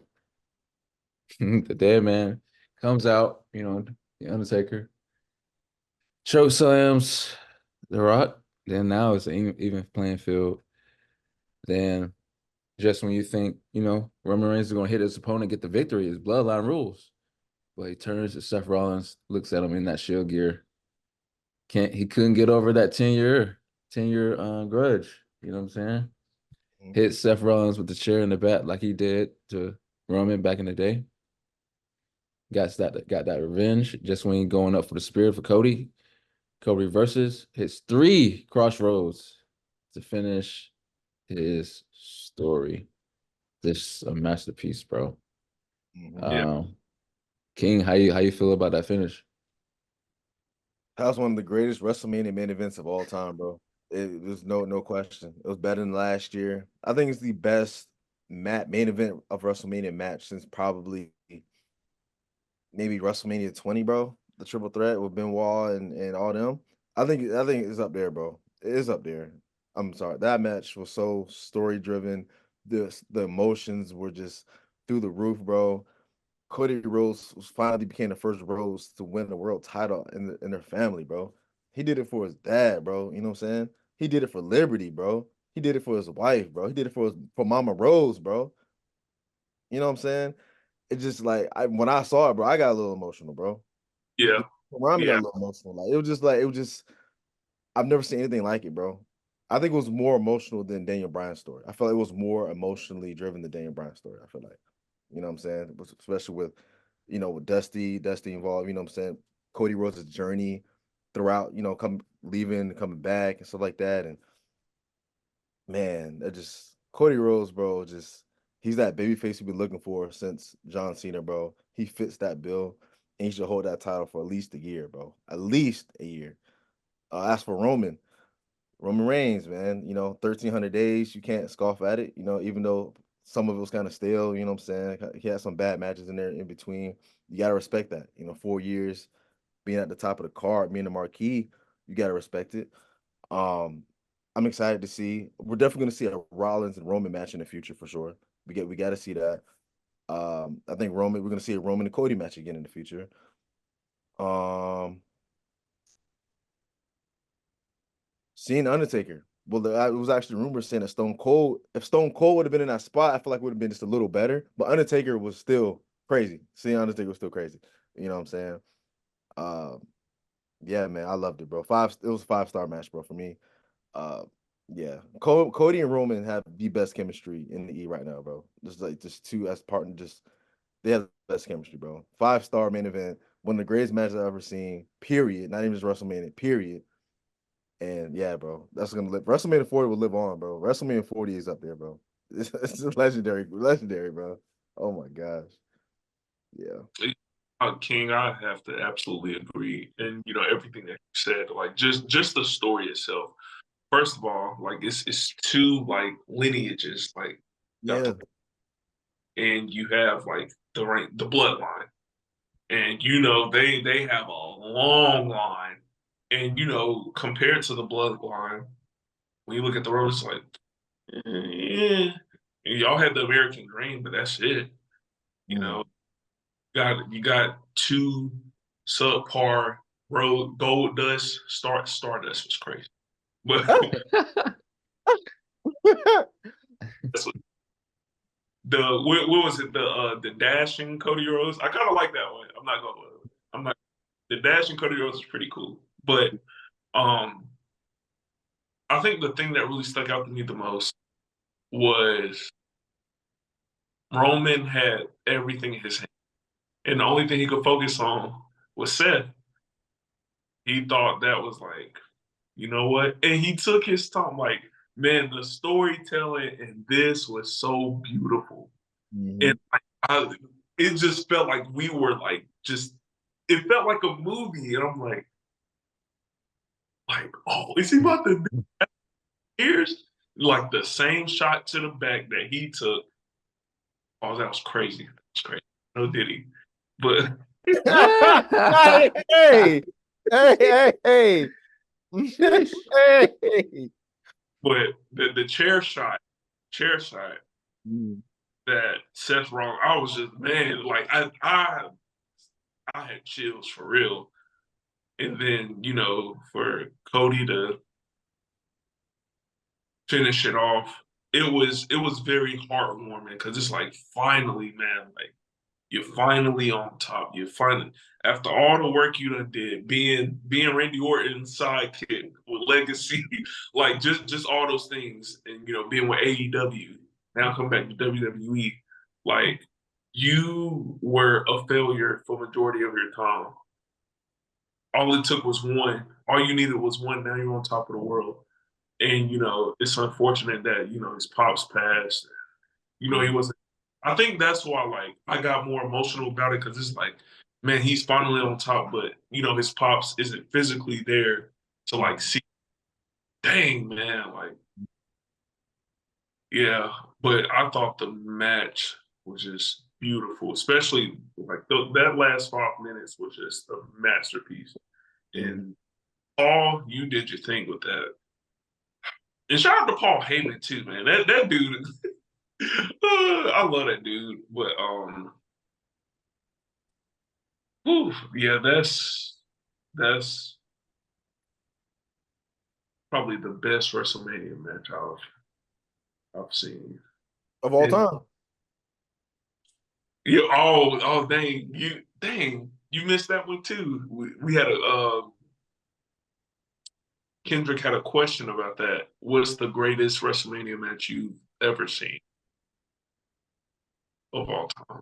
The dead man comes out, the Undertaker, choke slams The Rock. Then now it's an even playing field. Then just when you think, Roman Reigns is going to hit his opponent, get the victory, his bloodline rules. But he turns to Seth Rollins, looks at him in that Shield gear. He couldn't get over that 10-year grudge. You know what I'm saying? Hit Seth Rollins with the chair in the back like he did to Roman back in the day. Got that revenge just when he going up for the spear for Cody. Cody reverses, hits 3 crossroads to finish his story. This a masterpiece, bro. Yeah. King, how you feel about that finish? That was one of the greatest WrestleMania main events of all time, bro. It was no question. It was better than last year. I think it's the best main event of WrestleMania match since probably maybe WrestleMania 20, bro. The triple threat with Benoit and all them. I think it's up there, bro. It is up there. I'm sorry. That match was so story driven. The emotions were just through the roof, bro. Cody Rhodes was finally became the first Rhodes to win the world title in their family, bro. He did it for his dad, bro. You know what I'm saying? He did it for Liberty, bro. He did it for his wife, bro. He did it for Mama Rose, bro. You know what I'm saying? It just like when I saw it, bro, I got a little emotional, bro. Yeah. Rami got a Yeah. little emotional. It was just I've never seen anything like it, bro. I think it was more emotional than Daniel Bryan's story. I feel like it was more emotionally driven than Daniel Bryan's story. I feel like, you know what I'm saying? Especially with, with Dusty involved, you know what I'm saying? Cody Rhodes' journey throughout, leaving, coming back and stuff like that. And man, that just Cody Rhodes, bro, he's that baby face we've been looking for since John Cena, bro. He fits that bill and he should hold that title for at least a year, bro. At least a year. As for Roman Reigns, man, 1,300 days, you can't scoff at it, even though some of it was kind of stale, you know what I'm saying? He had some bad matches in there in between. You got to respect that, 4 years being at the top of the card, being the marquee, you got to respect it. Um, I'm excited to see. We're definitely going to see a Rollins and Roman match in the future for sure. We got to see that. I think we're going to see a Roman and Cody match again in the future. Um, Seeing Undertaker. Well, it was actually rumors saying that if Stone Cold would have been in that spot, I feel like it would have been just a little better. But Undertaker was still crazy. Seeing Undertaker was still crazy. You know what I'm saying? Um, yeah, man, I loved it, bro. It was a 5-star match, bro, for me. Uh, yeah, Cody and Roman have the best chemistry in the E right now, bro. Just two as partners, they have the best chemistry, bro. 5-star main event, one of the greatest matches I've ever seen. Period. Not even just WrestleMania. Period. And yeah, bro, that's gonna live. WrestleMania 40 will live on, bro. WrestleMania 40 is up there, bro. It's legendary, bro. Oh my gosh, yeah, King, I have to absolutely agree, and everything that you said, like just the story itself. First of all, like it's two like lineages, like yeah, and you have like the bloodline, and they have a long line, and compared to the bloodline, when you look at the road, it's like, yeah, And y'all had the American Dream, but that's it. You know, you got two subpar road gold dust. Stardust was crazy. But that's what, what was it? The dashing Cody Rhodes. I kind of like that one. I'm not. The dashing Cody Rhodes is pretty cool. But I think the thing that really stuck out to me the most was Roman had everything in his hand, and the only thing he could focus on was Seth. He thought that was like, you know what? And he took his time. Like, man, the storytelling in this was so beautiful. And it just felt like we were like it felt like a movie. And I'm like, oh, is he about to do that? Here's like the same shot to the back that he took. Oh, that was crazy. That was crazy. No Diddy. But hey. But the chair shot that Seth Rollins, I was just, man, like I had chills for real. And then, you know, for Cody to finish it off, it was very heartwarming because it's like finally, man, like you're finally on top. You're finally, after all the work you done did, being Randy Orton's sidekick with Legacy, like just all those things, and you know, being with AEW, now come back to WWE, like you were a failure for majority of your time. All it took was one. All you needed was one. Now you're on top of the world. And you know, it's unfortunate that you know his pops passed. You know, he wasn't. I think that's why, like, I got more emotional about it because it's like, man, he's finally on top, but you know, his pops isn't physically there to like see. Dang, man, like, yeah. But I thought the match was just beautiful, especially like that last 5 minutes was just a masterpiece. And Paul, you did your thing with that. And shout out to Paul Heyman too, man. That dude, I love that dude. But yeah, that's probably the best WrestleMania match I've seen of all time. Yeah. Dang, you missed that one too. We had a Kendrick had a question about that. What's the greatest WrestleMania match you've ever seen of all time?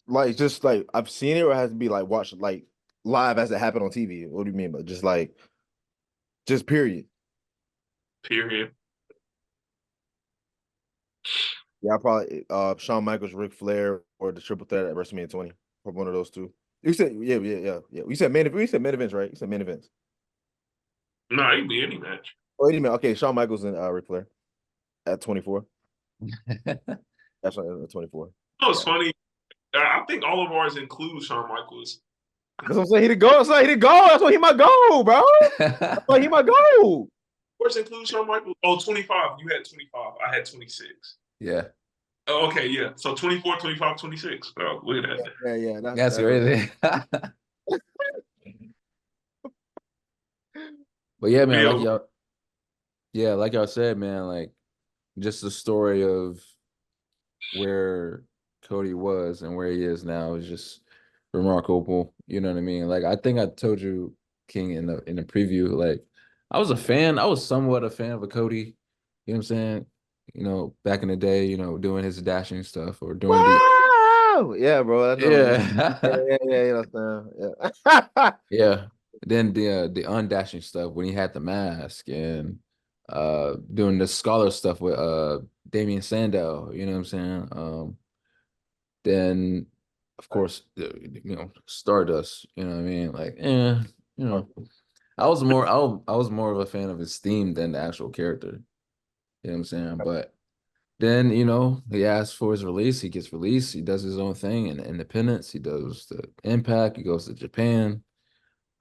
Like just like I've seen it, or it has to be like watched like live as it happened on TV. What do you mean? But just period. Period. Yeah, I probably Shawn Michaels, Ric Flair, or the Triple Threat at WrestleMania 20. Probably one of those two. You said yeah. We said main events, right? You said main events. No, it can be any match. Oh, wait a minute. Okay, Shawn Michaels and Ric Flair at 24. That's 24. Oh, it's funny. I think all of ours include Shawn Michaels. That's what I'm saying. He did go. That's why he did go. That's why he might go, bro. That's why he might go. Of course, include Shawn Michaels. Oh, 25. You had 25. I had 26. Yeah. Oh, okay, yeah. So 24, 25, 26. Oh, look at that. Yeah. That's crazy. But yeah, man, like y'all said, man, like just the story of where Cody was and where he is now is just remarkable. You know what I mean? Like I think I told you, King, in the preview, like I was somewhat a fan of a Cody, you know what I'm saying? You know, back in the day, you know, doing his dashing stuff or doing yeah, bro. Yeah. Yeah. Then the undashing stuff when he had the mask and doing the scholar stuff with Damian Sandow, you know what I'm saying? Then of course you know, Stardust, you know what I mean? Like, you know, I was more of a fan of his theme than the actual character. You know what I'm saying? But then, you know, he asks for his release, he gets released, he does his own thing in Independence, he does the Impact, he goes to Japan,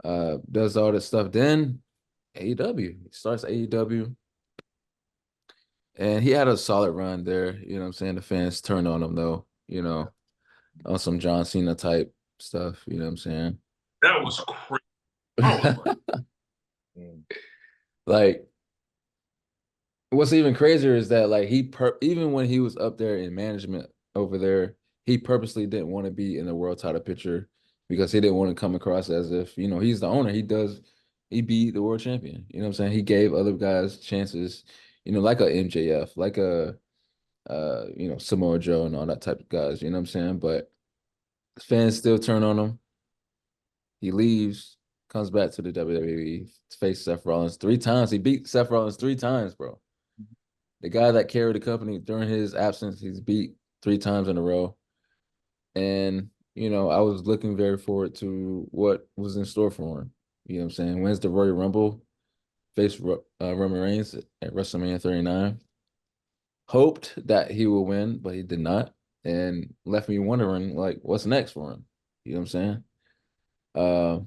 does all this stuff. Then AEW, he starts AEW. And he had a solid run there. You know what I'm saying? The fans turned on him though, on some John Cena type stuff. You know what I'm saying? That was crazy. I was like, Like, what's even crazier is that like even when he was up there in management over there, he purposely didn't want to be in the world title picture because he didn't want to come across as if, he's the owner. He beat the world champion. You know what I'm saying? He gave other guys chances, like a MJF, like a Samoa Joe and all that type of guys, you know what I'm saying? But fans still turn on him. He leaves, comes back to the WWE, faced Seth Rollins 3 times. He beat Seth Rollins 3 times, bro. The guy that carried the company during his absence, he's beat 3 times in a row. And, I was looking very forward to what was in store for him. You know what I'm saying? Wins the Royal Rumble, faced Roman Reigns at WrestleMania 39. Hoped that he would win, but he did not. And left me wondering, like, what's next for him? You know what I'm saying? Uh,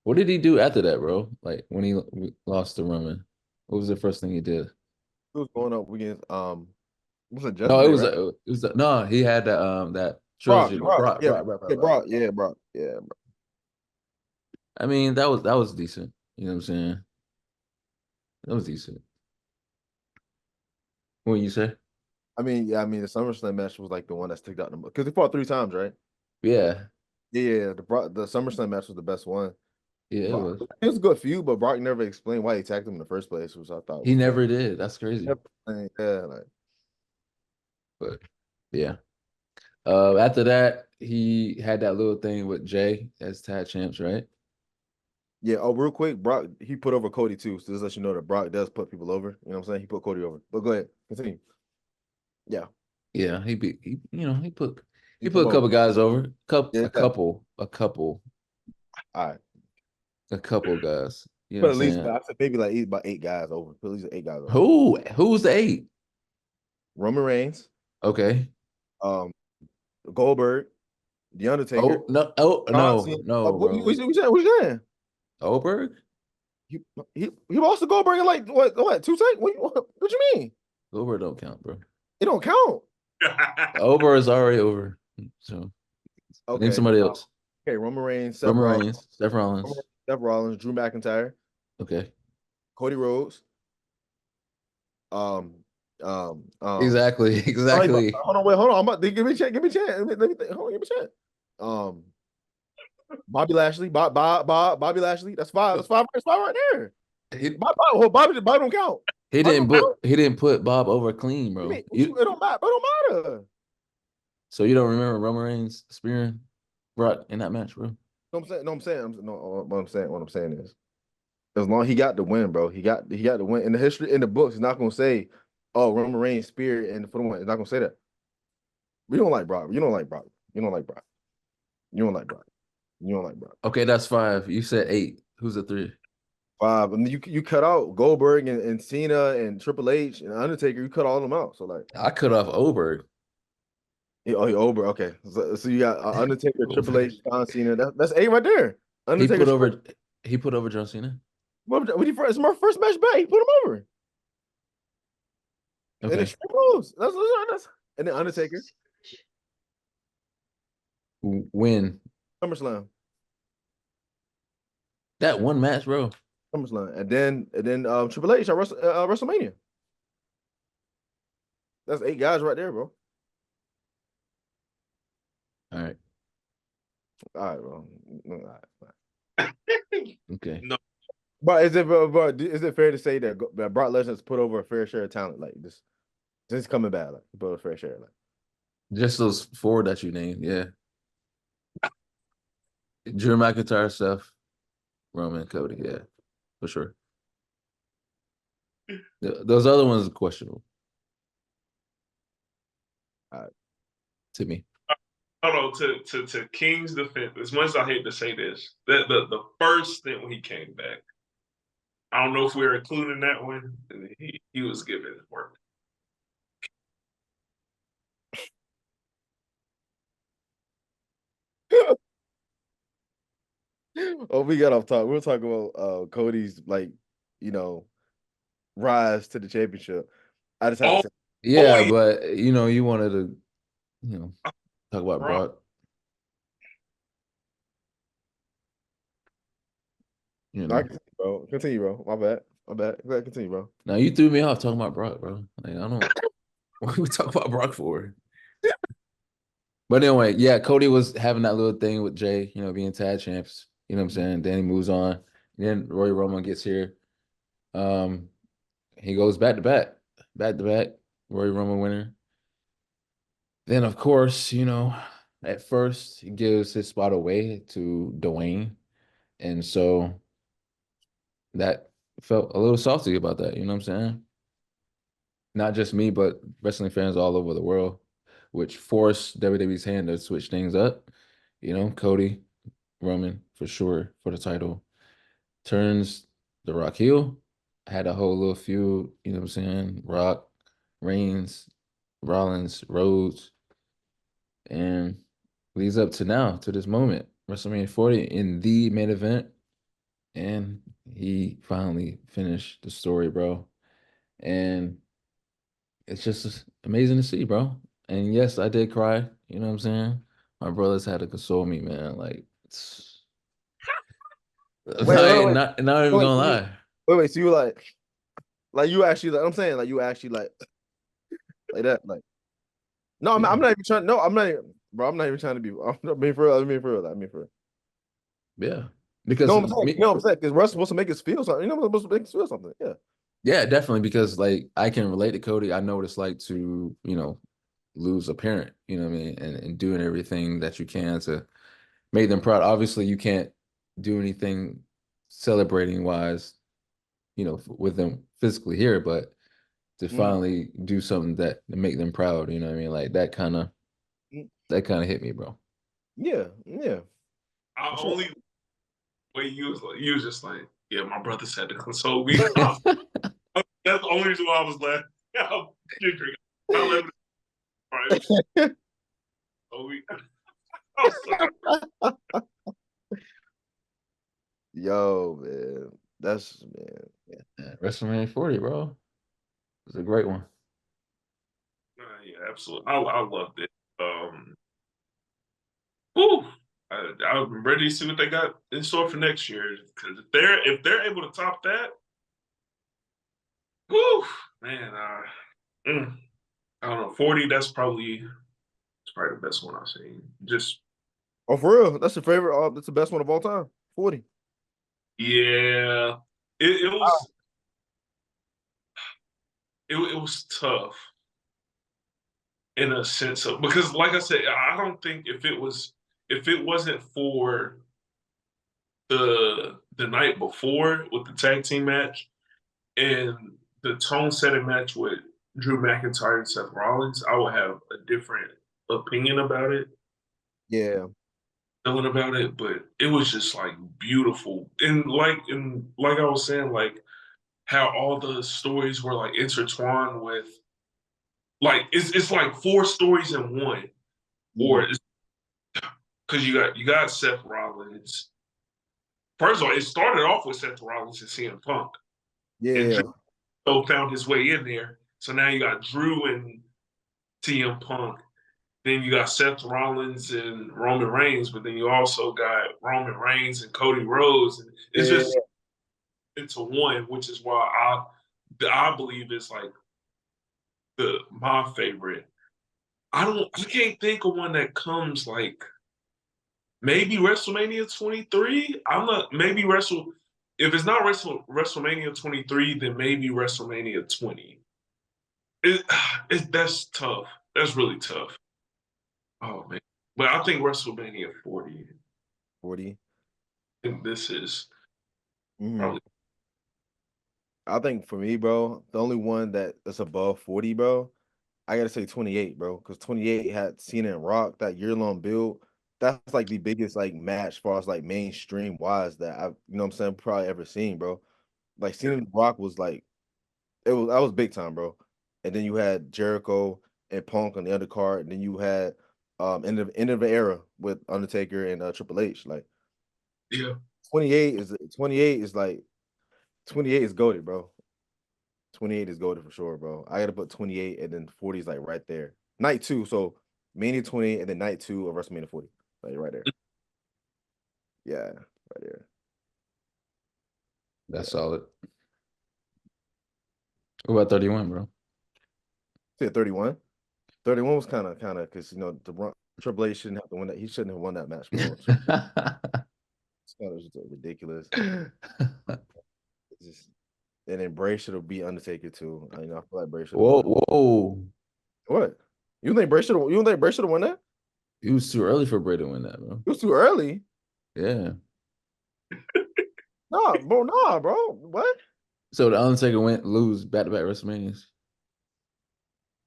what did he do after that, bro? Like, when he lost to Roman, what was the first thing he did? He was going up against was it No, Judgment Day, right? no, he had that Brock, trilogy. Brock, Brock, yeah, Brock, Brock, Brock, yeah, Brock. Brock, yeah, Brock, yeah. Brock. I mean, that was decent. You know what I'm saying? That was decent. What you say? I mean, yeah, I mean the SummerSlam match was like the one that sticked out the most because they fought 3 times, right? Yeah, Yeah, the SummerSlam match was the best one. yeah, it But was. it was a good feud, but Brock never explained why he attacked him in the first place, which I thought He was kind never of did. That's crazy. yeah, like But yeah. After that, he had that little thing with Jay as tag champs, right? yeah. Oh, real quick, Brock he put over Cody too, so just let you know that Brock does put people over. You know what I'm saying? He put Cody over. But go ahead, continue. Yeah, Yeah, he put he he put put him a over. couple guys over, Yeah, all right. a couple guys. You know what But I'm at least saying? I said maybe like about 8 guys over. Put at least 8 guys over. Who's the 8? Roman Reigns, Okay. um, Goldberg, The Undertaker, Oh no! Oh John no! Cena. No, What bro. you saying? What you saying? Oberg? He he lost to Goldberg in like what 2 seconds? What you mean? Oberg don't count, bro. It don't count. Oberg is already over. So name Okay. somebody else. Okay. Roman Reigns, Roman Reigns, Seth Rollins. Seth Rollins, Drew McIntyre, Okay. Cody Rhodes. Um, Exactly. Exactly. hold on, wait, hold on. I'm about to give me a chance. Give me a chance. Let me think. Hold on, give me a chance. Um, Bobby Lashley, Bobby Lashley. That's five. That's five. That's five right there. He, Bobby don't count. he Bobby didn't don't put count. he didn't put Bob over clean, You bro. mean it don't matter? It don't matter. So you don't remember Roman Reigns spearing Brock in that match, bro? No, I'm saying. No, I'm saying. No, what I'm saying is, as long as he got the win, bro. He got the win. In the history, in the books, it's not gonna say, "Oh, Roman Reigns spear and for the win." It's not gonna say that. We don't like Brock. You don't like Brock. You don't like Brock. You don't like Brock. You don't like Brock. Okay, that's 5. You said 8. Who's the 3? Five. I mean, you cut out Goldberg and Cena and Triple H and Undertaker. You cut all them out. So like, I cut off Oberg. oh, you over. Okay, so you got Undertaker, Triple Oberg. H, John Cena. That's 8 right there. He Undertaker. put over he put over John Cena. When he first, it's my first match back. He put him over. And Okay. it's moves. That's and then Undertaker, Win. SummerSlam, That one match, bro. SummerSlam, and then Triple H at WrestleMania. That's 8 guys right there, bro. All right. All right, bro. All right. Okay. No, But is it fair to say that Brock Lesnar's put over a fair share of talent like this? Since coming back, like he put over a fair share, like Just those 4 that you named, yeah. Drew McIntyre, Seth, Roman, Cody, yeah, for sure. Those other ones are questionable all right. to me. hold on. To King's defense, as much as I hate to say this, the first thing when he came back, I don't know if we're including that one. He was giving his work. Oh, we got off talk. We'll talk about Cody's like, you know, rise to the championship. I just had to Oh, say, Yeah, yeah, but you wanted to, talk about bro. Brock. You no, I know. continue, bro. Continue, bro. My bad. My bad. Go ahead, continue, bro. Now you threw me off talking about Brock, bro. Like I don't. What we talk about Brock for? But anyway, yeah, Cody was having that little thing with Jay, being tag champs. You know what I'm saying? Then he moves on. Then Roy Roman gets here. Um, he goes back to back. Roy Roman winner. Then of course, at first he gives his spot away to Dwayne, and so that felt a little salty about that. You know what I'm saying? Not just me, but wrestling fans all over the world, which forced WWE's hand to switch things up. Cody, Roman for sure for the title. Turns the Rock heel. Had a whole little feud, you know what I'm saying? Rock, Reigns, Rollins, Rhodes, and leads up to now, to this moment, WrestleMania 40 in the main event. And he finally finished the story, bro. And it's just amazing to see, bro. And yes, I did cry. You know what I'm saying? My brothers had to console me, man. Like, Wait, wait, wait, not even wait, gonna so lie. wait. So you like you actually, like I'm saying, like you actually like that, like. No, I'm, Yeah, I'm not even trying. No, I'm not, even, bro. I'm not even trying to be. I'm not being for real. I'm being for real. I mean for real. yeah. Because No, I'm saying, me, no, I'm saying, because Russ supposed to make us feel something. You know, supposed to make us feel something. Yeah. yeah, definitely. Because like I can relate to Cody. I know what it's like to, lose a parent, you know what I mean? And doing everything that you can to make them proud. Obviously, you can't do anything celebrating wise, with them physically here, but to Mhm. finally do something that to make them proud, you know what I mean? Like Mhm. that kind of hit me, bro. Yeah, yeah, for I sure. only way you was just like, yeah, my brother said to console me. That's the only reason why I was laughing. I'm giggling. I love it. All right, it was so weak. I'm sorry. Yo, man, that's man. Yeah, WrestleMania 40, bro. It's a great one. Yeah, absolutely. I loved it. Whew, I'm ready to see what they got in store for next year. Because if they're able to top that, whew, man, mm, I don't know, 40. That's probably the best one I've seen. Just Oh, for real, that's your favorite. That's the best one of all time. 40. yeah, it was it was tough in a sense of because, like I said, I don't think if it wasn't for the night before with the tag team match and the tone setting match with Drew McIntyre and Seth Rollins, I would have a different opinion about it, Yeah, feeling about it. But it was just like beautiful, and like I was saying, like how all the stories were like intertwined with like it's like four stories in one, yeah, or because you got Seth Rollins. First of all, it started off with Seth Rollins and CM Punk, and yeah, Drew found his way in there. So now you got Drew and CM Punk. Then you got Seth Rollins and Roman Reigns, but then you also got Roman Reigns and Cody Rhodes, and it's yeah. just into one, which is why I believe it's like my favorite. I can't think of one that comes like maybe WrestleMania 23. I'm not maybe Wrestle if it's not WrestleMania 23, then maybe WrestleMania 20. It, that's tough. That's really tough. Oh man. But I think WrestleMania 40. 40. I think this is Mhm. probably I think for me, bro, the only one that's above 40, bro, I gotta say 28, bro, because 28 had Cena and Rock that year-long build. That's like the biggest like match as far as like mainstream wise that I've, what I'm saying, probably ever seen, bro. Like yeah. Cena and Rock was like that was big time, bro. And then you had Jericho and Punk on the undercard, and then you had end of the era with Undertaker and Triple H. Like Yeah. 28 is 28 is like 28 is goaded, bro. 28 is golden for sure, bro. I got to put 28 and then 40 is like right there. Night 2, so Mania 28 and then night 2 of WrestleMania 40. Like right there. Yeah, right there. That's solid. What about 31, bro? See, 31. 31 was kind of because Triple H shouldn't have to win that. He shouldn't have won that match, bro. It's kind of just ridiculous. And then Bray should have beat Undertaker too. I feel like Bray should have won. Whoa. What? You think Bray should have won that? It was too early for Bray to win that, bro. It was too early. Yeah. Nah, bro. What? So the Undertaker lose back-to-back WrestleManias.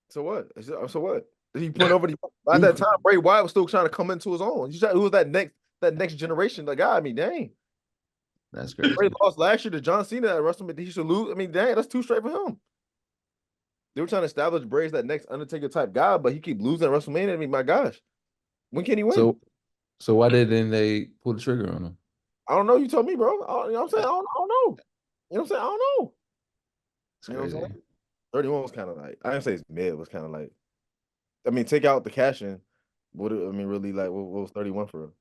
So what? So what? Did he put over by that time? Bray Wyatt was still trying to come into his own. Who was that next generation? Like, I mean, dang. That's crazy. Bray lost last year to John Cena at WrestleMania. He should lose. I mean, dang, that's too straight for him. They were trying to establish Bray as that next Undertaker type guy, but he keep losing at WrestleMania. I mean, my gosh, when can he win? So why didn't they pull the trigger on him? I don't know. You told me, bro. You know what I'm saying? I don't know. You know what I'm saying? I don't know. It's crazy. What I'm saying? 31 was kind of like, I didn't say it's mid. It was kind of like, I mean, take out the cash in. Really, like, what was 31 for real?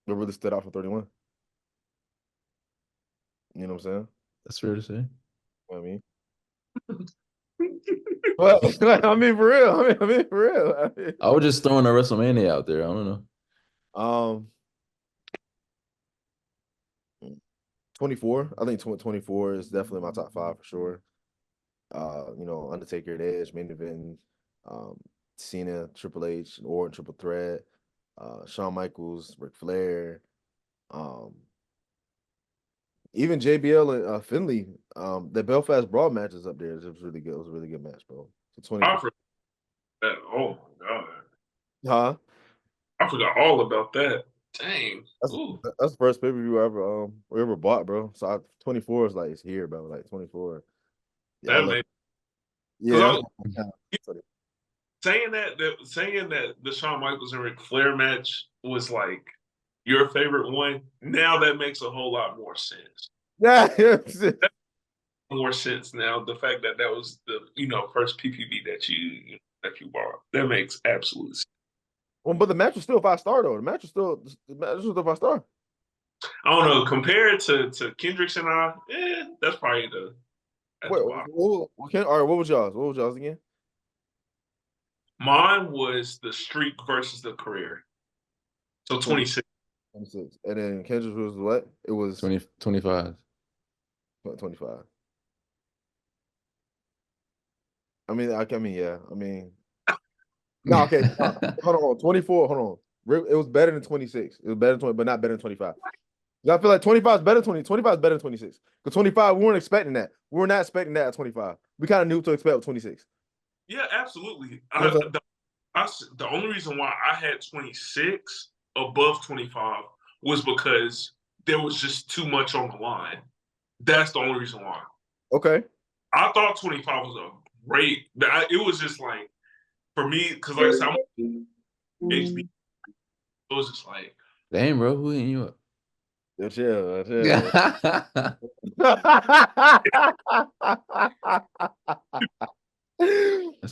What really stood out for 31? You know what I'm saying? That's fair to say. You know what I mean? But I mean, for real. I mean, for real. I was just throwing a WrestleMania out there. I don't know. 24. I think 24 is definitely my top 5 for sure. Undertaker, Edge, main event, Cena, Triple H, Orton, Triple Threat, Shawn Michaels, Ric Flair, even JBL and Finley. The Belfast Brawl match is up there. It was really good. It was a really good match, bro. So 20. Oh my god. Huh? I forgot all about that. Dang. That's the first pay-per-view I ever bought, bro. So 24 is like it's here, bro. Like 24. Yeah. Saying that the Shawn Michaels and Ric Flair match was like your favorite one, now that makes a whole lot more sense. Yeah, more sense now. The fact that was the first PPV that you bought, that makes absolute sense. Well, but the match was still 5-star though. The match was still 5-star. I don't know. Compared to Kendrick's and I, that's probably the. All right, what was y'all's? What was y'all's again? Mine was the streak versus the career. So 26. 26. And then Kendrick's was what? It was 25. 25. I mean, yeah. I mean, no, okay. Hold on. 24. Hold on. It was better than 26. It was better than 20, but not better than 25. I feel like 25 is better than 20. 25 is better than 26. Because 25, we weren't expecting that. We were not expecting that at 25. We kind of knew what to expect with 26. Yeah, absolutely. The only reason why I had 26 above 25 was because there was just too much on the line. That's the only reason why. Okay. I thought 25 was a great. It was just like, for me, because like I said, I'm HB. It was just like, damn, bro, who hitting you up? Chill. That's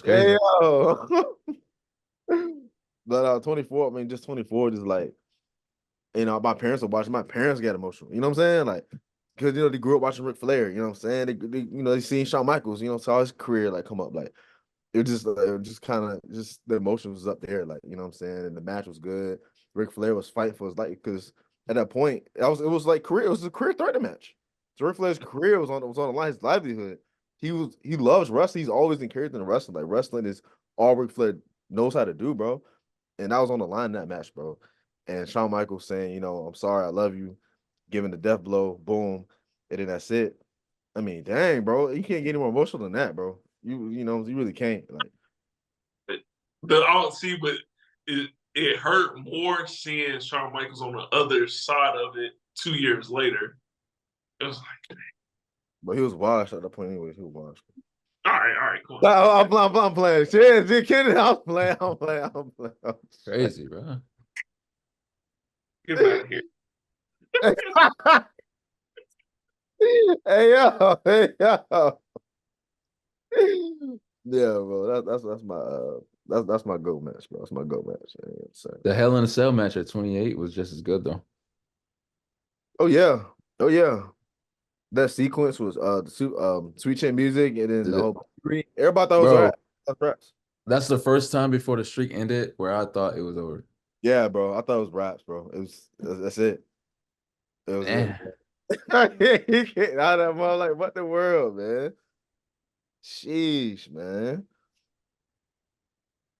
crazy. Hey, yo. But 24, I mean, just 24, just like, my parents were watching. My parents got emotional. You know what I'm saying? Like, because they grew up watching Ric Flair. You know what I'm saying? They seen Shawn Michaels. Saw his career like come up. Like, it just kind of the emotion was up there. Like, you know what I'm saying? And the match was good. Ric Flair was fighting for his life because at that point, it was like career. It was a career threatening match. So Ric Flair's career was on the line. His livelihood. He loves wrestling. He's always encouraged in wrestling. Like, wrestling is all Ric Flair knows how to do, bro. And that was on the line in that match, bro. And Shawn Michaels saying, I'm sorry, I love you, giving the death blow, boom, and then that's it. I mean, dang, bro, you can't get any more emotional than that, bro. You really can't. Like, but it hurt more seeing Shawn Michaels on the other side of it 2 years later. It was like, but he was washed at that point, anyways. He was washed. All right, cool. I'm playing. Shit, kidding. I'm playing. Crazy, bro. Get out of here. Hey yo. Yeah, bro. That's my GOAT match, bro. That's my GOAT match. Yeah, so. The Hell in a Cell match at 28 was just as good though. Oh yeah. Oh yeah. That sequence was Sweet Chin Music and then the whole three. Everybody thought it was Bro, raps. that's the first time before the streak ended where I thought it was over. Yeah, bro. I thought it was raps, bro. That's it. It was it. Man. He can't out of my like what the world, man. Sheesh, man.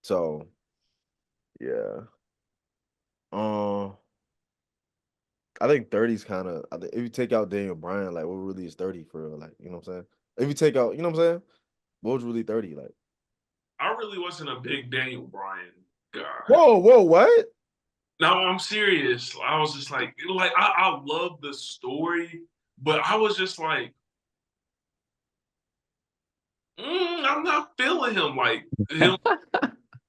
So yeah. Um, I think 30's kind of. I think if you take out Daniel Bryan, like what really is 30 for real? Like, you know what I'm saying? If you take out, you know what I'm saying? What was really 30 like? I really wasn't a big Daniel Bryan guy. Whoa, what? No, I'm serious. I was just like I love the story, but I was just like, I'm not feeling him like him,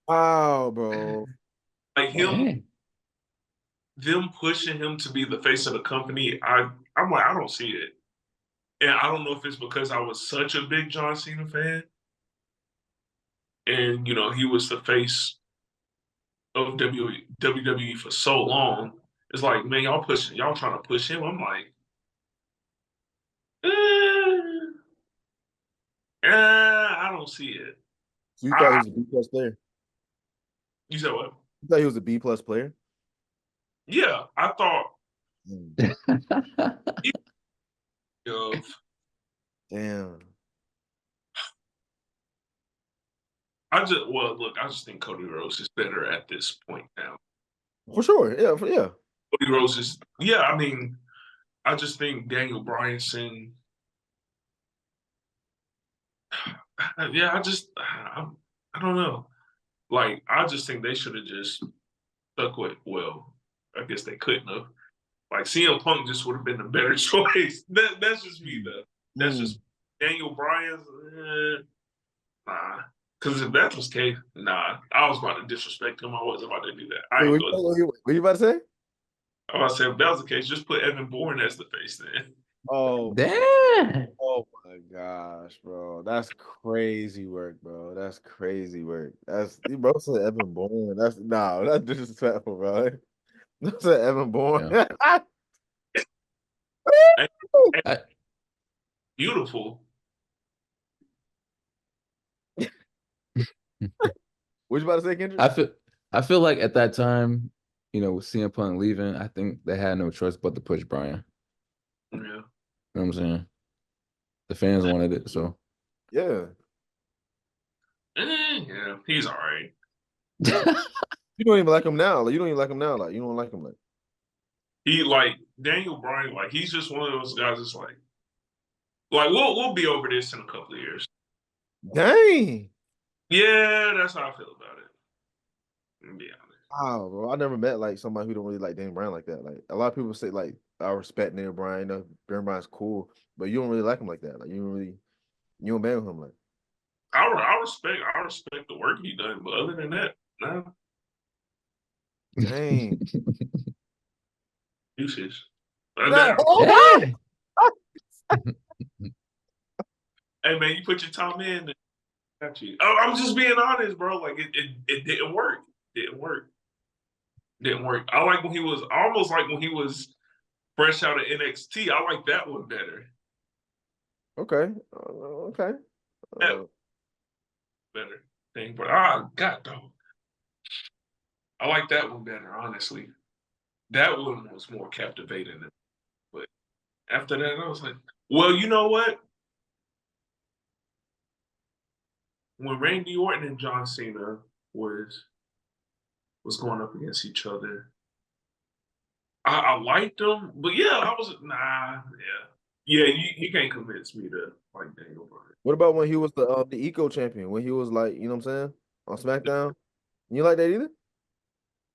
Wow, bro. like him, them pushing him to be the face of the company. I'm like, I don't see it. And I don't know if it's because I was such a big John Cena fan. And, he was the face of WWE for so long. It's like, man, y'all trying to push him. I'm like, I don't see it. So you thought he was a B plus player? You said what? You thought he was a B plus player? Yeah, I thought of Damn. I just think Cody Rhodes is better at this point now. For sure. Yeah, yeah. Cody Rhodes is, I mean, I just think Daniel Bryanson. Yeah, I don't know. Like, I just think they should have just stuck with. Well, I guess they couldn't have. Like, CM Punk just would have been the better choice. That's just me, though. That's just Daniel Bryan's. Nah. Because if that was the case, nah. I was about to disrespect him. I wasn't about to do that. Wait, what you about to say? I was about to say, if that was the case, just put Evan Bourne as the face then. Oh, damn. Oh my gosh, bro. That's crazy work, bro. That's crazy work. You bro said Evan Bourne. That's disrespectful, bro. That's an Evan Bourne. Yeah. Hey, beautiful. What you about to say, Kendrick? I feel like at that time, with CM Punk leaving, I think they had no choice but to push Bryan. Yeah. You know what I'm saying? The fans wanted it, so. Yeah. Yeah, he's all right. You don't even like him now. Like, you don't even like him now. Like, you don't like him like. He like Daniel Bryan, like he's just one of those guys that's like we'll be over this in a couple of years. Dang. Yeah, that's how I feel about it. To be honest. Wow, bro. I never met like somebody who don't really like Daniel Bryan like that. Like a lot of people say like I respect Daniel Bryan, Daniel Bryan's cool, but you don't really like him like that. Like you don't bang with him like. I respect the work he done, but other than that, no. Dang. Useless. No. Hey man, you put your time in. Got you. Oh, I'm just being honest, bro. Like it didn't work. Didn't work. Didn't work. I like when he was almost like when he was fresh out of NXT. I like that one better. Okay. Okay. Better thing, but God, dog. I like that one better, honestly. That one was more captivating. But after that, I was like, well, you know what? When Randy Orton and John Cena was going up against each other, I liked them, but yeah, I was yeah. You can't convince me to like Daniel Bryan. What about when he was the Eco champion? When he was like, you know what I'm saying, on SmackDown? You like that either?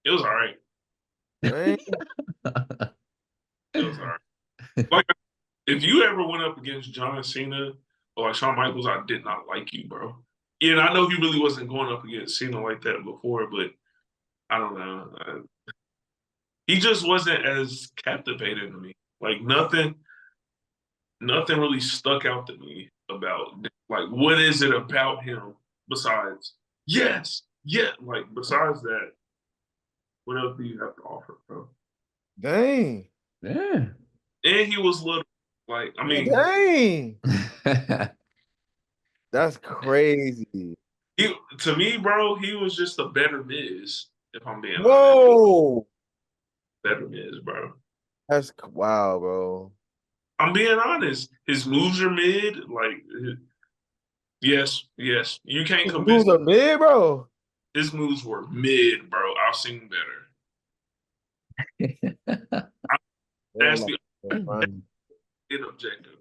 It was all right. Dang. It was all right. Like if you ever went up against John Cena or like Shawn Michaels, I did not like you, bro. Yeah, and I know he really wasn't going up against Cena like that before, but I don't know. He just wasn't as captivating to me. Like nothing. nothing really stuck out to me about like what is it about him besides like besides that, what else do you have to offer, bro? Dang. Yeah. And he was little, like I mean, Dang. That's crazy. to me, bro, he was just a better Miz. If I'm being honest, Whoa. better Miz, bro. That's wow, bro. I'm being honest. His moves are mid. Like, yes, you can't His convince moves are mid, bro. his moves were mid, bro. I've seen better. That's More the like, Brian, objective.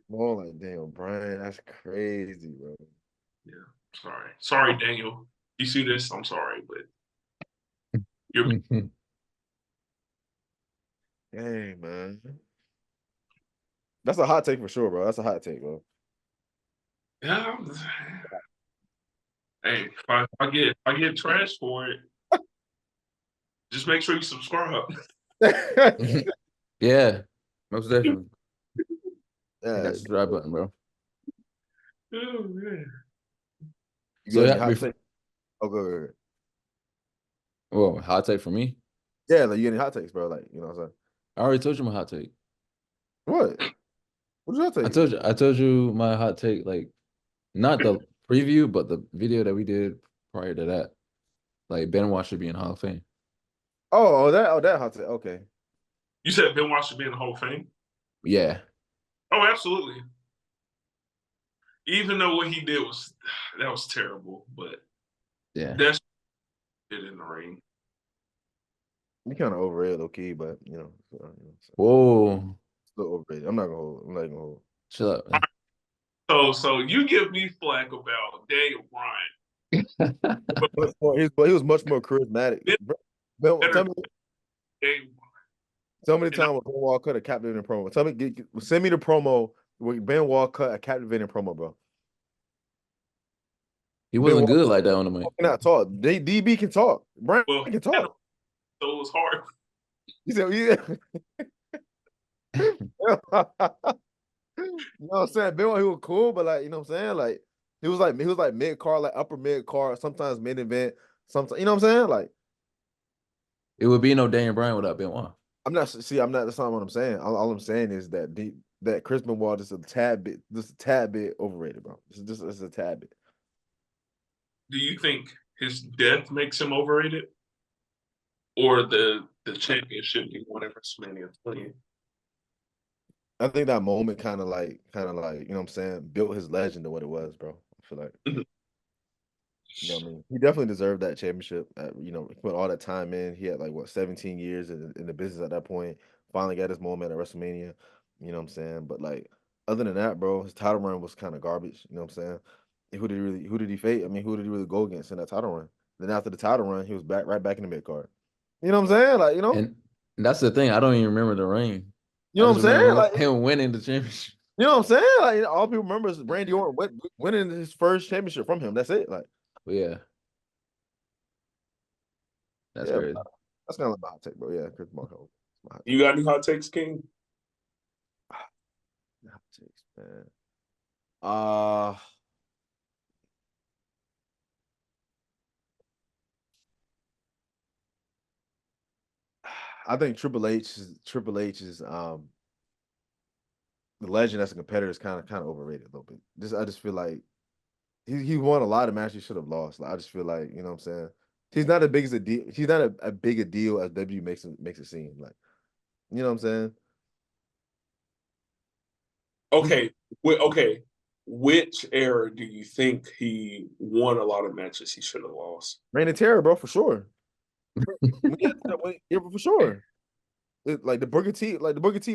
more like damn, Brian. That's crazy, bro. Yeah, sorry, Daniel. You see this? I'm sorry, but you're Dang, man. That's a hot take for sure, bro. That's a hot take, bro. yeah. Hey, if I get trash for it, just make sure you subscribe. Yeah, most definitely. Yeah, Hit that subscribe button, bro. Oh man. you So got any yeah, hot take? Oh, good. well, hot take for me. Yeah, like you got any hot takes, bro? Like, you know what I'm saying? I already told you my hot take. What? What's your take? I told you my hot take, like not the preview, but the video that we did prior to that. Like Benoit should be in Hall of Fame. That hot take. Okay. You said Benoit should be in the Hall of Fame? Yeah. Oh, absolutely. Even though what he did was terrible, but Yeah. that's it in the ring. You kind of overrated, low key, but Whoa. still overrated. I'm not gonna hold. I'm not gonna hold. Chill up, man. So you give me flack about Daniel Bryan. But he was much more charismatic. Better Tell me the time when Benoit cut a captivating promo. Send me the promo where Benoit cut a captivating promo, bro. He wasn't good like that on the mic. Cannot talk. DB can talk. Bryan can talk. So it was hard. He said, "Yeah." You know what I'm saying? Benoit, he was cool, but like, you know what I'm saying? Like, he was like mid card, like upper mid card, sometimes mid event, sometimes, you know what I'm saying? Like, It would be no Daniel Bryan without Benoit. I'm not. That's not what I'm saying. All I'm saying is that Chris Benoit is just a tad bit overrated, bro. It's a tad bit. Do you think his death makes him overrated, or the championship he won at WrestleMania 20? I think that moment kind of like, you know what I'm saying, built his legend to what it was, bro. I feel like, Mhm. you know what I mean? He definitely deserved that championship. You know, he put all that time in. He had like 17 years in the business at that point. Finally got his moment at WrestleMania. You know what I'm saying? But like, other than that, bro, his title run was kind of garbage. You know what I'm saying? Who did he face? I mean, who did he really go against in that title run? Then after the title run, he was right back in the mid card. You know what I'm saying? Like, you know, And that's the thing. I don't even remember the reign. you I know what just I'm saying? remember Like, him winning the championship. you know what I'm saying? Like, all people remember is Randy Orton winning his first championship from him. That's it. Like, But yeah. That's yeah, crazy. that's kind of like my hot take, bro. Yeah, Chris Marco. You got any hot takes, King? Hot takes, man. I think Triple H is the legend as a competitor is kind of overrated a little bit. I just feel like he won a lot of matches he should have lost. Like, I just feel like, you know what I'm saying? He's not as big as a deal. He's not a big a deal as W makes it seem. Like, you know what I'm saying? Okay, okay. Which era do you think he won a lot of matches he should have lost? Reign of Terror, bro, for sure. Yeah, for sure. Like the Booker T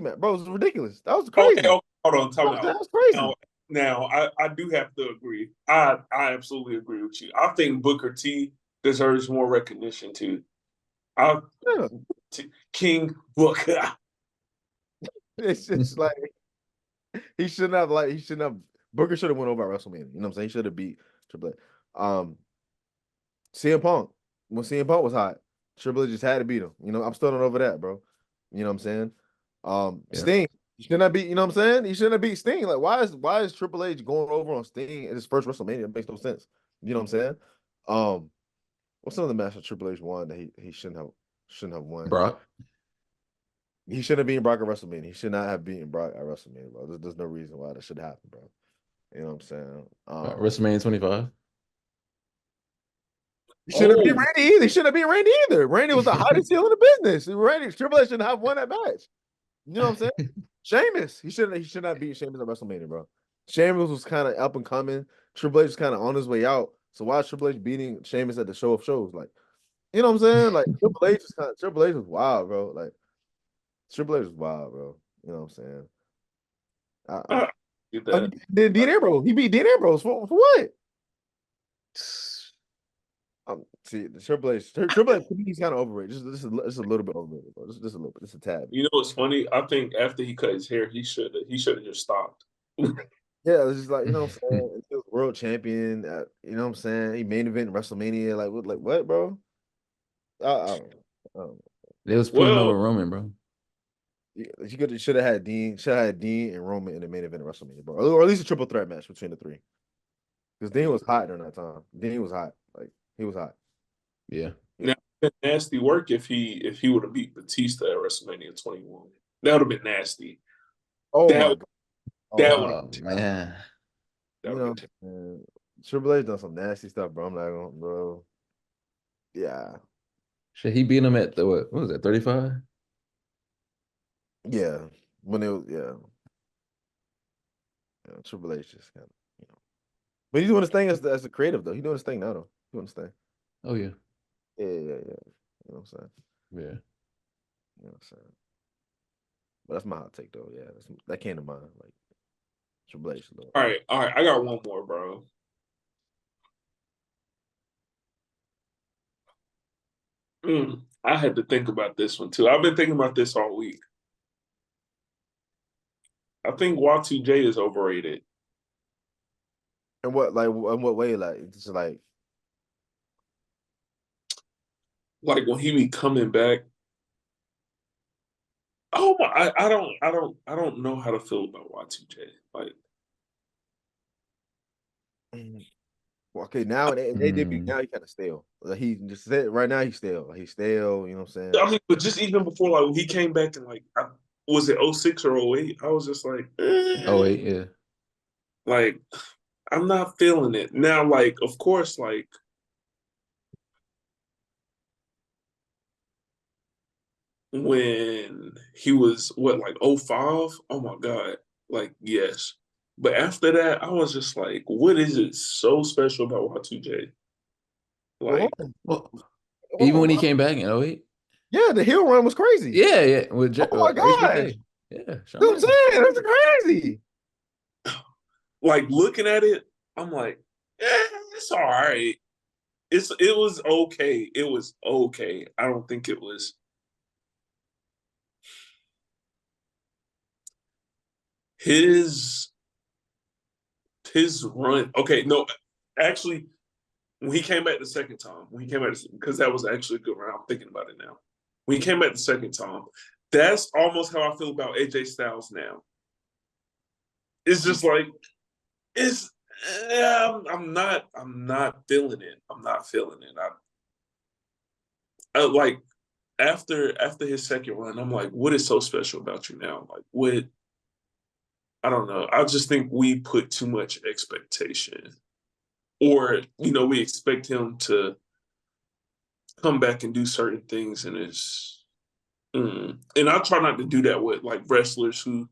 match, bro, it was ridiculous. That was crazy. Okay, hold on, time out. That was crazy. Now I do have to agree. I absolutely agree with you. I think Booker T deserves more recognition too. King Booker. It's just like he shouldn't have Booker should have went over at WrestleMania. You know what I'm saying? He should have beat Triple H. CM Punk, when CM Punk was hot, Triple H just had to beat him. You know, I'm still not over that, bro. You know what I'm saying? Yeah. Sting, He shouldn't have beat, you know what I'm saying? He shouldn't have beat Sting. Like, why is Triple H going over on Sting in his first WrestleMania? It makes no sense. You know what I'm saying? What's another match that Triple H won that he shouldn't have won? Brock. He shouldn't have beaten Brock at WrestleMania. He should not have beaten Brock at WrestleMania, bro. There's no reason why that should happen, bro. You know what I'm saying? WrestleMania 25. He shouldn't have beat Oh, Randy either. He shouldn't have beat Randy either. Randy was the hottest heel in the business. Triple H shouldn't have won that match. You know what I'm saying? Sheamus. He should not beat Sheamus at WrestleMania, bro. Sheamus was kind of up and coming. Triple H was kind of on his way out. So why is Triple H beating Sheamus at the show of shows? Like, you know what I'm saying? Like Triple H was wild, bro. Like Triple H was wild, bro. You know what I'm saying? get that. Then Dean Ambrose. He beat Dean Ambrose for what? See, the Triple H he's kind of overrated. Just a little bit overrated, bro. Just a little bit. Just a tad. You know what's funny? I think after he cut his hair, he should have just stopped. Yeah, it's just like, you know what I'm saying? He was world champion. You know what I'm saying? He main event in WrestleMania. Like what, bro? I don't know. They was putting over Roman, bro. You should have had Dean and Roman in the main event of WrestleMania, bro. Or at least a triple threat match between the three. Because Dean was hot during that time. Dean was hot. Like, he was hot. Yeah. Now, nasty work if he would have beat Batista at WrestleMania 21. That would have been nasty. Oh that my would, god. That would man. Triple H done some nasty stuff, bro. I'm not gonna, bro. Yeah. Should he beat him at the what was that, 35? Yeah. When it was, yeah. Triple H just kind of, you know. But he's doing his thing as a creative though. He's doing his thing now though. He's doing his thing. Oh yeah. Yeah. You know what I'm saying? Yeah. You know what I'm saying? But that's my hot take though. Yeah. That came to mind. Like Triple H. All right. I got one more, bro. I had to think about this one too. I've been thinking about this all week. I think Y2J is overrated. In what way? Like it's just like when he be coming back. Oh my! I don't know how to feel about Y2J. Like, okay, now they debut. Now he kind of stale. Like he just said right now he's stale. Like he's stale. You know what I'm saying? I mean, but just even before, like when he came back and was it 06 or 08? I was just like, 08, yeah. Like, I'm not feeling it now. Like, of course, like. When he was like 05? Oh my God. Like, yes. But after that, I was just like, what is it so special about Y2J? Like, even when he came back in 08? Yeah, the heel run was crazy. Yeah. With oh my gosh. Yeah. You know what I'm saying? That's crazy. Like, looking at it, I'm like, it's all right. It was okay. It was okay. I don't think it was. His run. Okay, no, actually, when he came back the second time, because that was actually a good run. I'm thinking about it now. When he came back the second time, that's almost how I feel about AJ Styles now. It's just like I'm not feeling it. I'm not feeling it. I like after his second run, I'm like, what is so special about you now? Like, what? I don't know. I just think we put too much expectation, or we expect him to come back and do certain things, and and I try not to do that with like wrestlers who,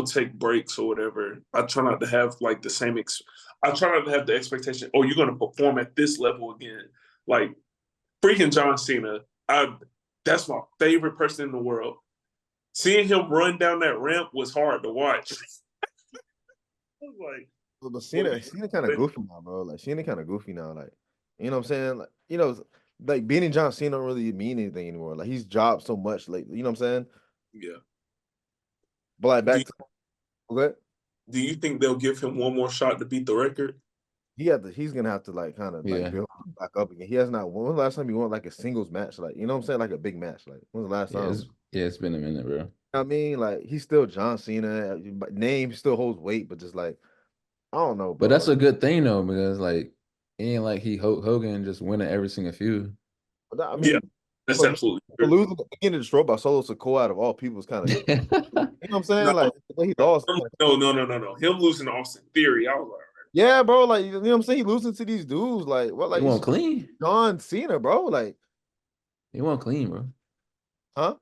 take breaks or whatever. I try not to have like the same. I try not to have the expectation. Oh, you're going to perform at this level again, like freaking John Cena. That's my favorite person in the world. Seeing him run down that ramp was hard to watch. I was like, but Cena kind of goofy now, bro. Like Cena kind of goofy now. Like, you know what I'm saying? Like, like beating John Cena don't really mean anything anymore. Like he's dropped so much lately. You know what I'm saying? Yeah. But like back to what? Do you think they'll give him one more shot to beat the record? He's gonna have to like kind of like build back up again. He has not. When was the last time he won like a singles match? Like, you know what I'm saying? Like a big match. Like, when's the last time? It's been a minute, bro. I mean, like he's still John Cena, but name still holds weight, but just like I don't know, But bro. that's Like, a good thing though, because like it ain't like he Hulk Hogan just winning every single feud. I Yeah, mean, that's but absolutely for true. losing getting destroyed by Solo Sikoa out of all people is kind of, you know what I'm No, saying? Like the way he lost. Like, no. Him losing to Austin Theory, I was like, yeah, bro. Like you know what I'm saying? He losing to these dudes. Like what? He Like won't clean. John Cena, bro. Like, He won't clean, bro. huh?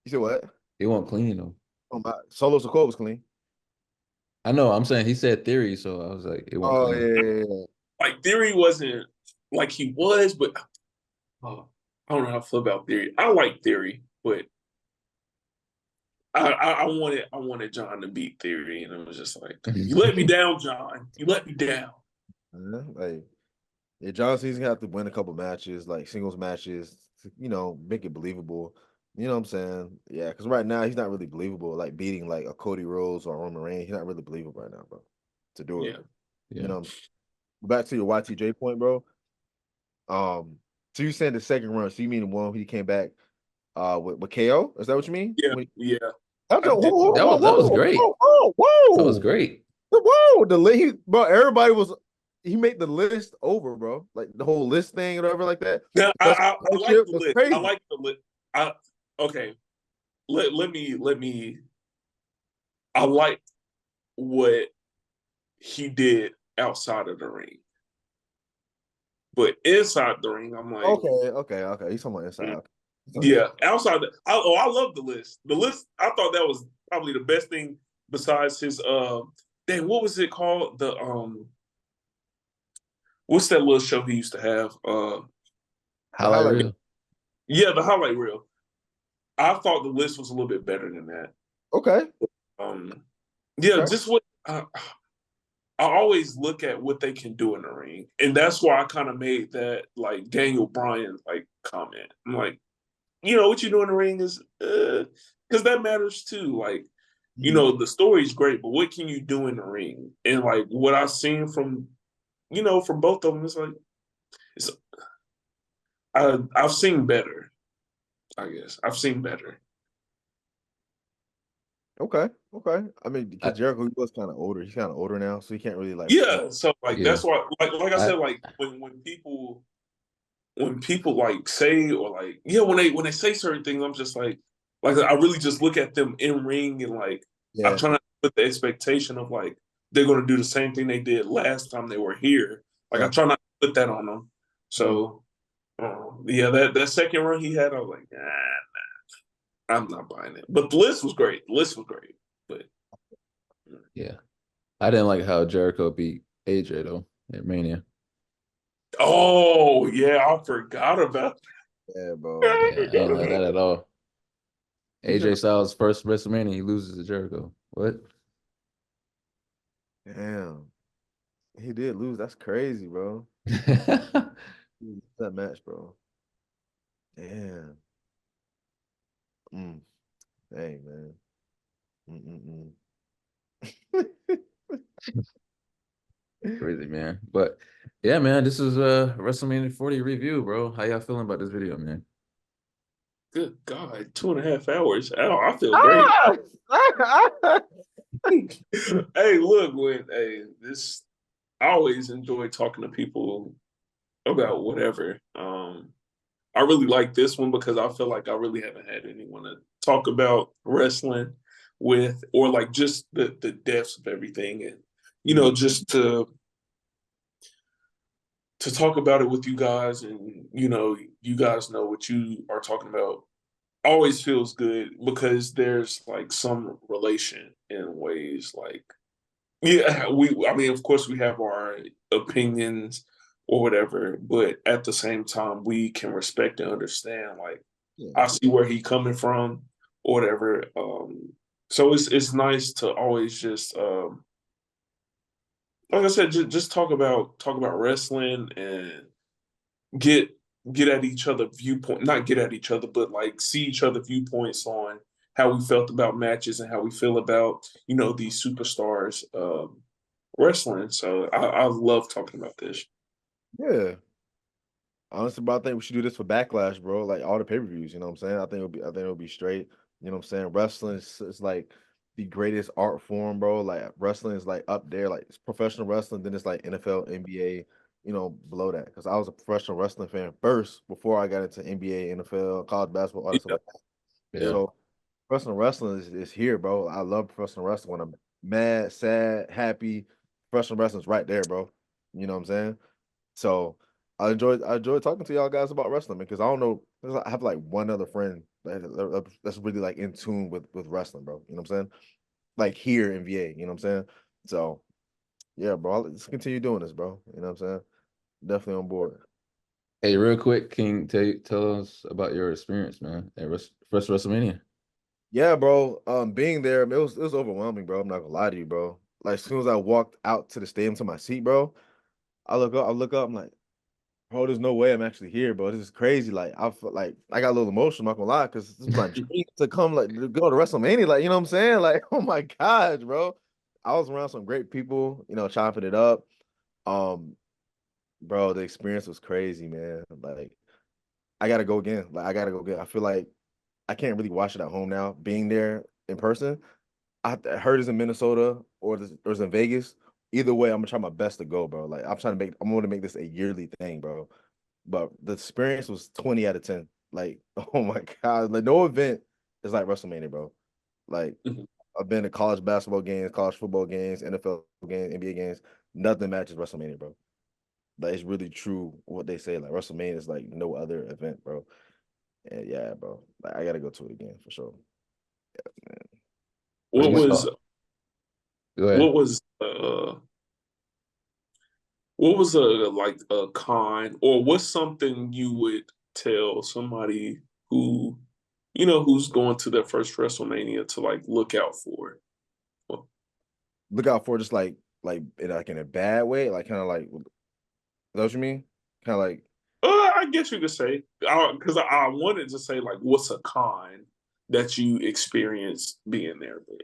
You said what? He won't clean though. Oh my, Solo Sikoa was clean. I know. I'm saying he said theory, so I was like, it won't Oh clean. yeah. like Theory wasn't like he was, but I don't know how I feel about Theory. I like Theory, but I wanted John to beat Theory, and it was just like, you let me down, John. You let me down. Like yeah, John Cena's gonna have to win a couple matches, like singles matches, to, make it believable. You know what I'm saying? Yeah, because right now he's not really believable. Like beating like a Cody Rhodes or Roman Reigns, he's not really believable right now, bro. To do it, Yeah. you Yeah. know. Back to your YTJ point, bro. So you saying the second run? So you mean the one he came back with KO? Is that what you mean? Yeah, yeah. That's I a did. whoa, whoa, That was whoa, great. whoa, whoa, That was whoa, great. whoa. The list, bro. Everybody was. He made the list over, bro. Like the whole list thing, or whatever, like that. Now That's I like shit the was list. I crazy. like the list. I okay. Let me. I like what he did outside of the ring, but inside the ring, I'm like, Okay. He's talking about inside. mm, Okay. yeah. Outside, I love the list. The list. I thought that was probably the best thing besides his. Dang, what was it called? What's that little show he used to have? The Highlight highlight. reel. Yeah, the highlight reel. I thought the list was a little bit better than that. Okay. Um, yeah, Okay. just what I always look at what they can do in the ring, and that's why I kind of made that like Daniel Bryan like comment. I'm like, what you do in the ring is because that matters too. Like, the story's great, but what can you do in the ring? And like what I've seen from both of them, it's like it's I've seen better. I guess I've seen better. Okay. Okay. I mean, because I, Jericho he was kind of older. He's kind of older now, so he can't really like perform. Yeah, so like yeah. that's why, like I I said, like when people like say or like when they say certain things, I'm just like I really just look at them in ring and like I'm Yeah. trying to put the expectation of like they're going to do the same thing they did last time they were here. Like I Yeah. try not to put that on them. Mhm. So yeah, that second run he had, I was like, I'm not buying it. But the list was great. The list was great. But yeah. I didn't like how Jericho beat AJ though at Mania. oh yeah, I forgot about Yeah, bro. that. Yeah, I ain't like that at all. He should AJ have. Styles' first WrestleMania, he loses to Jericho. What? Damn. He did lose. That's crazy, bro. He lost that match, bro. Damn. Mm. Dang, man. Mm-mm-mm. Crazy, man. But yeah, man, this is a WrestleMania 40 review, bro. How y'all feeling about this video, man? Good God, 2.5 hours. Oh, I feel great. Ah! Hey, look, this I always enjoy talking to people about whatever. I really like this one because I feel like I really haven't had anyone to talk about wrestling with, or like just the depths of everything, and just to talk about it with you guys, and you guys know what you are talking about always feels good because there's like some relation in ways like yeah, I mean of course we have our opinions or whatever, but at the same time we can respect and understand like Yeah. I see where he coming from or whatever. So it's nice to always just like I said, just talk about wrestling and get get at each other viewpoint, not get at each other, but like see each other viewpoints on how we felt about matches and how we feel about these superstars wrestling. So I love talking about this. Yeah. Honestly, bro, I think we should do this for Backlash, bro. Like all the pay-per-views, you know what I'm saying? I think it'll be straight. You know what I'm saying? Wrestling is like the greatest art form, bro. Like wrestling is like up there, like it's professional wrestling, then it's like NFL, NBA, below that. Because I was a professional wrestling fan first before I got into NBA, NFL, college basketball, all that stuff Yeah, like that. Yeah. So professional wrestling is here, bro. I love professional wrestling. When I'm mad, sad, happy, professional wrestling's right there, bro. You know what I'm saying? So I enjoy talking to y'all guys about wrestling because I don't know. I have like one other friend that's really like in tune with wrestling, bro. You know what I'm saying? Like here in VA, you know what I'm saying? So yeah, bro. Let's continue doing this, bro. You know what I'm saying? Definitely on board. Hey, real quick, can you tell us about your experience, man, at first WrestleMania? Yeah, bro. Being there, it was overwhelming, bro. I'm not gonna lie to you, bro. Like as soon as I walked out to the stadium to my seat, bro, I look up, I'm like, bro, there's no way I'm actually here, bro. This is crazy. Like I felt like I got a little emotional, I'm not gonna lie, because this is my dream to come like to go to WrestleMania. Like, you know what I'm saying? Like, oh my gosh, bro. I was around some great people, chopping it up. Um, bro, the experience was crazy, man. Like, I gotta go again. Like, I gotta go again. I feel like I can't really watch it at home now. Being there in person, I heard it's in Minnesota or it's in Vegas. Either way, I'm gonna try my best to go, bro. Like I'm gonna make this a yearly thing, bro. But the experience was 20 out of 10. Like, oh my God. Like no event is like WrestleMania, bro. Like Mhm. I've been to college basketball games, college football games, NFL games, NBA games. Nothing matches WrestleMania, bro. Like it's really true what they say. Like WrestleMania is like no other event, bro. And yeah, bro. Like I gotta go to it again for sure. What What do you was thought? Go what ahead. was uh what was like a con, or what's something you would tell somebody who who's going to their first WrestleMania to like look out for? Well, Look out for just like in a bad way, like kind of like is that what you mean? Kind of like I guess you could say, because I wanted to say like, what's a con that you experienced being there? But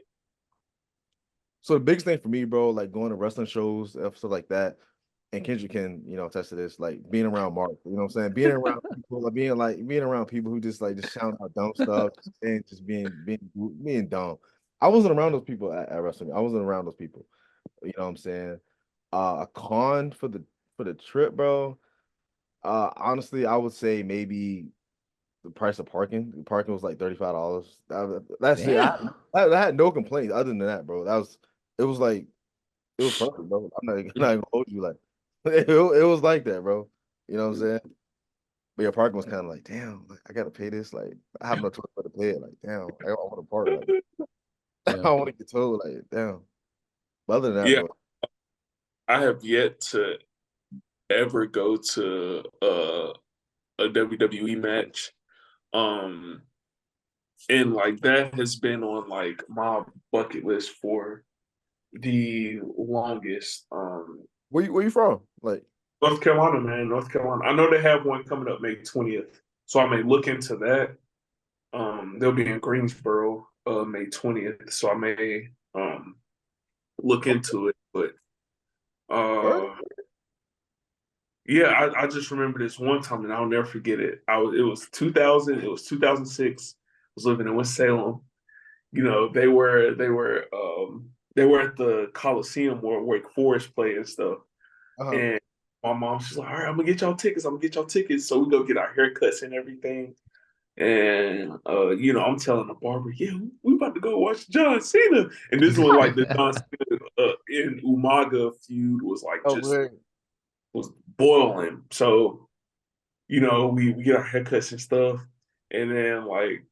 so the biggest thing for me, bro, like going to wrestling shows, stuff like that, and Kendrick can, attest to this, like being around Mark, you know what I'm saying? Being around people who just shout out dumb stuff and just being dumb. I wasn't around those people at wrestling. I wasn't around those people. You know what I'm saying? A con for the trip, bro. Honestly, I would say maybe the price of parking. The parking was like $35. That's it. I, Damn. I had no complaints other than that, bro. It was like it was perfect, bro. I'm not gonna hold you like it was like that, bro. You know what I'm saying? But your parking was kind of like, damn, like, I gotta pay this. Like I have no choice but to pay it. Like, damn, I don't want to park. Like I Yeah. don't want to get told. Like, damn. But other than that, yeah, bro, I have yet to ever go to a WWE match. Um, and like that has been on like my bucket list for the longest. where you from? Like, North Carolina, man, North Carolina. I know they have one coming up May 20th, so I may look into that. They'll be in Greensboro, May 20th, so I may look into it. But where? uh, yeah, I just remember this one time, and I'll never forget it. It was 2000, it was 2006. I was living in West Salem. They were at the Coliseum where Wake Forest played and stuff. Uh-huh. And my mom, she's like, all right, I'm gonna get y'all tickets. I'm gonna get y'all tickets. So we go get our haircuts and everything. And I'm telling the barber, yeah, we about to go watch John Cena. And this one, like the John Cena in Umaga feud was like Oh, just wait. was boiling. So, we get our haircuts and stuff. And then like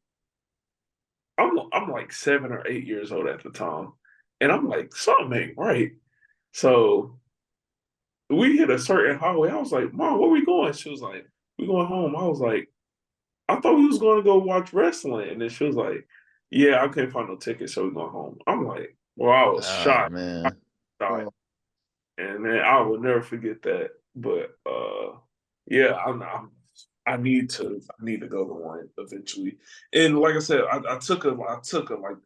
I'm like 7 or 8 years old at the time. And I'm like, something ain't right. So we hit a certain highway. I was like, Mom, where we going? She was like, we going home. I was like, I thought we was going to go watch wrestling. And then she was like, yeah, I couldn't find no tickets, so we going home. I'm like, well, I was Oh shocked. man. Shocked. Oh, And then I will never forget that. But yeah, I need to go to one eventually. And like I said, I took a like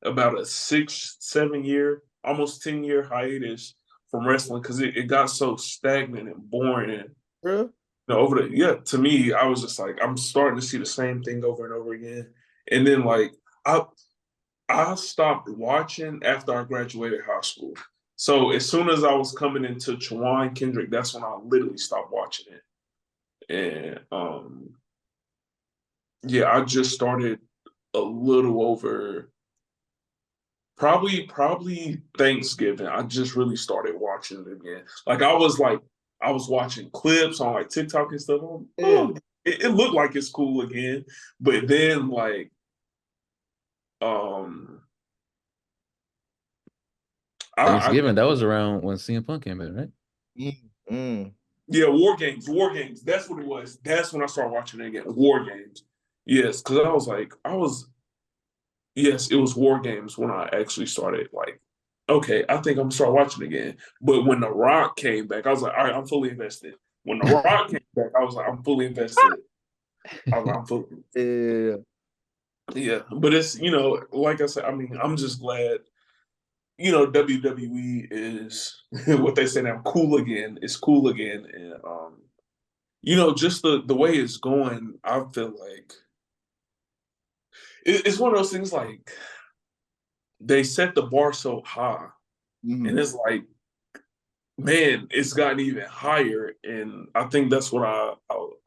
about a 6, 7 year, almost 10 year hiatus from wrestling because it got so stagnant and boring. And real? over the yeah, to me, I was just like, I'm starting to see the same thing over and over again. And then like I stopped watching after I graduated high school. So as soon as I was coming into Chawan Kendrick, that's when I literally stopped watching it. And yeah, I just started a little over probably Thanksgiving. I just really started watching it again. Like I was watching clips on like TikTok and stuff. Oh, it looked like it's cool again. But then like I Thanksgiving, that was around when CM Punk came in, right? yeah, War Games. That's what it was. That's when I started watching it again. War Games. Yes, because yes, it was War Games when I actually started like, okay, I think I'm gonna start watching again. But when The Rock came back, I was like, all right, I'm fully invested. When The Rock came back, I was like, I'm fully invested. I'm fully yeah. But it's like I said, I mean, I'm just glad WWE is what they say now, cool again. It's cool again, and just the way it's going, I feel like it's one of those things like they set the bar so high, and it's like, man, it's gotten even higher, and I think that's what I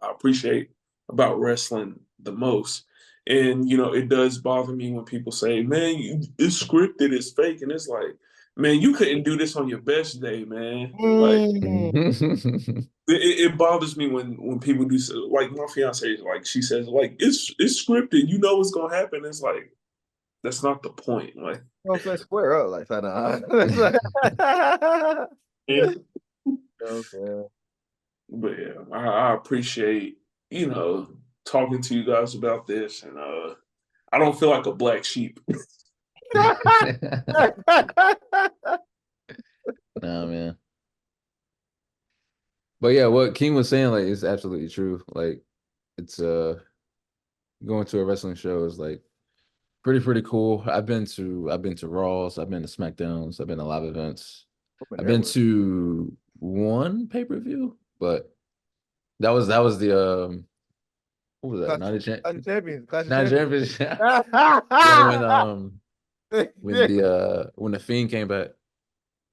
appreciate about wrestling the most. And it does bother me when people say, "Man, it's scripted, it's fake," and it's like, man, you couldn't do this on your best day, man. Like it bothers me when people do like my fiance, like she says, like it's scripted, what's gonna happen. It's like that's not the point. Like, square up, like yeah. Okay. But yeah, I appreciate talking to you guys about this, and I don't feel like a black sheep. Nah, man. But yeah, what King was saying like is absolutely true. Like it's going to a wrestling show is like pretty cool. I've been to Raws, I've been to Smackdowns, I've been to live events. I've been to one pay-per-view, but that was the what was that? Clash of Champions. When the Fiend came back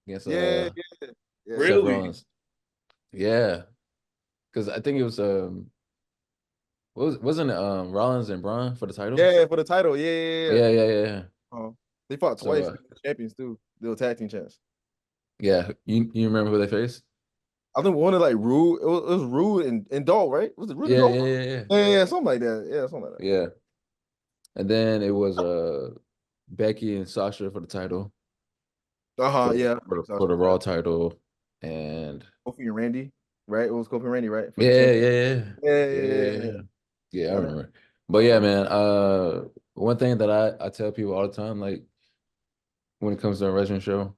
against Yeah. Seth Really? Rollins. Yeah. Because I think it was wasn't it Rollins and Braun for the title? Yeah, for the title. Yeah. Yeah. They fought So, twice, champions too. They were tag team champs. Yeah, you remember who they faced? I think one of like Rude. It was Rude and Dolph, right? Was it Rude and Dolph? Yeah, something like that. Yeah, something like that. Yeah. And then it was Becky and Sasha for the title. Yeah. For the Raw title. And Kofi and Randy, right? It was Kofi and Randy, right? Yeah, I remember. But yeah, man, one thing that I tell people all the time, like when it comes to a wrestling show,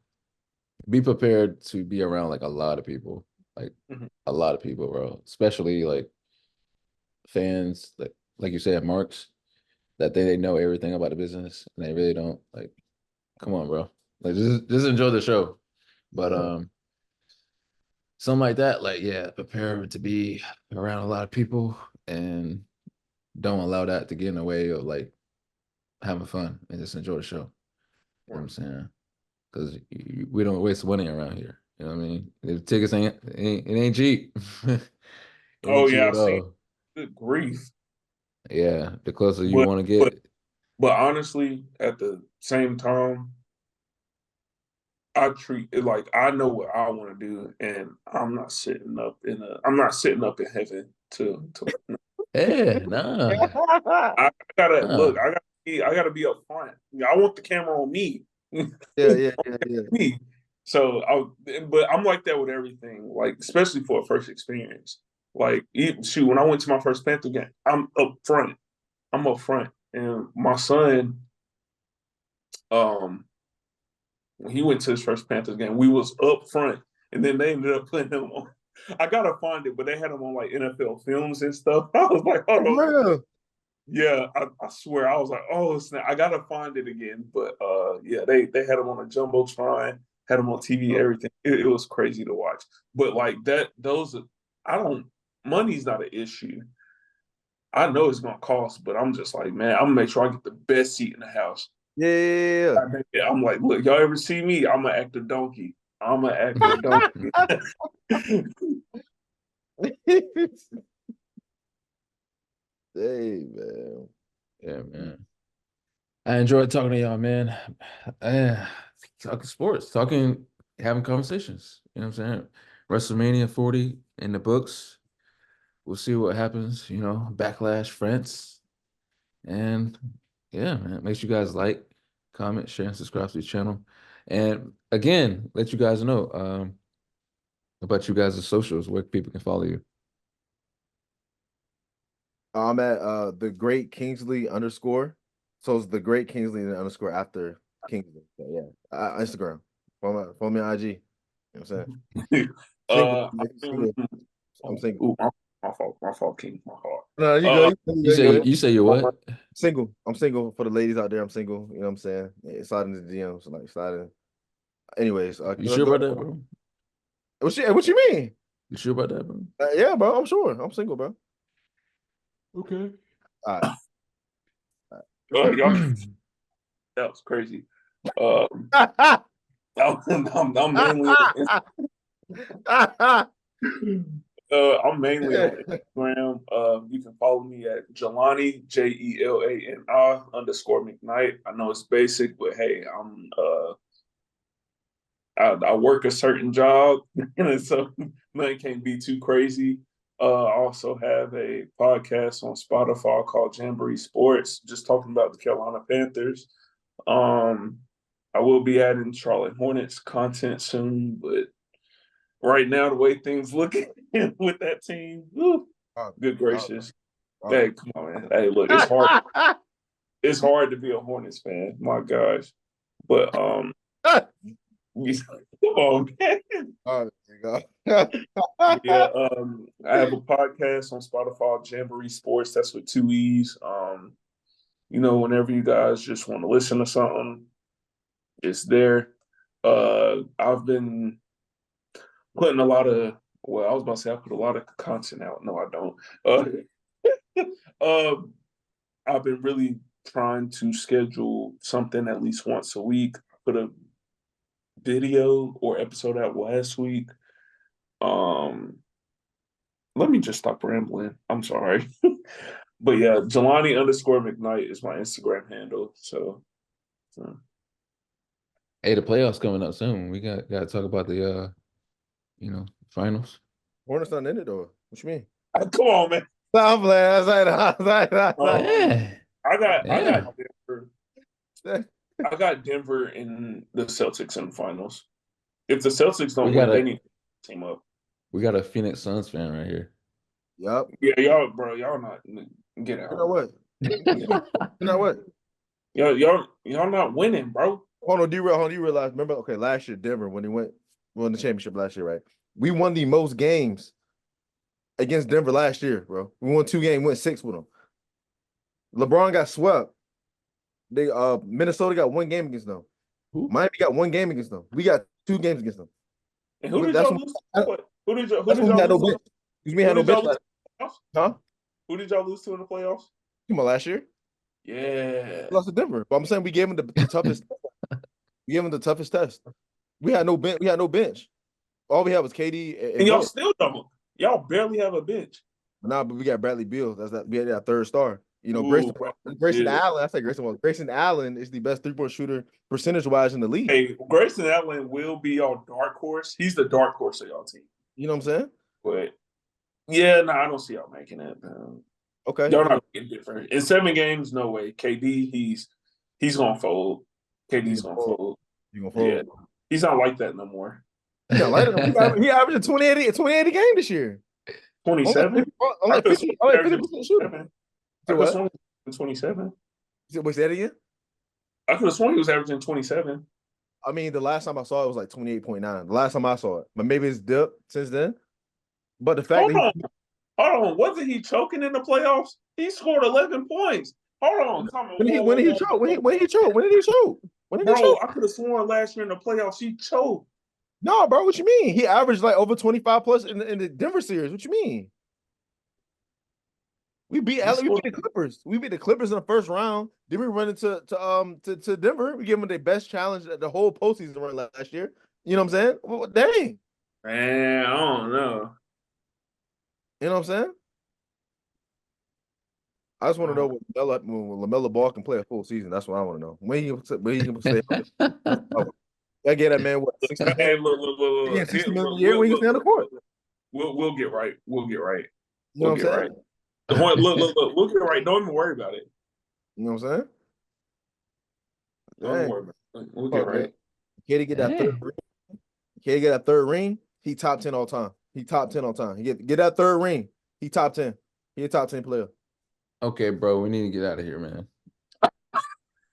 be prepared to be around like a lot of people. Like a lot of people, bro. Especially like fans, like you said, marks, that they know everything about the business and they really don't. Like, come on, bro. Like just enjoy the show. But something like that, like yeah, prepare to be around a lot of people and don't allow that to get in the way of like having fun and just enjoy the show. You know what I'm saying? Because we don't waste money around here. You know what I mean? The tickets ain't cheap. It ain't cheap Yeah, at I see. all. Good grief. Yeah, the closer you want to get. But honestly, at the same time, I treat it like I know what I want to do, and I'm not sitting up in heaven to Yeah, nah. I gotta look. I gotta be up front. I want the camera on me. Yeah. Me. So, but I'm like that with everything. Like, especially for a first experience. Like, when I went to my first Panther game, I'm up front. And my son, when he went to his first Panthers game, we was up front, and then they ended up putting him on. I gotta find it, but they had him on like NFL films and stuff. I was like, oh no. Yeah, I swear, I was like, oh snap, I gotta find it again. But yeah, they had him on a jumbotron, had him on TV, everything. It was crazy to watch. But like that, money's not an issue. I know it's gonna cost, but I'm just like, man, I'm gonna make sure I get the best seat in the house. Yeah. I'm like, look, y'all ever see me? I'm gonna act a donkey. I'm gonna act a donkey. Hey, man. Yeah, man. I enjoyed talking to y'all, man. Talking sports, having conversations. You know what I'm saying? WrestleMania 40 in the books. We'll see what happens, backlash, France. And yeah, man, make sure you guys like, comment, share, and subscribe to the channel. And again, let you guys know about you guys' socials, where people can follow you. I'm at the Great Kingsley _. So it's the Great Kingsley and _ after Kingsley. So yeah, Instagram. Follow me on IG. You know what I'm saying? Single. I'm single. Ooh, my fault, King. My fault. No, you go. You say you're what? Single. I'm single for the ladies out there. I'm single. You know what I'm saying? Yeah, slide into the DMs, like slide in. Anyways, You sure about that, bro? What you mean? You sure about that, bro? Yeah, bro. I'm sure. I'm single, bro. Okay. All right. Y'all, that was crazy. I'm mainly I'm mainly on Instagram. You can follow me at Jelani JELANI _McKnight. I know it's basic, but hey, I work a certain job, and so nothing can't be too crazy. I also have a podcast on Spotify called Jamboree Sports, just talking about the Carolina Panthers. I will be adding Charlotte Hornets content soon, but right now, the way things looking with that team, good gracious. Hey, come on, man. Hey, look, it's hard. It's hard to be a Hornets fan. My gosh. But come on, man. Oh, there you go. Yeah, I have a podcast on Spotify, Jamboree Sports. That's with 2 E's. Whenever you guys just want to listen to something, it's there. I've been putting I was about to say I put a lot of content out. No, I don't. I've been really trying to schedule something at least once a week. I put a video or episode out last week. Let me just stop rambling. I'm sorry. But yeah, Jelani _McKnight is my Instagram handle. So. Hey, the playoffs coming up soon. We got to talk about the finals. Hornets not in it though. What you mean? Come on, man. I'm playing. I got Denver and the Celtics in the finals. If the Celtics don't win, they need to team up. We got a Phoenix Suns fan right here. Yep. Yeah, y'all not get out. You know what? You know what? Y'all not winning, bro. Hold on, do you realize? Remember, okay, last year Denver when they won the championship last year, right? We won the most games against Denver last year, bro. We won 2 games, went 6 with them. LeBron got swept. Minnesota got 1 game against them. Who? Miami got 1 game against them. We got 2 games against them. And who did y'all lose to? Who did y'all lose to? We had no bench. Huh? Who did y'all lose to in the playoffs? Come on, last year? Yeah. We lost to Denver. But I'm saying we gave them the toughest. We gave them the toughest test. We had no bench. All we had was KD and y'all still don't. Y'all barely have a bench. Nah, but we got Bradley Beal. We had that 3rd star. Grayson Allen. I say Grayson Allen is the best 3-point shooter percentage-wise in the league. Hey, Grayson Allen will be y'all dark horse. He's the dark horse of y'all team. You know what I'm saying? But yeah, I don't see y'all making it. Okay. Y'all not getting different. In 7 games, no way. KD, he's gonna fold. KD's gonna fold. You gonna fold? Yeah. He's not like that no more. Yeah, he averaged 28 a game this year. 27? I'm like 50% shooting. I could have sworn he was 27. What's that again? I could have sworn he was averaging 27. I mean, the last time I saw it was like 28.9. The last time I saw it. But maybe it's dipped since then. But the fact Hold on. Wasn't he choking in the playoffs? He scored 11 points. Hold on. When did he choke? When did he choke? Bro, I could have sworn last year in the playoffs he choked. No, bro, what you mean? He averaged like over 25 plus in the Denver series. What you mean? We beat the Clippers. We beat the Clippers in the first round. Then we run into to Denver. We give them their best challenge at the whole postseason run last year. You know what I'm saying? Well, dang. Man, I don't know. You know what I'm saying? I just want to know when LaMelo Ball can play a full season. That's what I want to know. When he can stay. I get that man. What? 60 Hey, look. Yeah, 60 million a year when he can stay on the court. We'll get right. We'll get right. You know We'll what I'm get saying? right. Look. We'll get right. Don't even worry about it. You know what I'm saying? Don't even worry about it. We'll get right. Katie get that third ring. Katie get that third ring. He top 10 all time. He top 10 all time. He get that third ring. He top 10. He a top 10 player. Okay, bro, we need to get out of here, man.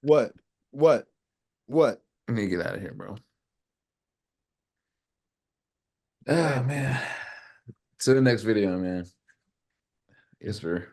What? We need to get out of here, bro. Ah, man. To the next video, man. Yes, sir.